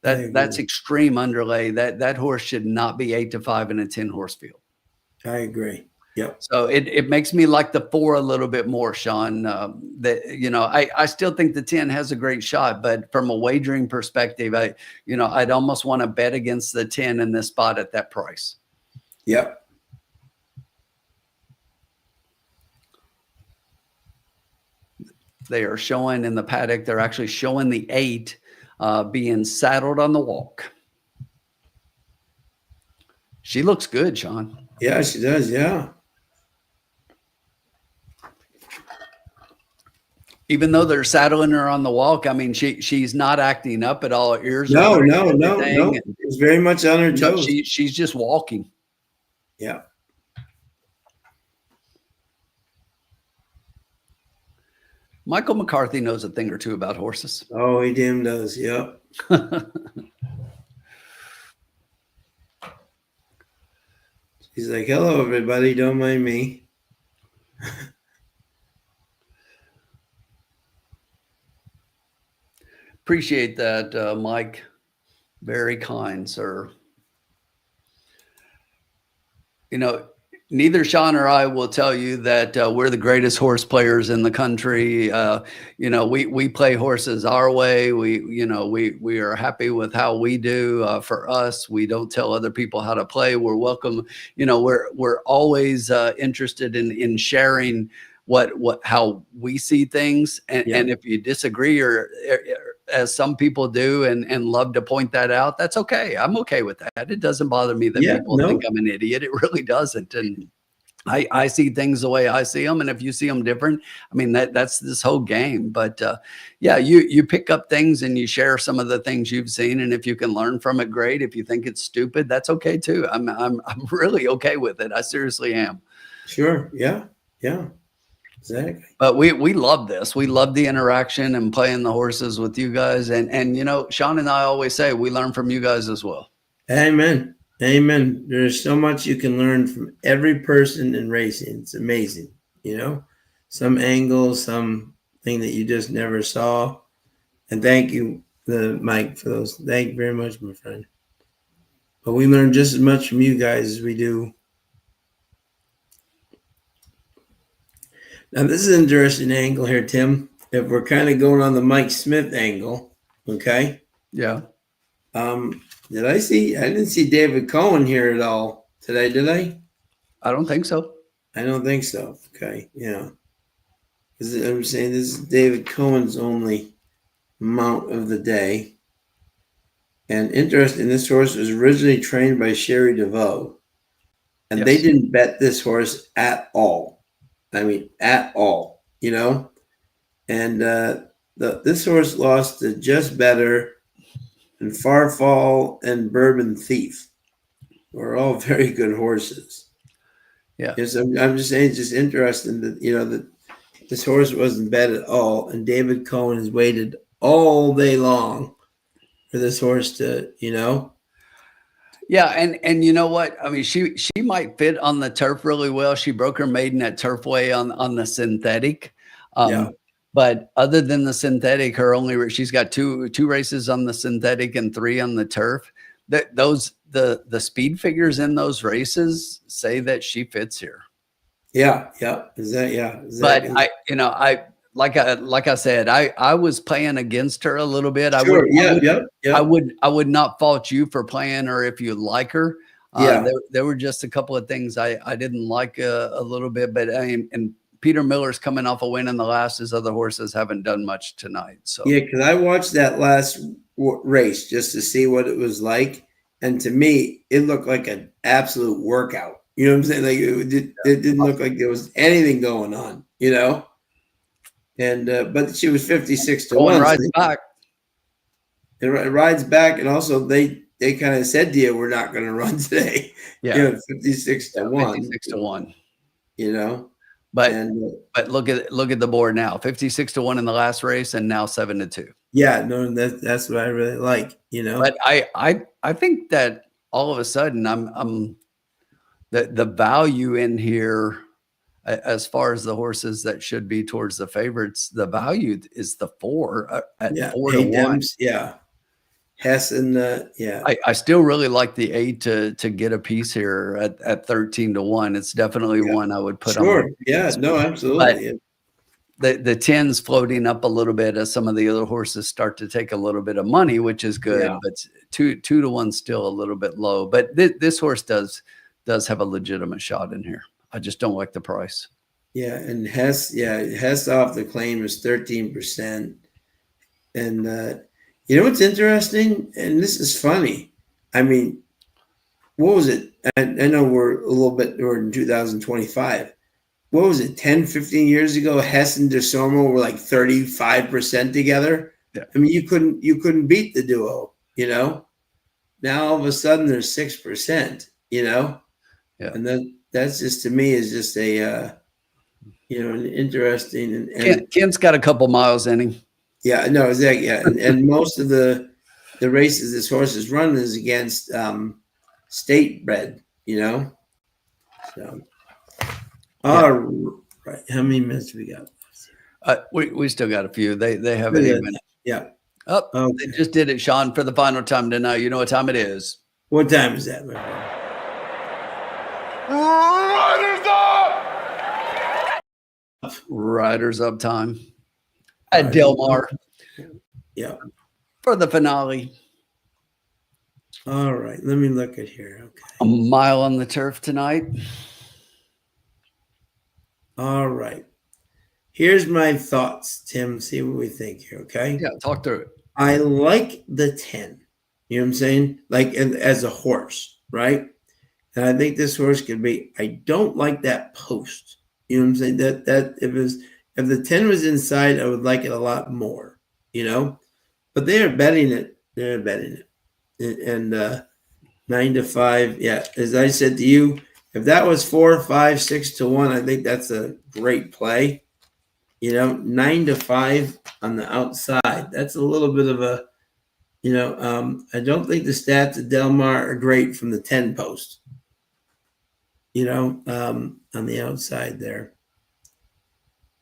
B: That's extreme underlay. That horse should not be 8 to 5 in a 10 horse field.
D: I agree. Yep.
B: So it makes me like the 4 a little bit more, Sean. I still think the 10 has a great shot, but from a wagering perspective, I'd almost want to bet against the 10 in this spot at that price.
D: Yep.
B: They are showing in the paddock. They're actually showing the 8 being saddled on the walk. She looks good, Sean.
D: Yeah, she does. Yeah.
B: Even though they're saddling her on the walk, I mean, she's not acting up at all. Her ears.
D: No. It's very much on her toes.
B: She's just walking.
D: Yeah.
B: Michael McCarthy knows a thing or two about horses.
D: Oh, he damn does. Yep. He's like, hello, everybody. Don't mind me.
B: Appreciate that, Mike. Very kind, sir. Neither Sean or I will tell you that we're the greatest horse players in the country. We play horses our way. We are happy with how we do. For us, we don't tell other people how to play. We're welcome. We're always interested in sharing how we see things. And if you disagree or as some people do and love to point that out, that's okay. I'm okay with that. It doesn't bother me that people think I'm an idiot. It really doesn't. And I see things the way I see them. And if you see them different, I mean, that's this whole game. But you pick up things and you share some of the things you've seen. And if you can learn from it, great. If you think it's stupid, that's okay too. I'm really okay with it. I seriously am.
D: Sure. Yeah. Yeah. Exactly.
B: But we love this. We love the interaction and playing the horses with you guys. And Sean and I always say we learn from you guys as well.
D: Amen. Amen. There's so much you can learn from every person in racing. It's amazing. Some angle, something that you just never saw. And thank you, Mike, for those. Thank you very much, my friend. But we learn just as much from you guys as we do. Now, this is an interesting angle here, Tim. If we're kind of going on the Mike Smith angle, okay?
B: Yeah.
D: Did I see? I didn't see David Cohen here at all today, did I?
B: I don't think so.
D: I don't think so. Okay, yeah. I'm saying this is David Cohen's only mount of the day. And interesting, this horse was originally trained by Sherry DeVoe. And
B: Yes.
D: they didn't bet this horse at all. I mean, at all, you know? And this horse lost to Just Better and Farfall and Bourbon Thief. Were all very good horses.
B: Yeah.
D: Yes, I'm just saying it's just interesting that, that this horse wasn't bet at all. And David Cohen has waited all day long for this horse to,
B: Yeah, and you know what? I mean, she might fit on the turf really well. She broke her maiden at Turfway on the synthetic.
D: Yeah.
B: But other than the synthetic, she's got two races on the synthetic and 3 on the turf. The speed figures in those races say that she fits here.
D: Yeah. Exactly.
B: But like I said, I was playing against her a little bit.
D: Sure.
B: I would not fault you for playing her if you like her. There were just a couple of things I didn't like a little bit, but and Peter Miller's coming off a win in the last. His other horses haven't done much tonight. So
D: yeah, because I watched that last race just to see what it was like, and to me, it looked like an absolute workout. You know what I'm saying? Like it didn't look like there was anything going on. And but she was 56 to 1.
B: Rides back.
D: It rides back, and also they kind of said to you, "We're not going to run today."
B: Yeah,
D: 56 to 1.
B: 56 to 1.
D: But
B: look at the board now. 56 to 1 in the last race, and now 7 to 2.
D: Yeah, no, that's what I really like.
B: But I think that all of a sudden I'm the value in here. As far as the horses that should be towards the favorites, the value is the 4 at 4 to 1.
D: Yeah. Hessen, yeah.
B: I still really like the 8 to get a piece here at 13 to 1. It's definitely one I would put on.
D: Sure. Yeah, no, absolutely.
B: But the 10's floating up a little bit as some of the other horses start to take a little bit of money, which is good.
D: Yeah.
B: But 2 to 1 still a little bit low. But this horse does have a legitimate shot in here. I just don't like the price.
D: Yeah, and Hess off the claim is 13%. And you know what's interesting? And this is funny. I mean, what was it? I know we're in 2025. What was it, 10, 15 years ago? Hess and DeSormo were like 35% together.
B: Yeah.
D: I mean, you couldn't beat the duo, Now all of a sudden there's 6%,
B: Yeah.
D: And that's just, to me, is just a an interesting and
B: Kent's got a couple miles in him.
D: Yeah, no, exactly. Yeah, and most of the races this horse is running is against state bred, So, all right. How many minutes we got?
B: We still got a few. They haven't even.
D: Yeah.
B: Oh,
D: okay.
B: They just did it, Sean, for the final time tonight. You know what time it is?
D: What time is that, my friend?
B: Riders up time at Del Mar.
D: Yeah.
B: For the finale.
D: All right. Let me look at here. Okay.
B: A mile on the turf tonight.
D: All right. Here's my thoughts, Tim. See what we think here. Okay.
B: Yeah, talk through it.
D: I like the 10. You know what I'm saying? Like as a horse, right? And I think this horse could be. I don't like that post. You know what I'm saying? That if the 10 was inside, I would like it a lot more. But they are betting it. They're betting it, and 9 to 5. Yeah, as I said to you, if that was 4, 5, 6 to 1, I think that's a great play. 9 to 5 on the outside. That's a little bit of a. I don't think the stats at Del Mar are great from the 10 post. On the outside there.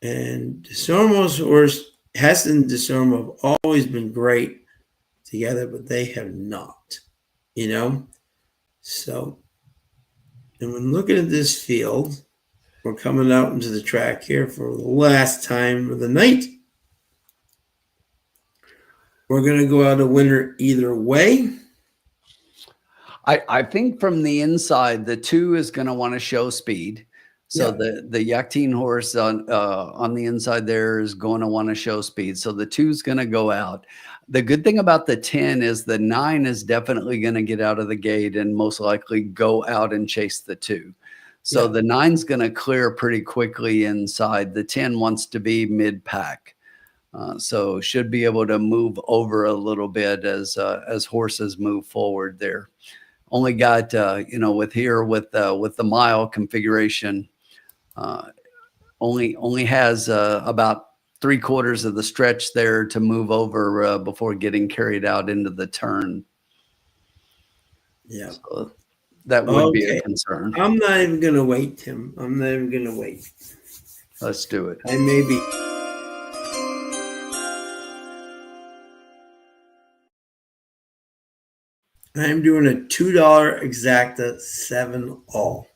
D: And DeSormo's horse, Hess and DeSormo have always been great together, but they have not, So, and when looking at this field, we're coming out into the track here for the last time of the night. We're going to go out a winner either way.
B: I think from the inside, the 2 is going to want to show speed. So the Yakteen horse on the inside there is going to want to show speed. So the 2 is going to go out. The good thing about the 10 is the 9 is definitely going to get out of the gate and most likely go out and chase the 2. So the 9's going to clear pretty quickly inside. The 10 wants to be mid-pack. So should be able to move over a little bit as horses move forward there. Only got, with the mile configuration, only has about 3/4 of the stretch there to move over before getting carried out into the turn.
D: Yeah.
B: So that would be a concern.
D: I'm not even going to wait, Tim. I'm not even going to wait.
B: Let's do it.
D: I may be. I'm doing a $2 exacta 7 all.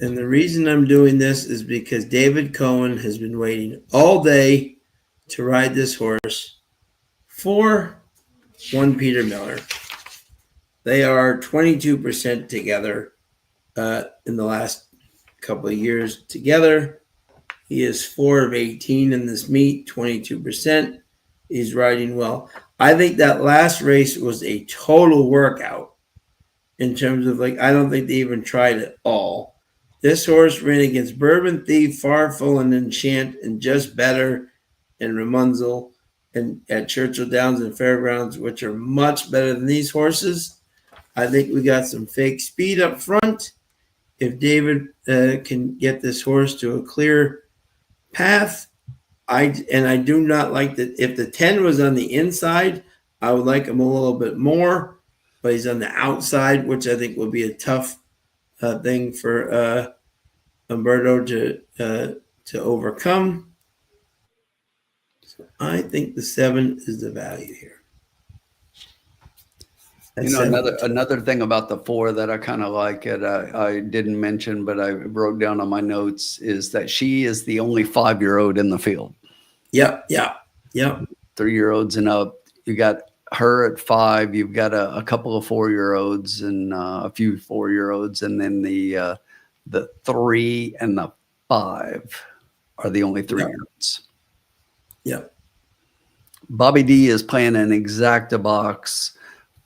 D: And the reason I'm doing this is because David Cohen has been waiting all day to ride this horse for one Peter Miller. They are 22% together in the last couple of years together. He is 4 of 18 in this meet, 22%. He's riding well. I think that last race was a total workout in terms of I don't think they even tried it all. This horse ran against Bourbon Thief, Farfel, and Enchant, and Just Better, and Ramunzel, and at Churchill Downs and Fairgrounds, which are much better than these horses. I think we got some fake speed up front. If David can get this horse to a clear path, I do not like that. If the 10 was on the inside, I would like him a little bit more, but he's on the outside, which I think will be a tough thing for Umberto to overcome. So I think the 7 is the value here.
B: Another thing about the 4 that I kind of like it, I didn't mention, but I wrote down on my notes, is that she is the only 5-year-old in the field.
D: Yep.
B: 3-year-olds and up. You got her at 5. You've got a couple of 4-year-olds and a few 4-year-olds, and then the 3 and the 5 are the only 3-year-olds.
D: Yep.
B: Bobby D is playing an exacta box,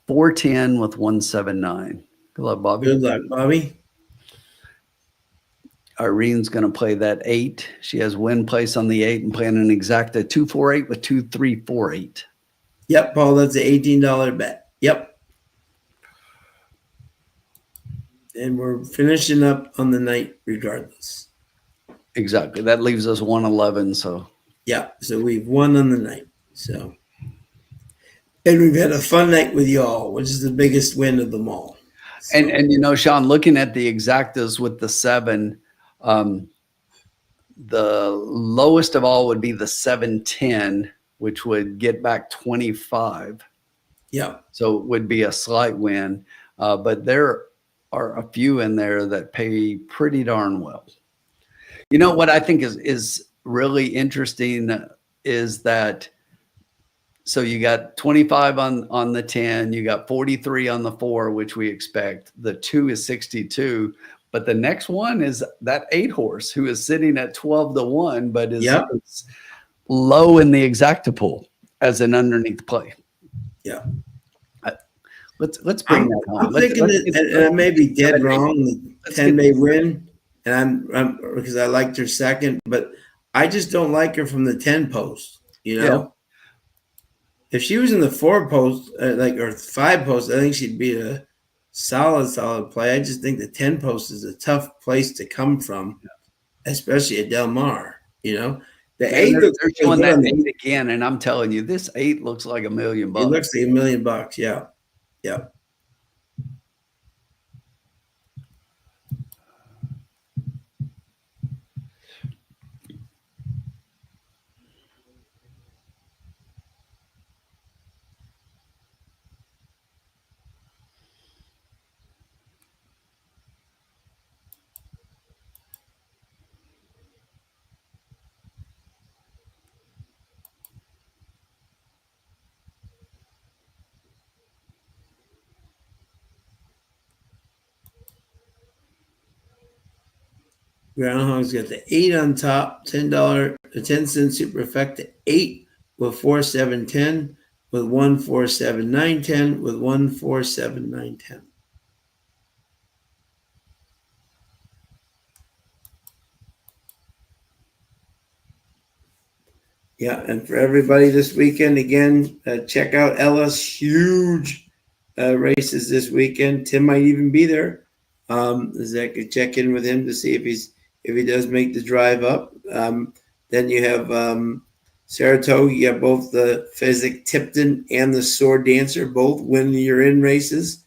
B: 410 with 179. Good luck, Bobby.
D: Good luck, Bobby.
B: Irene's going to play that 8. She has win place on the 8 and playing an exacta 248 with 2348.
D: Yep, Paul, that's an $18 bet. Yep. And we're finishing up on the night regardless.
B: Exactly. That leaves us 111. So
D: yeah, so we've won on the night. So, and we've had a fun night with y'all, which is the biggest win of them all. So.
B: And Sean, looking at the exactas with the 7, the lowest of all would be the 710, which would get back 25.
D: Yeah.
B: So it would be a slight win. But there are a few in there that pay pretty darn well. What I think is really interesting is that, so you got 25 on the 10, you got 43 on the 4, which we expect. The 2 is 62. But the next one is that 8 horse who is sitting at 12-1, but is low in the exacta pool as an underneath play.
D: Yeah.
B: Let's bring that home.
D: I'm thinking that I may be dead wrong. The 10 may win, and I'm because I liked her second, but I just don't like her from the 10 post.
B: Yeah.
D: If she was in the 4 post, or 5 post, I think she'd be a solid play. I just think the 10 post is a tough place to come from, especially at Del Mar. The 8 looks
B: they're showing that 8 again, and I'm telling you, this 8 looks like $1 million.
D: It looks like $1 million. Yeah. Yeah. Groundhog's got the 8 on top, $10, a 10-cent superfecta 8 with 4-7-10 with 1-4-7-9-10 with 1-4-7-9-10. Yeah, and for everybody this weekend, again, check out Ella's huge races this weekend. Tim might even be there. Zach could check in with him to see if he does make the drive up. Then you have Saratoga. You got both the Physic Tipton and the Sword Dancer both winning your in races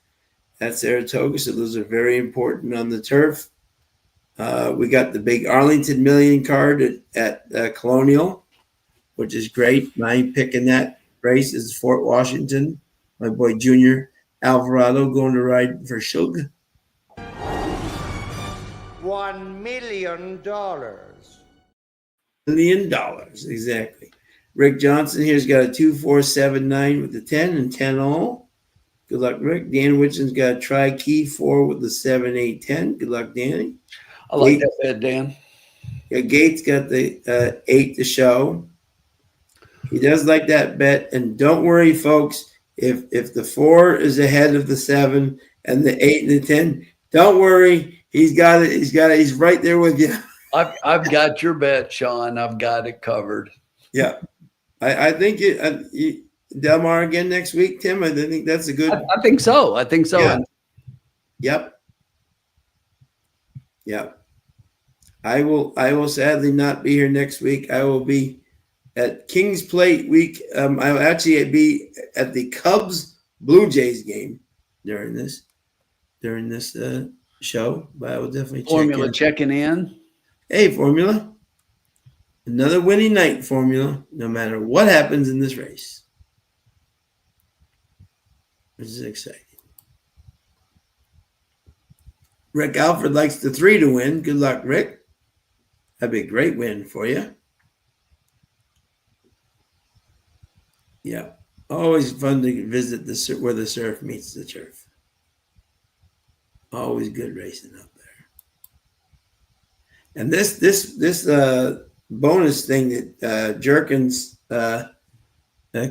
D: at Saratoga. So those are very important on the turf. We got the big Arlington Million card at Colonial, which is great. My pick in that race is Fort Washington. My boy Junior Alvarado going to ride for Shug.
G: $1 million. $1
D: million, exactly. Rick Johnson here's got a 2-4-7-9 with the 10 and 10 all. Good luck, Rick. Dan Whitson's got a tri-key 4 with the 7-8-10. Good luck, Danny.
B: I like that bet, Dan.
D: Yeah, Gates got the 8 to show. He does like that bet, and don't worry, folks. If the 4 is ahead of the 7 and the 8 and the 10, don't worry. He's got it. He's right there with you.
B: I've got your bet, Sean. I've got it covered.
D: Yeah, I think Del Mar again next week, Tim. I think that's a good.
B: I think so.
D: Yeah. Yep. I will sadly not be here next week. I will be at Kings Plate week. I'll actually be at the Cubs Blue Jays game during this show, but I will definitely
B: checking in.
D: Hey, Formula. Another winning night, Formula, no matter what happens in this race. This is exciting. Rick Alfred likes the 3 to win. Good luck, Rick. That'd be a great win for you. Yeah. Always fun to visit where the surf meets the turf. Always good racing up there. And this bonus thing that Jerkins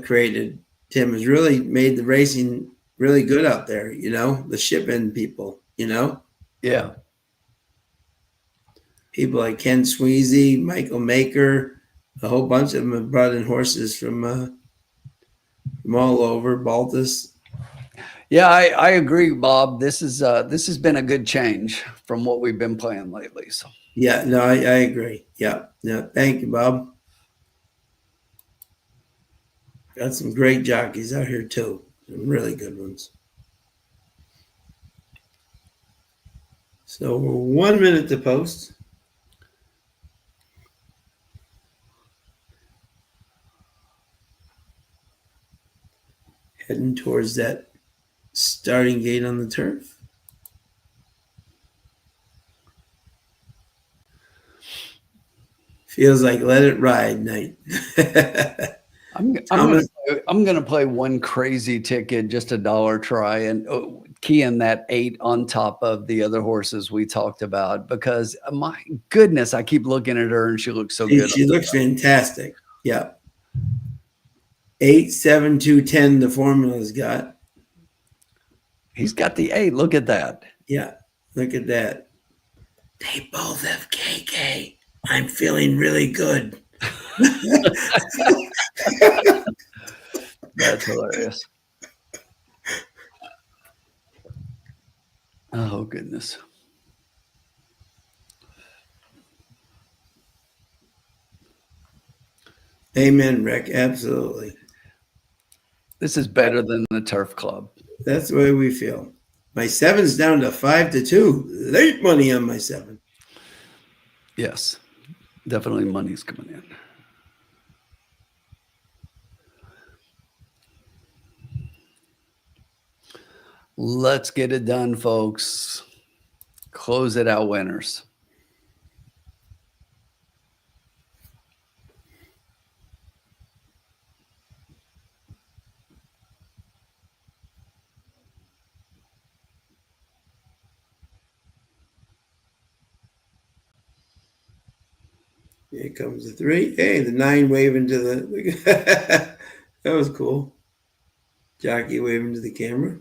D: created, Tim, has really made the racing really good out there. You know, the shipping people. You know.
B: Yeah.
D: People like Ken Sweezy, Michael Maker, a whole bunch of them have brought in horses from all over. Baltus.
B: Yeah, I agree, Bob. This has been a good change from what we've been playing lately. So
D: yeah, no, I agree. Yeah. Thank you, Bob. Got some great jockeys out here too. Some really good ones. So we're 1 minute to post. Heading towards that starting gate on the turf. Feels like let it ride night.
B: I'm gonna play one crazy ticket, just $1 try, and key in that 8 on top of the other horses we talked about, because my goodness, I keep looking at her and she looks so good.
D: She looks fantastic. Yeah. 8, 7, 2, 10. The formula's got.
B: He's got the 8. Look at that.
D: Yeah. Look at that. They both have KK. I'm feeling really good.
B: That's hilarious. Oh, goodness.
D: Amen, Rick. Absolutely.
B: This is better than the Turf Club.
D: That's the way we feel. My 7's down to 5-2. Late money on my 7.
B: Yes. Definitely money's coming in. Let's get it done, folks. Close it out, winners.
D: Here comes the 3. Hey, the 9 waving to the. That was cool. Jockey waving to the camera.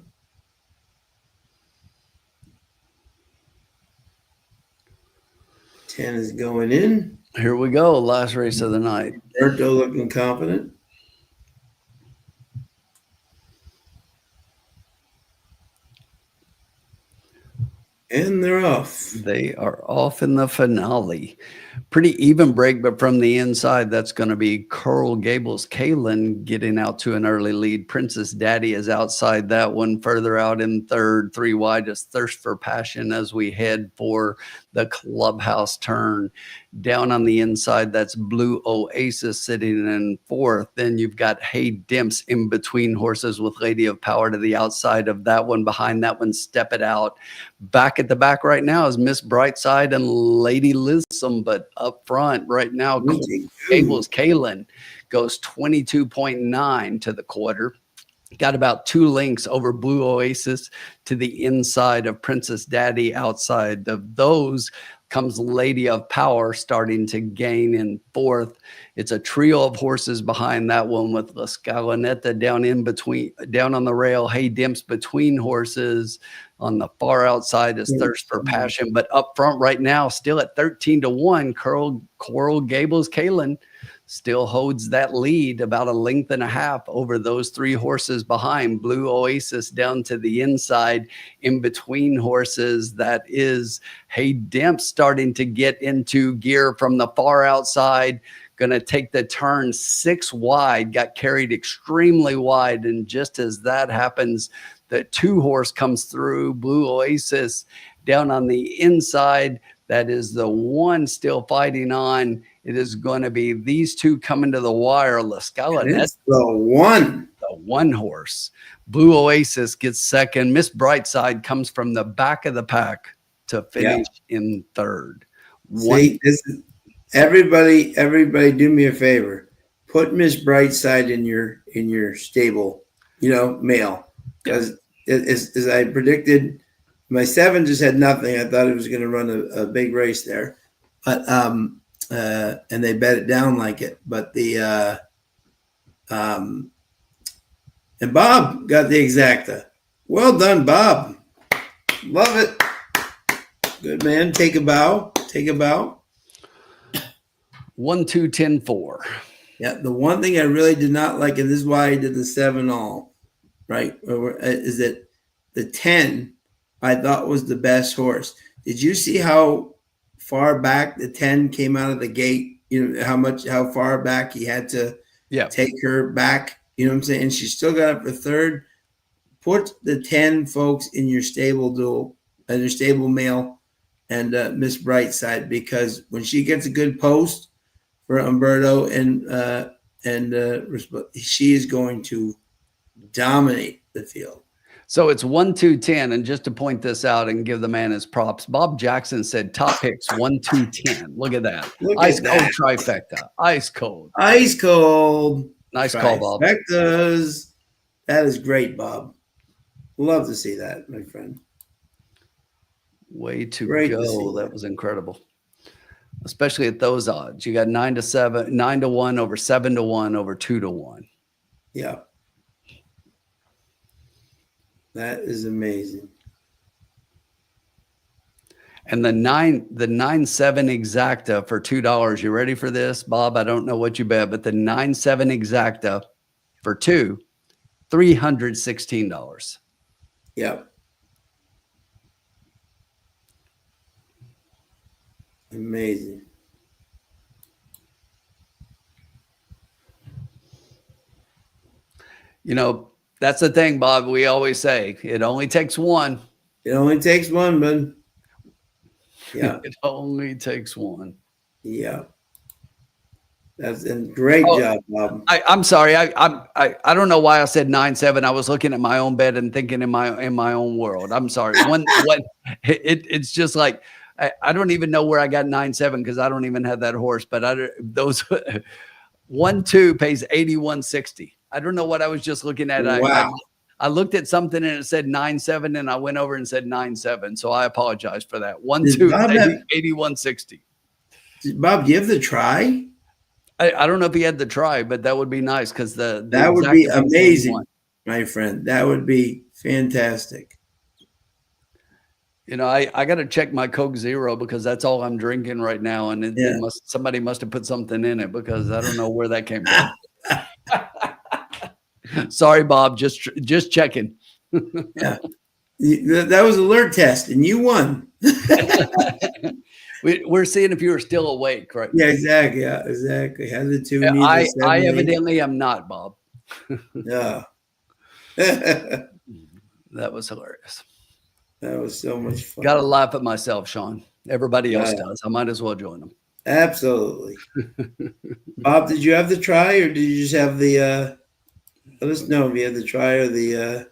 D: Ten is going in.
B: Here we go. Last race of the night.
D: Roberto looking confident. And they're off.
B: They are off in the finale. Pretty even break, but from the inside, that's going to be Coral Gables Kalen getting out to an early lead. Princess Daddy is outside that one. Further out in third, 3 wide is Thirst for Passion as we head for the clubhouse turn. Down on the inside, that's Blue Oasis sitting in fourth. Then you've got Hey Dimps in between horses with Lady of Power to the outside of that one. Behind that one, Step It Out. Back at the back right now is Miss Brightside and Lady Lissom, but up front right now, Gables Kalen goes 22.9 to the quarter. Got about 2 lengths over Blue Oasis to the inside of Princess Daddy. Outside of those comes Lady of Power starting to gain in fourth. It's a trio of horses behind that one with La Scaloneta down in between, down on the rail. Hey Dimps between horses. On the far outside is Thirst for Passion, but up front right now, still at 13-1, Coral Gables Kalen still holds that lead about 1.5 lengths over those 3 horses behind. Blue Oasis down to the inside. In between horses, that is Hey Dimps starting to get into gear from the far outside. Going to take the turn 6 wide, got carried extremely wide. And just as that happens, the 2 horse comes through. Blue Oasis down on the inside. That is the one still fighting on. It is going to be these 2 coming to the wire. La Scala.
D: That's the one.
B: The 1 horse. Blue Oasis gets second. Miss Brightside comes from the back of the pack to finish in third.
D: See, this is, everybody do me a favor. Put Miss Brightside in your stable, male. Because as I predicted, my 7 just had nothing. I thought it was going to run a big race there, but and they bet it down like it. But the and Bob got the exacta. Well done, Bob. Love it. Good man. Take a bow.
B: 1, 2, 10, 4.
D: Yeah. The one thing I really did not like, and this is why I did the 7 all. Right, is that the 10 I thought was the best horse. Did you see how far back the 10 came out of the gate? How far back he had to take her back. You know what I'm saying? And she still got up for third. Put the 10 folks in your stable duel, and your stable male, and Miss Brightside, because when she gets a good post for Umberto and she is going to dominate the field.
B: So it's 1, 2, 10. And just to point this out and give the man his props, Bob Jackson said top picks 1, 2, 10. Look at that. Ice cold trifecta. Ice cold.
D: Nice call,
B: Bob.
D: Trifectas. That is great, Bob. Love to see that, my friend.
B: Way to go. That was incredible. Especially at those odds. You got 9-7, 9-1 over 7-1 over 2-1.
D: Yeah. That is amazing.
B: And the 9-7 exacta for $2. You ready for this, Bob? I don't know what you bet, but the 9-7 exacta for $316.
D: Yep. Amazing.
B: That's the thing, Bob. We always say it only takes one.
D: It only takes one, bud. Yeah.
B: It only takes one.
D: Yeah. That's a great job, Bob.
B: I'm sorry. I don't know why I said 9-7. I was looking at my own bed and thinking in my own world. I'm sorry. It's just like I don't even know where I got 9-7 because I don't even have that horse. But those 1-2 pays $81.60. I don't know what I was just looking at.
D: Wow.
B: I looked at something and it said 9-7, and I went over and said 9-7. So I apologize for that. 1-2 $81.60.
D: Bob, do you have the try?
B: I don't know if he had the try, but that would be nice because
D: that would be amazing, my friend. That would be fantastic.
B: You know, I got to check my Coke Zero because that's all I'm drinking right now, and somebody must have put something in it because I don't know where that came from. Sorry, Bob. Just checking.
D: Yeah, that was alert test, and you won.
B: We're seeing if you are still awake, right?
D: Yeah, exactly. Yeah, exactly. How the two?
B: I evidently am not, Bob.
D: No.
B: That was hilarious.
D: That was so much fun.
B: Got to laugh at myself, Sean. Everybody else does. I might as well join them.
D: Absolutely. Bob, did you have the try or did you just have the let us know if you had the try or the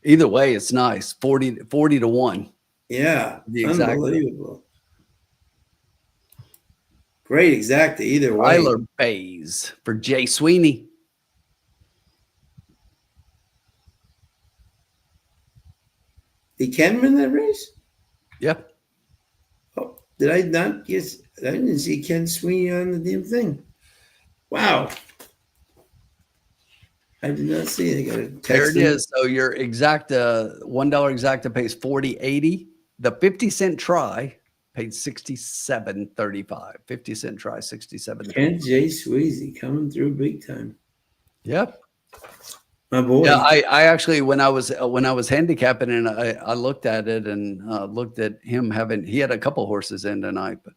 B: either way, it's nice. 40 to 1.
D: Yeah. Unbelievable. Great exact either way.
B: Tyler Bays for Jay Sweeney.
D: He can win that race?
B: Yep.
D: Oh, did I not guess? I didn't see Ken Sweeney on the damn thing. Wow. I did not see it. I got to text
B: There it
D: him.
B: is. So your $1 exacta pays $40.80. The 50-cent try paid $67.35. 50-cent try, $67.
D: Ken J. Sweezy coming through big time.
B: Yep.
D: My boy.
B: Yeah, I actually when I was handicapping and I looked at it and looked at him he had a couple horses in tonight, but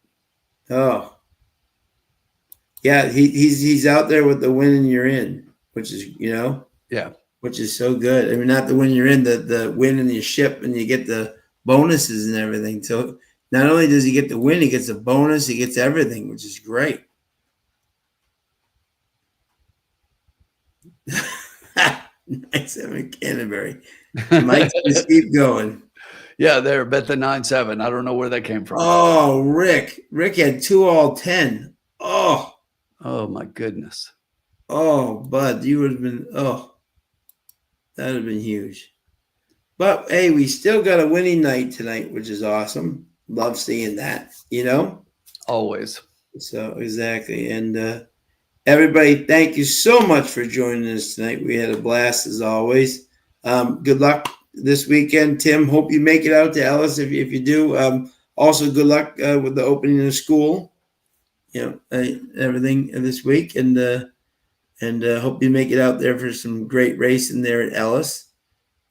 D: yeah, he's out there with the win and you're in, which is which is so good. I mean, not the win you're in, the win and you ship and you get the bonuses and everything. So not only does he get the win, he gets a bonus, he gets everything, which is great. Nice, Canterbury. Mike, just keep going.
B: Yeah, there, bet the 9-7. I don't know where that came from.
D: Oh, Rick had 2 all 10. Oh
B: my goodness.
D: Oh, Bud, you would have been. Oh, that would have been huge. But hey, we still got a winning night tonight, which is awesome. Love seeing that.
B: Always.
D: So exactly, and. Everybody, thank you so much for joining us tonight. We had a blast as always. Good luck this weekend, Tim. Hope you make it out to Ellis if you do. Also, good luck with the opening of school. Everything this week, and hope you make it out there for some great racing there at Ellis.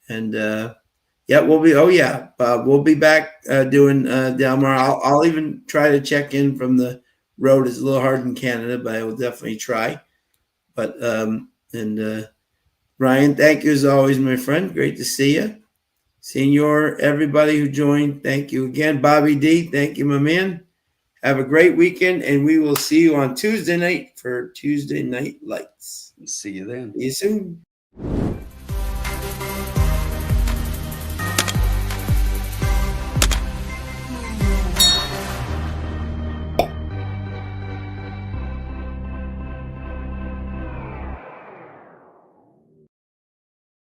D: And we'll be. We'll be back doing Del Mar. I'll even try to check in from the road. Is a little hard in Canada, but I will definitely try. But Ryan, thank you as always, my friend. Great to see you. Senor, everybody who joined, thank you again. Bobby D, thank you, my man. Have a great weekend, and we will see you on Tuesday night for Tuesday Night Lights.
B: See you then.
D: See you soon.